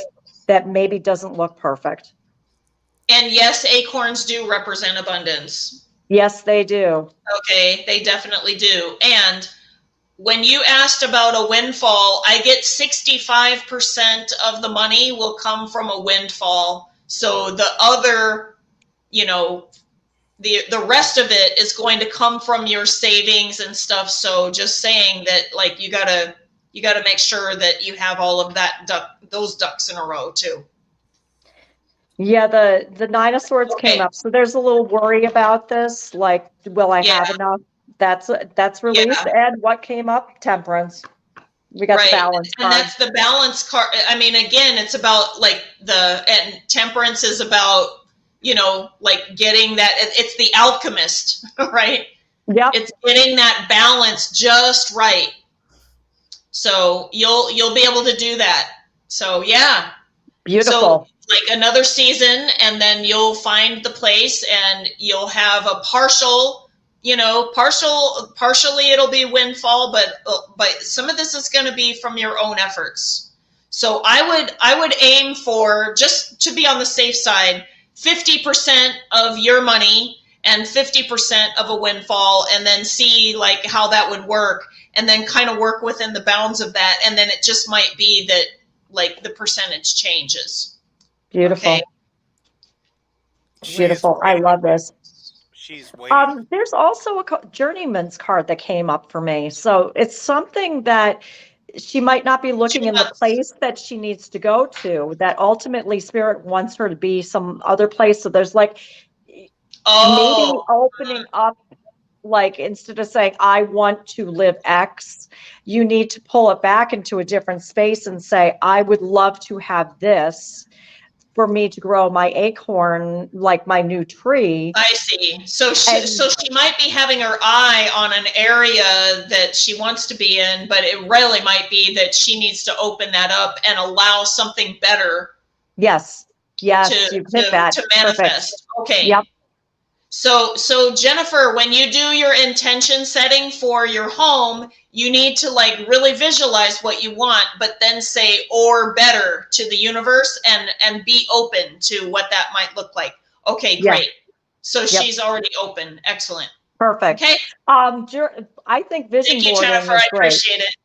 that maybe doesn't look perfect. And yes, acorns do represent abundance. Yes, they do. Okay, they definitely do. And when you asked about a windfall, I get 65% of the money will come from a windfall. So the other, the rest of it is going to come from your savings and stuff. So just saying that, like, you gotta make sure that you have all of those ducks in a row too. Yeah, the Nine of Swords came up. So there's a little worry about this. Like, will I have enough? That's released. And what came up? Temperance. We got the balance card. And that's the balance card. I mean, again, it's about like and temperance is about, like getting that, it's the alchemist, right? Yeah. It's getting that balance just right. So you'll be able to do that. So yeah. Beautiful. So like another season, and then you'll find the place and you'll have a partially it'll be windfall, but some of this is going to be from your own efforts. So I would aim for, just to be on the safe side, 50% of your money and 50% of a windfall, and then see like how that would work, and then kind of work within the bounds of that. And then it just might be that like the percentage changes. Beautiful. Okay. Beautiful. I love this. She's waiting. There's also a journeyman's card that came up for me. So it's something that she might not be looking in the place that she needs to go to, that ultimately Spirit wants her to be some other place. So there's like maybe opening up, like instead of saying, I want to live X, you need to pull it back into a different space and say, I would love to have this for me to grow my acorn, like my new tree. I see. So she might be having her eye on an area that she wants to be in, but it really might be that she needs to open that up and allow something better. Yes. Yes. To manifest. Perfect. Okay. Yep. So Jennifer, when you do your intention setting for your home, you need to like really visualize what you want, but then say or better to the universe and be open to what that might look like. Okay, great. So she's already open. Excellent. Perfect. Okay. I think vision boarding. Thank you, Jennifer. I appreciate it.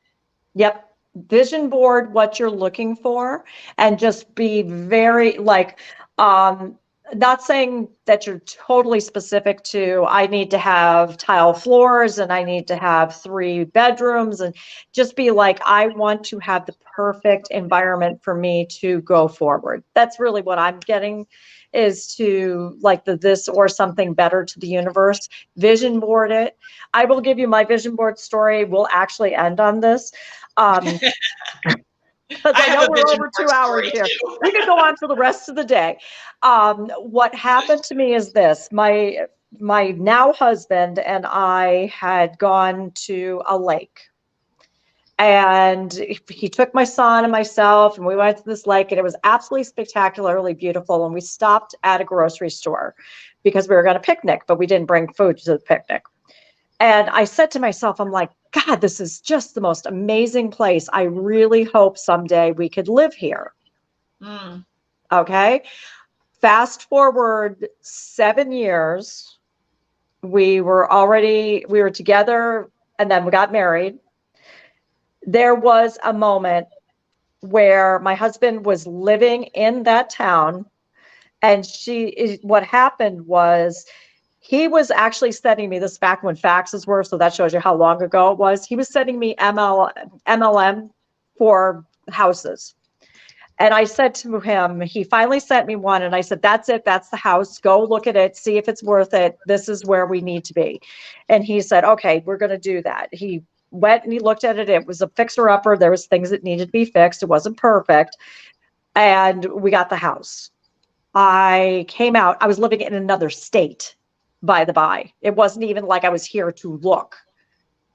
Yep. Vision board what you're looking for, and just be very like, not saying that you're totally specific to, I need to have tile floors and I need to have 3 bedrooms, and just be like, I want to have the perfect environment for me to go forward. That's really what I'm getting, is to like this or something better to the universe. Vision board it. I will give you my vision board story. We'll actually end on this. because I I have know a we're vision over board 2 hours story here. too. We could go on for the rest of the day. What happened to me is this: my now husband and I had gone to a lake, and he took my son and myself, and we went to this lake, and it was absolutely spectacularly beautiful. And we stopped at a grocery store because we were going to picnic, but we didn't bring food to the picnic. And I said to myself, I'm like, God, this is just the most amazing place. I really hope someday we could live here. Mm. Okay. Fast forward 7 years. We were together, and then we got married. There was a moment where my husband was living in that town, and what happened was he was actually sending me this back when faxes were, so that shows you how long ago it was. He was sending me MLM for houses. And I said to him, he finally sent me one, and I said, that's it. That's the house. Go look at it. See if it's worth it. This is where we need to be. And he said, okay, we're going to do that. He went and he looked at it. It was a fixer upper. There was things that needed to be fixed. It wasn't perfect. And we got the house. I came out. I was living in another state, by the by. It wasn't even like I was here to look.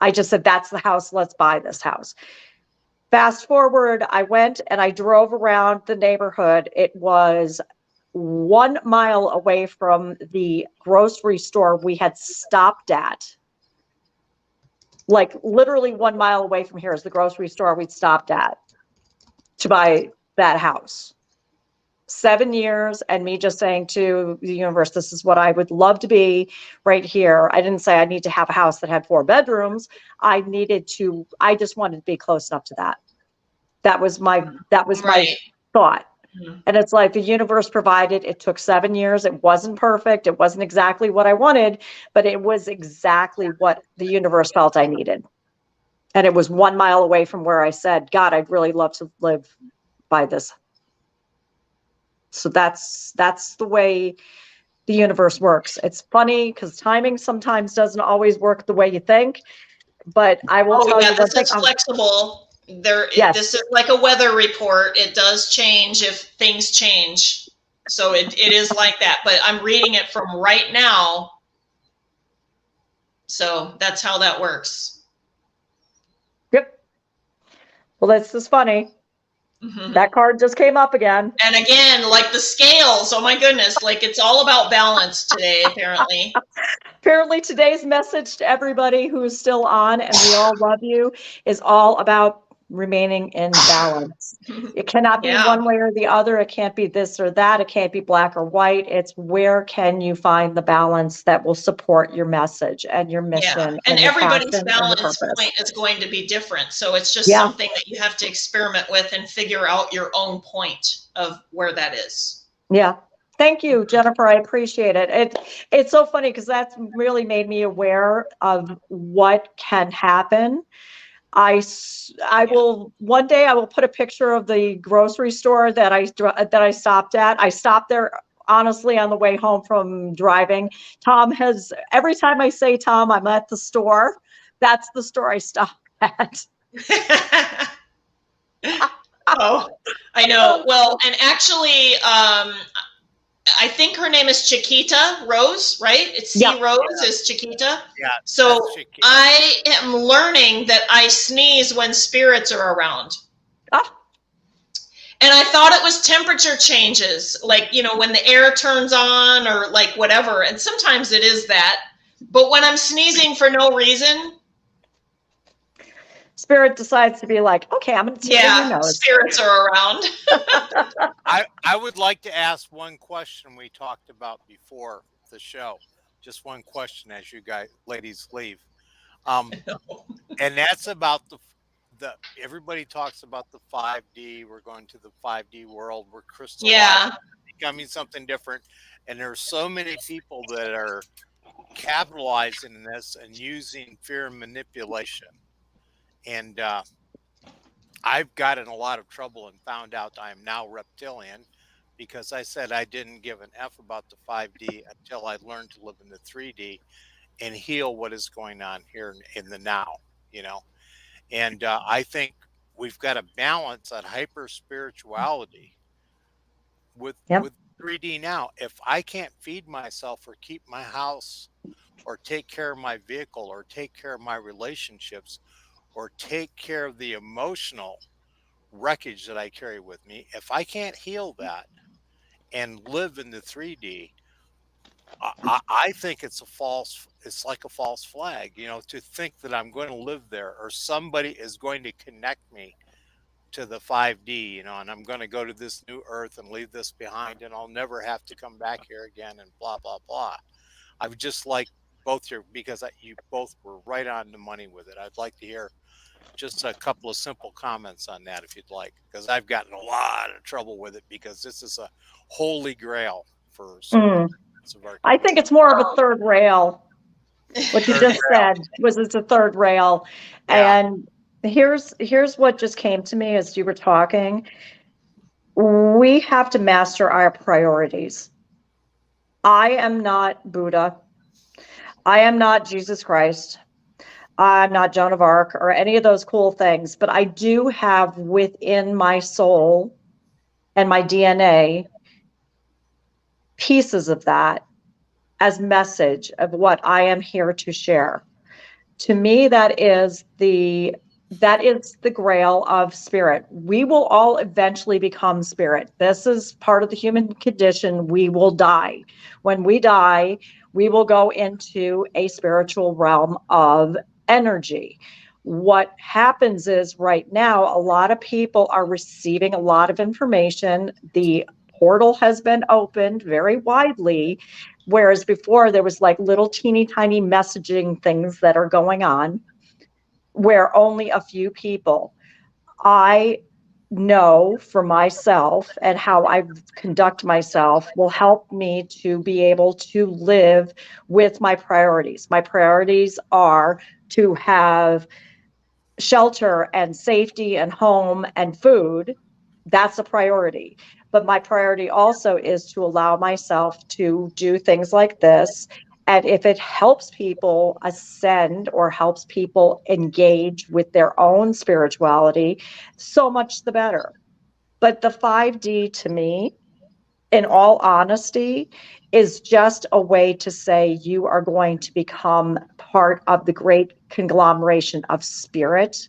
I just said, that's the house. Let's buy this house. Fast forward, I went and I drove around the neighborhood. It was 1 mile away from the grocery store we had stopped at. Like literally 1 mile away from here is the grocery store we'd stopped at to buy that house. 7 years, and me just saying to the universe, this is what I would love to be right here. I didn't say I need to have a house that had 4 bedrooms. I just wanted to be close enough to that. That was my Right. thought. Mhm. And it's like the universe provided. It took 7 years. It wasn't perfect. It wasn't exactly what I wanted, but it was exactly what the universe felt I needed. And it was 1 mile away from where I said, God, I'd really love to live by this. So that's the way the universe works. It's funny because timing sometimes doesn't always work the way you think. But I will Oh tell yeah, you one this thing. is flexible. Yes. This is like a weather report. It does change if things change. So it is like that. But I'm reading it from right now. So that's how that works. Yep. Well, that's just funny. Mhm. That card just came up again. And again, like the scales, oh my goodness, like it's all about balance today, apparently. Apparently, today's message to everybody who's still on, and we all love you, is all about remaining in balance. It cannot be Yeah. one way or the other. It can't be this or that. It can't be black or white. It's where can you find the balance that will support your message and your Yeah. mission And and your everybody's passion and your balance purpose. point is going to be different. So it's just Yeah. something that you have to experiment with and figure out your own point of where that is. Yeah. Thank you, Jennifer. I appreciate it. It's so funny because that's really made me aware of what can happen. I will one day I will put a picture of the grocery store that I stopped at. I stopped there honestly on the way home from driving. Every time I say, Tom, I'm at the store, that's the store I stop at. Oh, I know. Well, and actually, I think her name is Chiquita Rose, right? It's C. Yeah. Rose is Chiquita. Yeah. So that's Chiquita. I am learning that I sneeze when spirits are around. Ah, And I thought it was temperature changes, like, when the air turns on or like whatever. And sometimes it is that. But when I'm sneezing for no reason, Spirit decides to be like, okay, I'm going to tickle your yeah, nose. spirits are around. I would like to ask one question we talked about before the show. Just one question as you guys, ladies, leave. And that's about the everybody talks about the 5D. We're going to the 5D world. We're crystallizing, Yeah. becoming something different. And there's so many people that are capitalizing this and using fear and manipulation. And I've gotten a lot of trouble and found out I am now reptilian because I said I didn't give an F about the 5D until I learned to live in the 3D and heal what is going on here in the now, And I think we've got to balance that hyper spirituality with 3D now. If I can't feed myself or keep my house or take care of my vehicle or take care of my relationships or take care of the emotional wreckage that I carry with me, if I can't heal that and live in the 3D, I think it's like a false flag, to think that I'm going to live there or somebody is going to connect me to the 5D, and I'm going to go to this new earth and leave this behind and I'll never have to come back here again and blah, blah, blah. I would just like both here, because you both were right on the money with it. I'd like to hear just a couple of simple comments on that if you'd like, because I've gotten a lot of trouble with it because this is a holy grail for certain of our I think it's more of a third rail. What you just said was it's a third rail. Yeah. And here's what just came to me as you were talking. We have to master our priorities. I am not Buddha. I am not Jesus Christ. I'm not Joan of Arc or any of those cool things, but I do have within my soul and my DNA pieces of that as message of what I am here to share. To me, that is the grail of spirit. We will all eventually become spirit. This is part of the human condition. We will die. When we die, we will go into a spiritual realm of energy. What happens is right now, a lot of people are receiving a lot of information. The portal has been opened very widely, whereas before there was like little teeny tiny messaging things that are going on where only a few people. I know for myself and how I conduct myself will help me to be able to live with my priorities. My priorities are to have shelter and safety and home and food. That's a priority. But my priority also is to allow myself to do things like this. And if it helps people ascend or helps people engage with their own spirituality, so much the better. But the 5D to me, in all honesty, is just a way to say you are going to become part of the great conglomeration of spirit.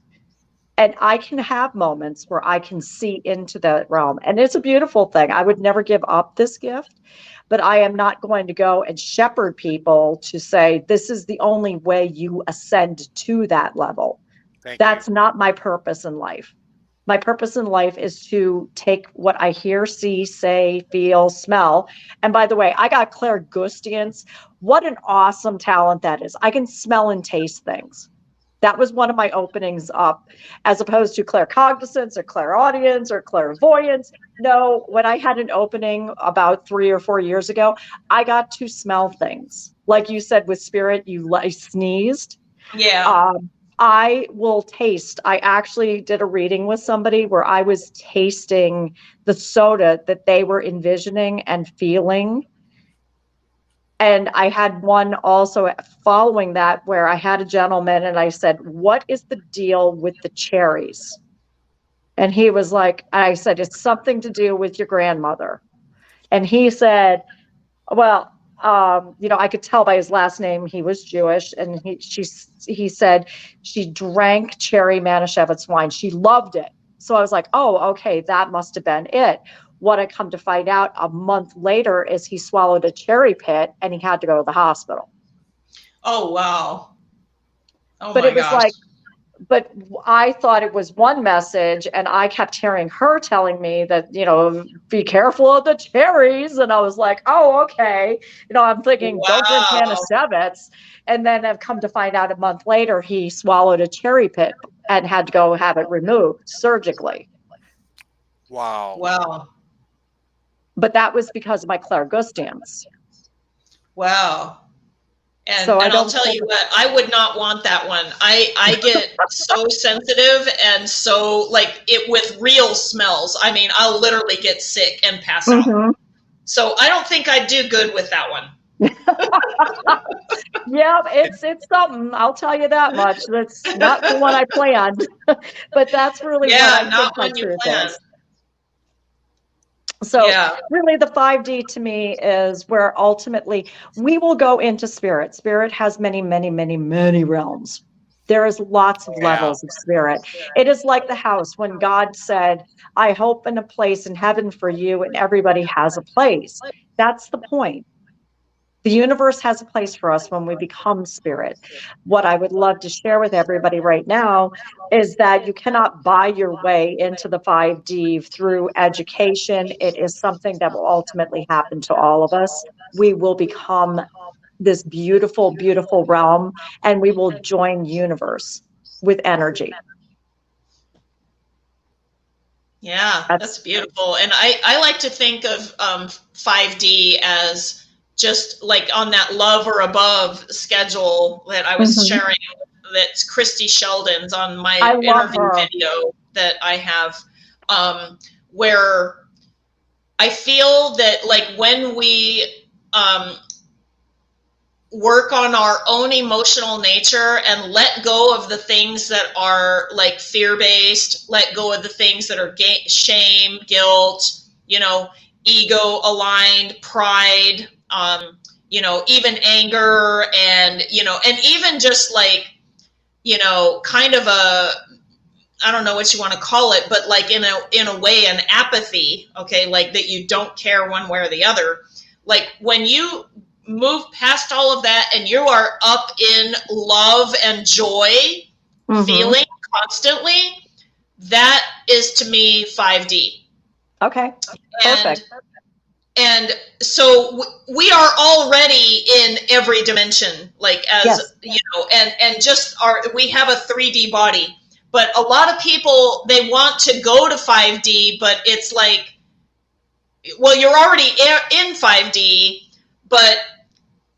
And I can have moments where I can see into that realm. And it's a beautiful thing. I would never give up this gift, but I am not going to go and shepherd people to say, this is the only way you ascend to that level. That's not my purpose in life. My purpose in life is to take what I hear, see, say, feel, smell. And by the way, I got clairgustance. What an awesome talent that is. I can smell and taste things. That was one of my openings up, as opposed to claircognizance or clairaudience or clairvoyance. No, when I had an opening about 3 or 4 years ago, I got to smell things. Like you said with spirit, you sneezed. Yeah. I will taste. I actually did a reading with somebody where I was tasting the soda that they were envisioning and feeling. And I had one also following that where I had a gentleman and I said, what is the deal with the cherries? And he was like, I said, it's something to do with your grandmother. And he said, well, I could tell by his last name, he was Jewish. And he said she drank cherry Manischewitz wine. She loved it. So I was like, oh, okay, that must have been it. What I come to find out a month later is he swallowed a cherry pit and he had to go to the hospital. Oh, wow. Oh, but my it was gosh. like, but I thought it was one message and I kept hearing her telling me that, be careful of the cherries. And I was like, oh, okay. I'm thinking, don't drink Manischewitz. And then I've come to find out a month later, he swallowed a cherry pit and had to go have it removed surgically. Wow. Wow. But that was because of my clairgustance. Wow. And I'll tell you what, I would not want that one. I get so sensitive and so with real smells. I mean, I'll literally get sick and pass out. So I don't think I'd do good with that one. Yeah, it's something. I'll tell you that much. That's not the one I planned, but that's really what I not think my when you truth plan. is. So Yeah. really the 5D to me is where ultimately we will go into spirit. Spirit has many, many, many, many realms. There is lots of levels of spirit. It is like the house when God said, I hope in a place in heaven for you, and everybody has a place. That's the point. The universe has a place for us when we become spirit. What I would love to share with everybody right now is that you cannot buy your way into the 5D through education. It is something that will ultimately happen to all of us. We will become this beautiful, beautiful realm, and we will join universe with energy. Yeah, that's beautiful. And I like to think of 5D as just like on that love or above schedule that I was sharing, that's Christy Sheldon's on my interview video that I have, where I feel that like when we work on our own emotional nature and let go of the things that are like fear-based, let go of the things that are shame, guilt, you know, ego aligned, pride, you know, even anger, and, you know, and even just like, you know, kind of a, I don't know what you want to call it, but like in a way, an apathy, okay, like that you don't care one way or the other. Like when you move past all of that and you are up in love and joy, feeling constantly, that is to me 5D. Okay, perfect. And so we are already in every dimension, like as you know, and just we have a 3D body, but a lot of people, they want to go to 5D, but it's like, well, you're already in 5D, but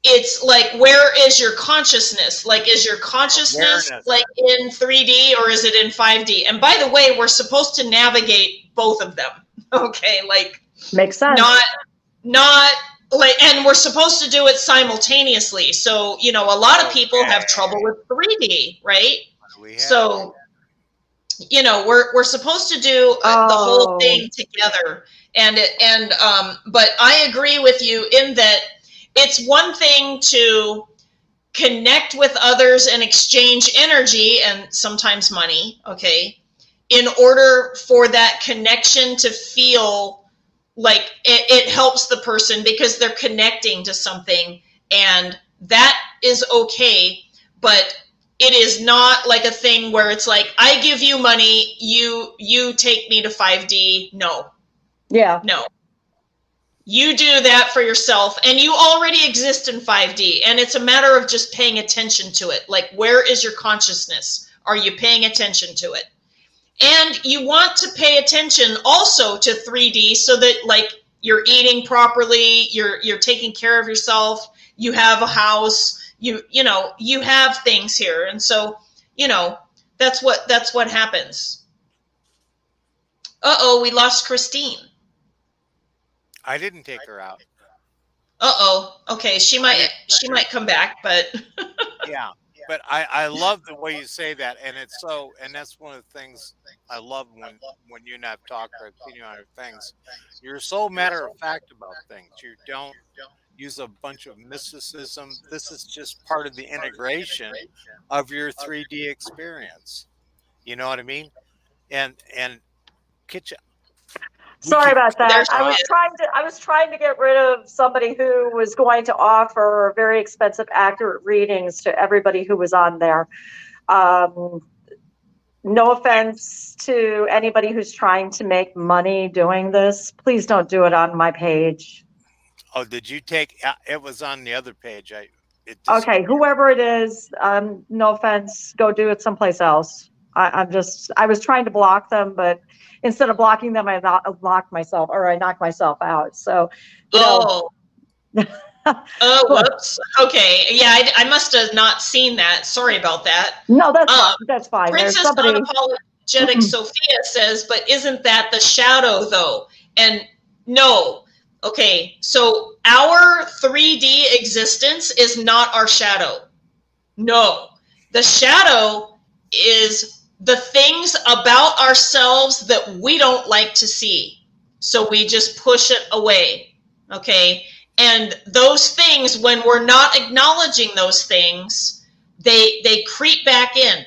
it's like, where is your consciousness? Like, is your consciousness like in 3D or is it in 5D? And by the way, we're supposed to navigate both of them. Okay, like makes sense. Not like, and we're supposed to do it simultaneously. So, you know, a lot of people have trouble with 3D, right? So, you know, we're supposed to do the whole thing together. But I agree with you in that it's one thing to connect with others and exchange energy and sometimes money, okay, in order for that connection to feel like it helps the person because they're connecting to something, and that is okay. But it is not like a thing where it's like, I give you money, you take me to 5D. No. Yeah. No. You do that for yourself, and you already exist in 5D, and it's a matter of just paying attention to it. Like, where is your consciousness? Are you paying attention to it? And you want to pay attention also to 3D so that like you're eating properly, you're taking care of yourself, you have a house, you know, you have things here. And so, you know, that's what happens. Uh-oh, we lost Christine. I didn't take her out. Uh-oh. Okay, she might come back, but yeah. But I love the way you say that, and it's so, and that's one of the things I love when you and I've talked or seen you on other things. You're so matter of fact about things. You don't use a bunch of mysticism. This is just part of the integration of your 3D experience. You know what I mean? And kitchen. Sorry about that. I was trying to get rid of somebody who was going to offer very expensive, accurate readings to everybody who was on there. No offense to anybody who's trying to make money doing this. Please don't do it on my page. Oh, did you take it? Was on the other page. Okay, whoever it is, no offense, go do it someplace else. I was trying to block them, but instead of blocking them, I knocked myself out. So, you know. Oh, whoops. Okay. Yeah, I must have not seen that. Sorry about that. No, that's fine. That's fine. Princess Unapologetic Sophia says, but isn't that the shadow though? And no. Okay. So our 3D existence is not our shadow. No, the shadow is the things about ourselves that we don't like to see. So we just push it away. Okay. And those things, when we're not acknowledging those things, they creep back in.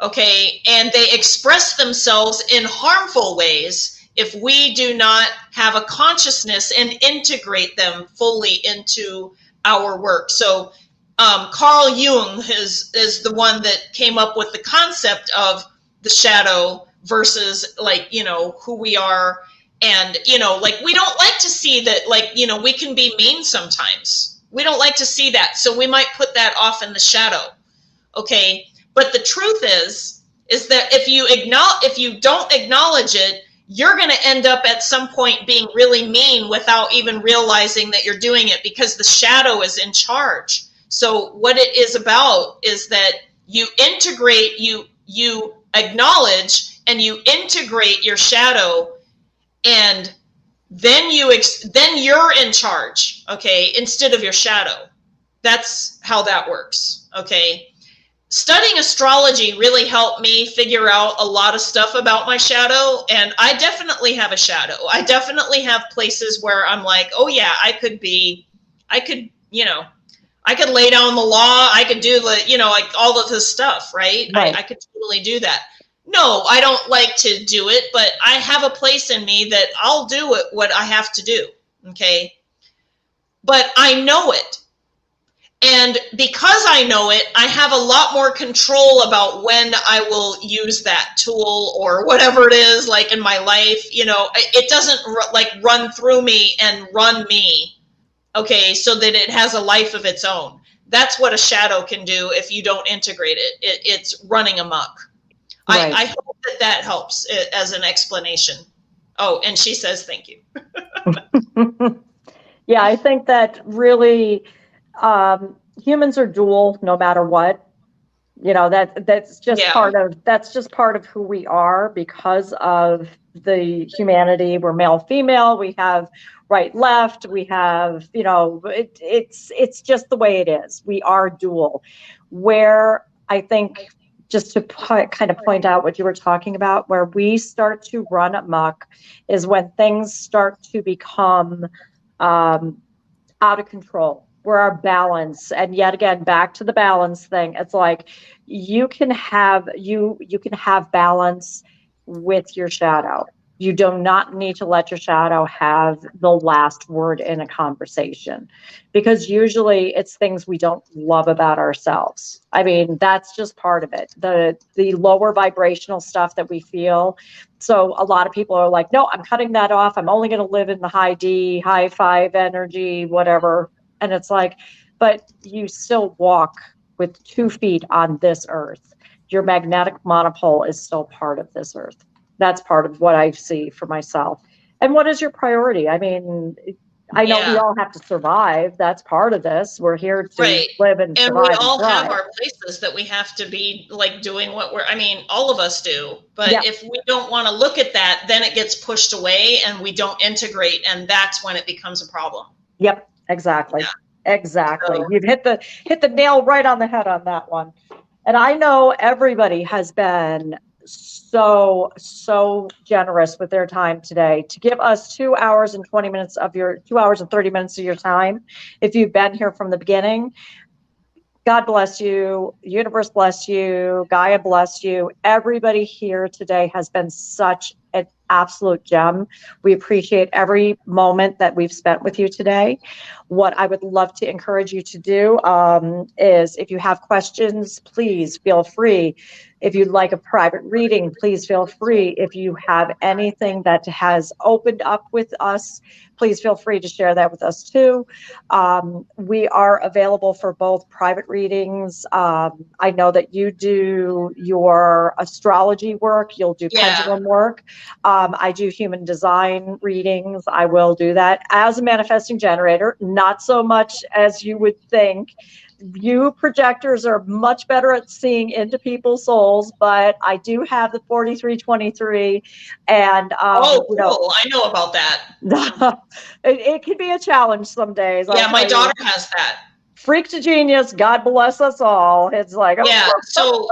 Okay. And they express themselves in harmful ways if we do not have a consciousness and integrate them fully into our work. So Carl Jung is the one that came up with the concept of the shadow versus, like, you know, who we are. And, you know, like, we don't like to see that, like, you know, we can be mean sometimes. We don't like to see that. So we might put that off in the shadow. Okay. But the truth is that if you don't acknowledge it, you're going to end up at some point being really mean without even realizing that you're doing it, because the shadow is in charge. So what it is about is that you integrate, you acknowledge and you integrate your shadow, and then you're in charge, okay, instead of your shadow. That's how that works, okay? Studying astrology really helped me figure out a lot of stuff about my shadow, and I definitely have a shadow. I definitely have places where I'm like, oh yeah, I could lay down the law, I could do the, you know, like all of this stuff, right? I could totally do that. No, I don't like to do it, but I have a place in me that I'll do what I have to do, okay? But I know it. And because I know it, I have a lot more control about when I will use that tool or whatever it is, like, in my life. You know, it doesn't like run through me and run me, okay, so that it has a life of its own. That's what a shadow can do if you don't integrate it. It's running amok. Right. I hope that helps as an explanation. Oh, and she says thank you. Yeah, I think that really humans are dual no matter what. You know, that's just part of who we are because of the humanity. We're male, female, we have right, left, we have, you know, it's just the way it is. We are dual. Where I think, just to kind of point out what you were talking about, where we start to run amok is when things start to become out of control. Where our balance, and yet again, back to the balance thing, it's like you can have balance with your shadow. You do not need to let your shadow have the last word in a conversation, because usually it's things we don't love about ourselves. I mean, that's just part of it. The lower vibrational stuff that we feel. So a lot of people are like, no, I'm cutting that off. I'm only going to live in the high D, high 5 energy, whatever. And it's like, but you still walk with 2 feet on this earth. Your magnetic monopole is still part of this earth. That's part of what I see for myself. And what is your priority? I mean, I know we all have to survive. That's part of this. We're here to live and survive. And we all have our places that we have to be, like, doing what all of us do. But if we don't want to look at that, then it gets pushed away and we don't integrate. And that's when it becomes a problem. Yep, exactly. Yeah. Exactly. So, you've hit the nail right on the head on that one. And I know everybody has been so generous with their time today to give us 2 hours and 20 minutes of your 2 hours and 30 minutes of your time. If you've been here from the beginning, God bless you, universe bless you, Gaia bless you. Everybody here today has been such an absolute gem. We appreciate every moment that we've spent with you today. What I would love to encourage you to do is, if you have questions, please feel free. If you'd like a private reading, please feel free. If you have anything that has opened up with us, please feel free to share that with us too. We are available for both private readings. I know that you do your astrology work. You'll do pendulum work. I do human design readings. I will do that as a manifesting generator, not so much as you would think. You projectors are much better at seeing into people's souls, but I do have the 4323, and cool. I know about that. It can be a challenge some days. Yeah, my daughter has that. freak to genius. God bless us all. It's like, yeah. So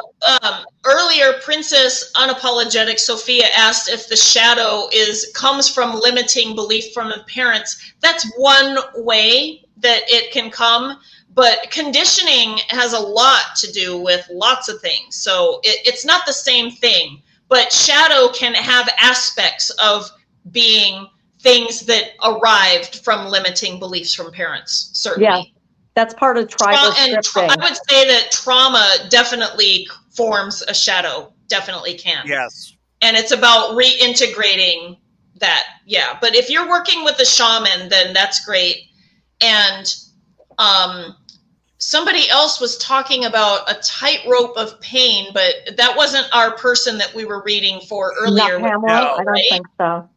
earlier, Princess Unapologetic Sophia asked if the shadow comes from limiting belief from the parents. That's one way that it can come, but conditioning has a lot to do with lots of things. So it's not the same thing, but shadow can have aspects of being things that arrived from limiting beliefs from parents, certainly. yeah, that's part of tribal scripting. I would say that trauma definitely forms a shadow, definitely can. Yes. And it's about reintegrating that. Yeah. But if you're working with a shaman, then that's great. And somebody else was talking about a tightrope of pain, but that wasn't our person that we were reading for earlier. Not Pamela? I don't think so.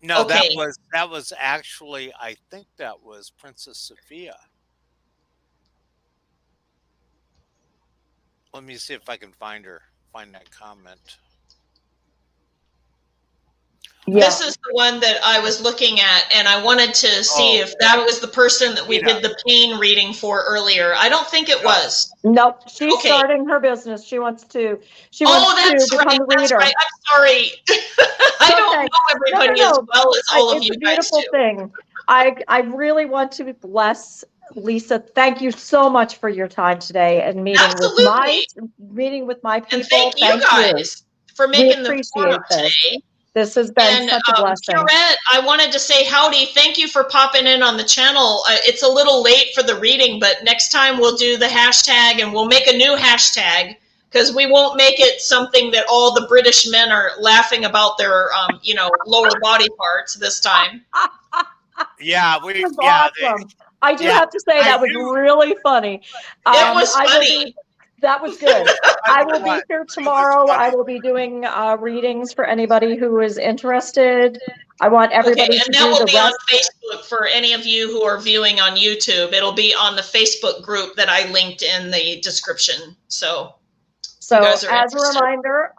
No, Okay. that was actually, I think that was Princess Sophia. Let me see if I can find that comment. Yeah. This is the one that I was looking at, and I wanted to see if that was the person that we did the pain reading for earlier. I don't think it was. Nope. She's starting her business. She wants to become That's the right. reader. I'm sorry. I don't know everybody as well as all of you guys It's a beautiful do. thing. I really want to bless Lisa. Thank you so much for your time today and meeting with my people. And thank you guys for making the forum today. This has been such a blessing. Pierrette, I wanted to say howdy. Thank you for popping in on the channel. It's a little late for the reading, but next time we'll do the hashtag, and we'll make a new hashtag, because we won't make it something that all the British men are laughing about their, lower body parts this time. Yeah, awesome. I do have to say that was really funny. It was funny. That was good. I will be here tomorrow. I will be doing readings for anybody who is interested. I want everybody to do the rest. And that will be on Facebook for any of you who are viewing on YouTube. It'll be on the Facebook group that I linked in the description. So as a reminder,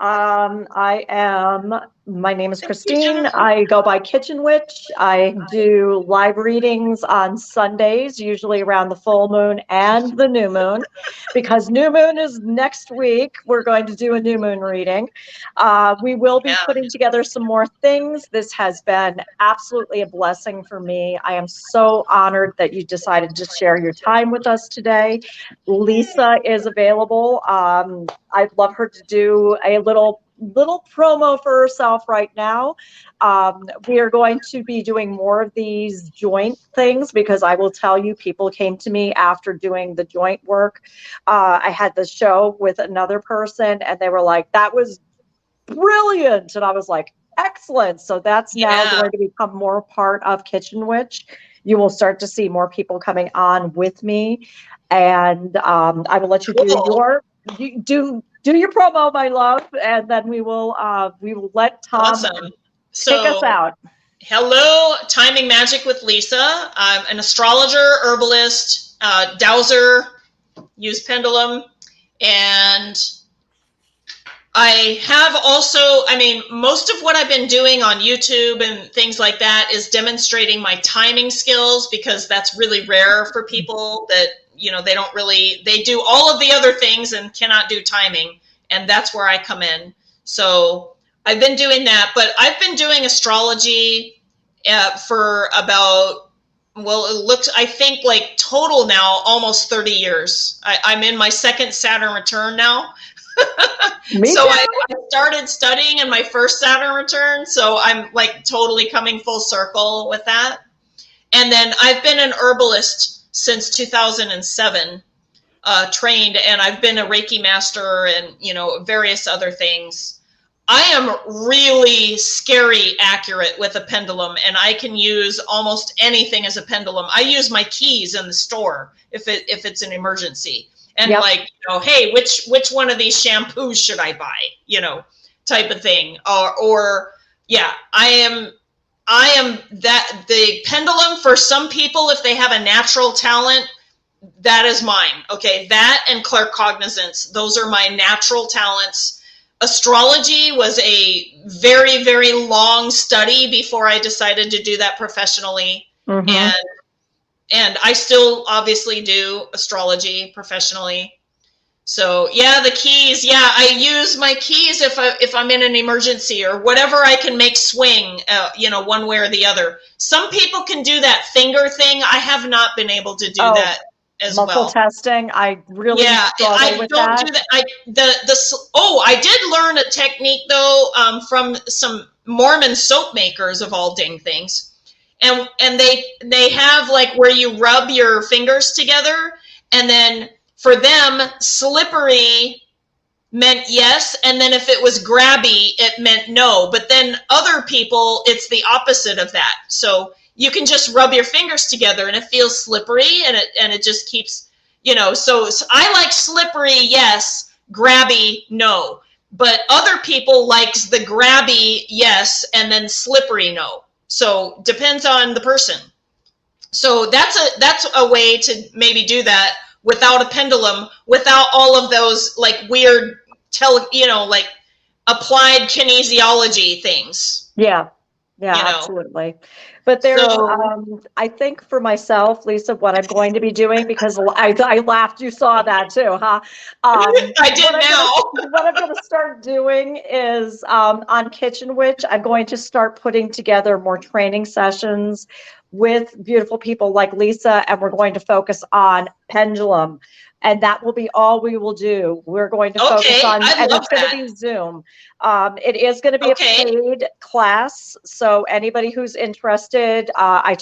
my name is Christine. I go by KitchenWitch. I do live readings on Sundays, usually around the full moon and the new moon. Because new moon is next week, we're going to do a new moon reading. We will be putting together some more things. This has been absolutely a blessing for me. I am so honored that you decided to share your time with us today. Lisa is available. I'd love her to do a little promo for herself right now. We are going to be doing more of these joint things, because I will tell you, people came to me after doing the joint work. I had the show with another person, and they were like, that was brilliant. And I was like, excellent. So that's now going to become more part of KitchenWitch. You will start to see more people coming on with me. And I will let you do your promo, my love, and then we will let Tom take us out. Hello, Timing Magic with Lisa. I'm an astrologer, herbalist, dowser, use pendulum, and I have also, most of what I've been doing on YouTube and things like that is demonstrating my timing skills, because that's really rare for people that, they do all of the other things and cannot do timing. And that's where I come in. So I've been doing that, but I've been doing astrology for about, I think like total now, almost 30 years. I'm in my second Saturn return now. So I started studying in my first Saturn return. So I'm like totally coming full circle with that. And then I've been an herbalist since 2007, trained, and I've been a Reiki master and, various other things. I am really scary accurate with a pendulum, and I can use almost anything as a pendulum. I use my keys in the store if it's an emergency. And hey, which one of these shampoos should I buy? Type of thing. I am that the pendulum for some people, if they have a natural talent, that is mine. Okay. That and claircognizance. Those are my natural talents. Astrology was a very, very long study before I decided to do that professionally. Mm-hmm. And And I still obviously do astrology professionally. So yeah, the keys. Yeah, I use my keys if I'm in an emergency or whatever I can make swing, one way or the other. Some people can do that finger thing. I have not been able to do that as muscle well. testing. I really struggle I with don't that. do that. I did learn a technique though from some Mormon soap makers of all dang things, and they have like where you rub your fingers together, and then for them, slippery meant yes, and then if it was grabby, it meant no. But then other people, it's the opposite of that. So you can just rub your fingers together, and it feels slippery, and it just keeps, So I like slippery, yes, grabby, no. But other people likes the grabby, yes, and then slippery, no. So depends on the person. So that's a way to maybe do that without a pendulum, without all of those like weird like applied kinesiology things. Yeah, absolutely. But I think for myself, Lisa, what I'm going to be doing, because I laughed, you saw that too, huh? I did now. What I'm going to start doing is on KitchenWitch, I'm going to start putting together more training sessions with beautiful people like Lisa, and we're going to focus on pendulum. And that will be all we will do. We're going to focus on, and it's going to be Zoom. It is going to be a paid class. So anybody who's interested, I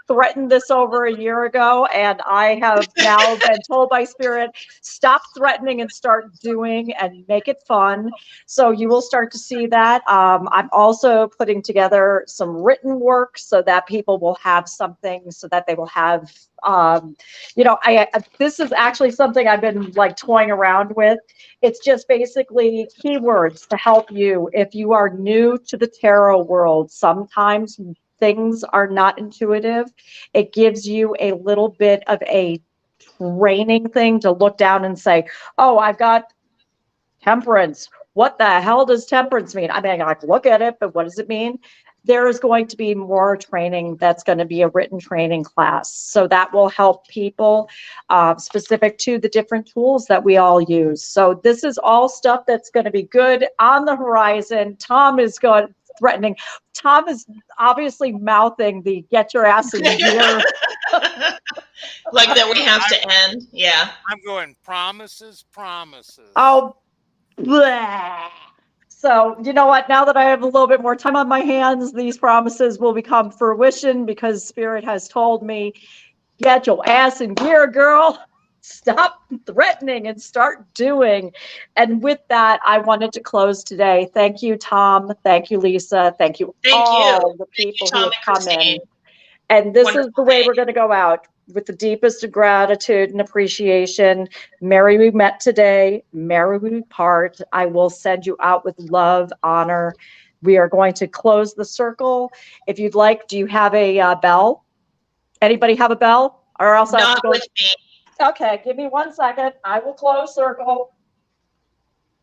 threatened this over a year ago, and I have now been told by Spirit, stop threatening and start doing and make it fun. So you will start to see that. I'm also putting together some written work so that people will have something, so that they will have, this is actually something I've been like toying around with. It's just basically keywords to help you if you are new to the tarot world. Sometimes things are not intuitive. It gives you a little bit of a training thing to look down and say, oh, I've got temperance. What the hell does temperance mean? I mean, I can look at it, but what does it mean? There is going to be more training that's going to be a written training class. So that will help people specific to the different tools that we all use. So this is all stuff that's going to be good on the horizon. Tom is threatening. Tom is obviously mouthing the get your ass in gear. Like that we have to end. Yeah. I'm going promises. Oh, bleh. So, you know what? Now that I have a little bit more time on my hands, these promises will become fruition because Spirit has told me, get your ass in gear, girl. Stop threatening and start doing. And with that, I wanted to close today. Thank you, Tom. Thank you, Lisa. Thank you, all the people who have come in. And this is the way we're going to go out, with the deepest of gratitude and appreciation. Merry we met today. Merry we part. I will send you out with love, honor. We are going to close the circle. If you'd like, do you have a bell? Anybody have a bell? Or else I have to go. Not with me. Okay, give me 1 second. I will close circle.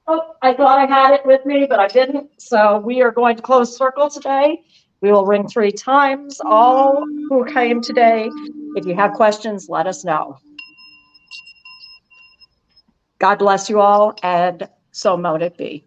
Oh, I thought I had it with me, but I didn't. So we are going to close circle today. We will ring 3 times. All who came today, if you have questions, let us know. God bless you all, and so mote it be.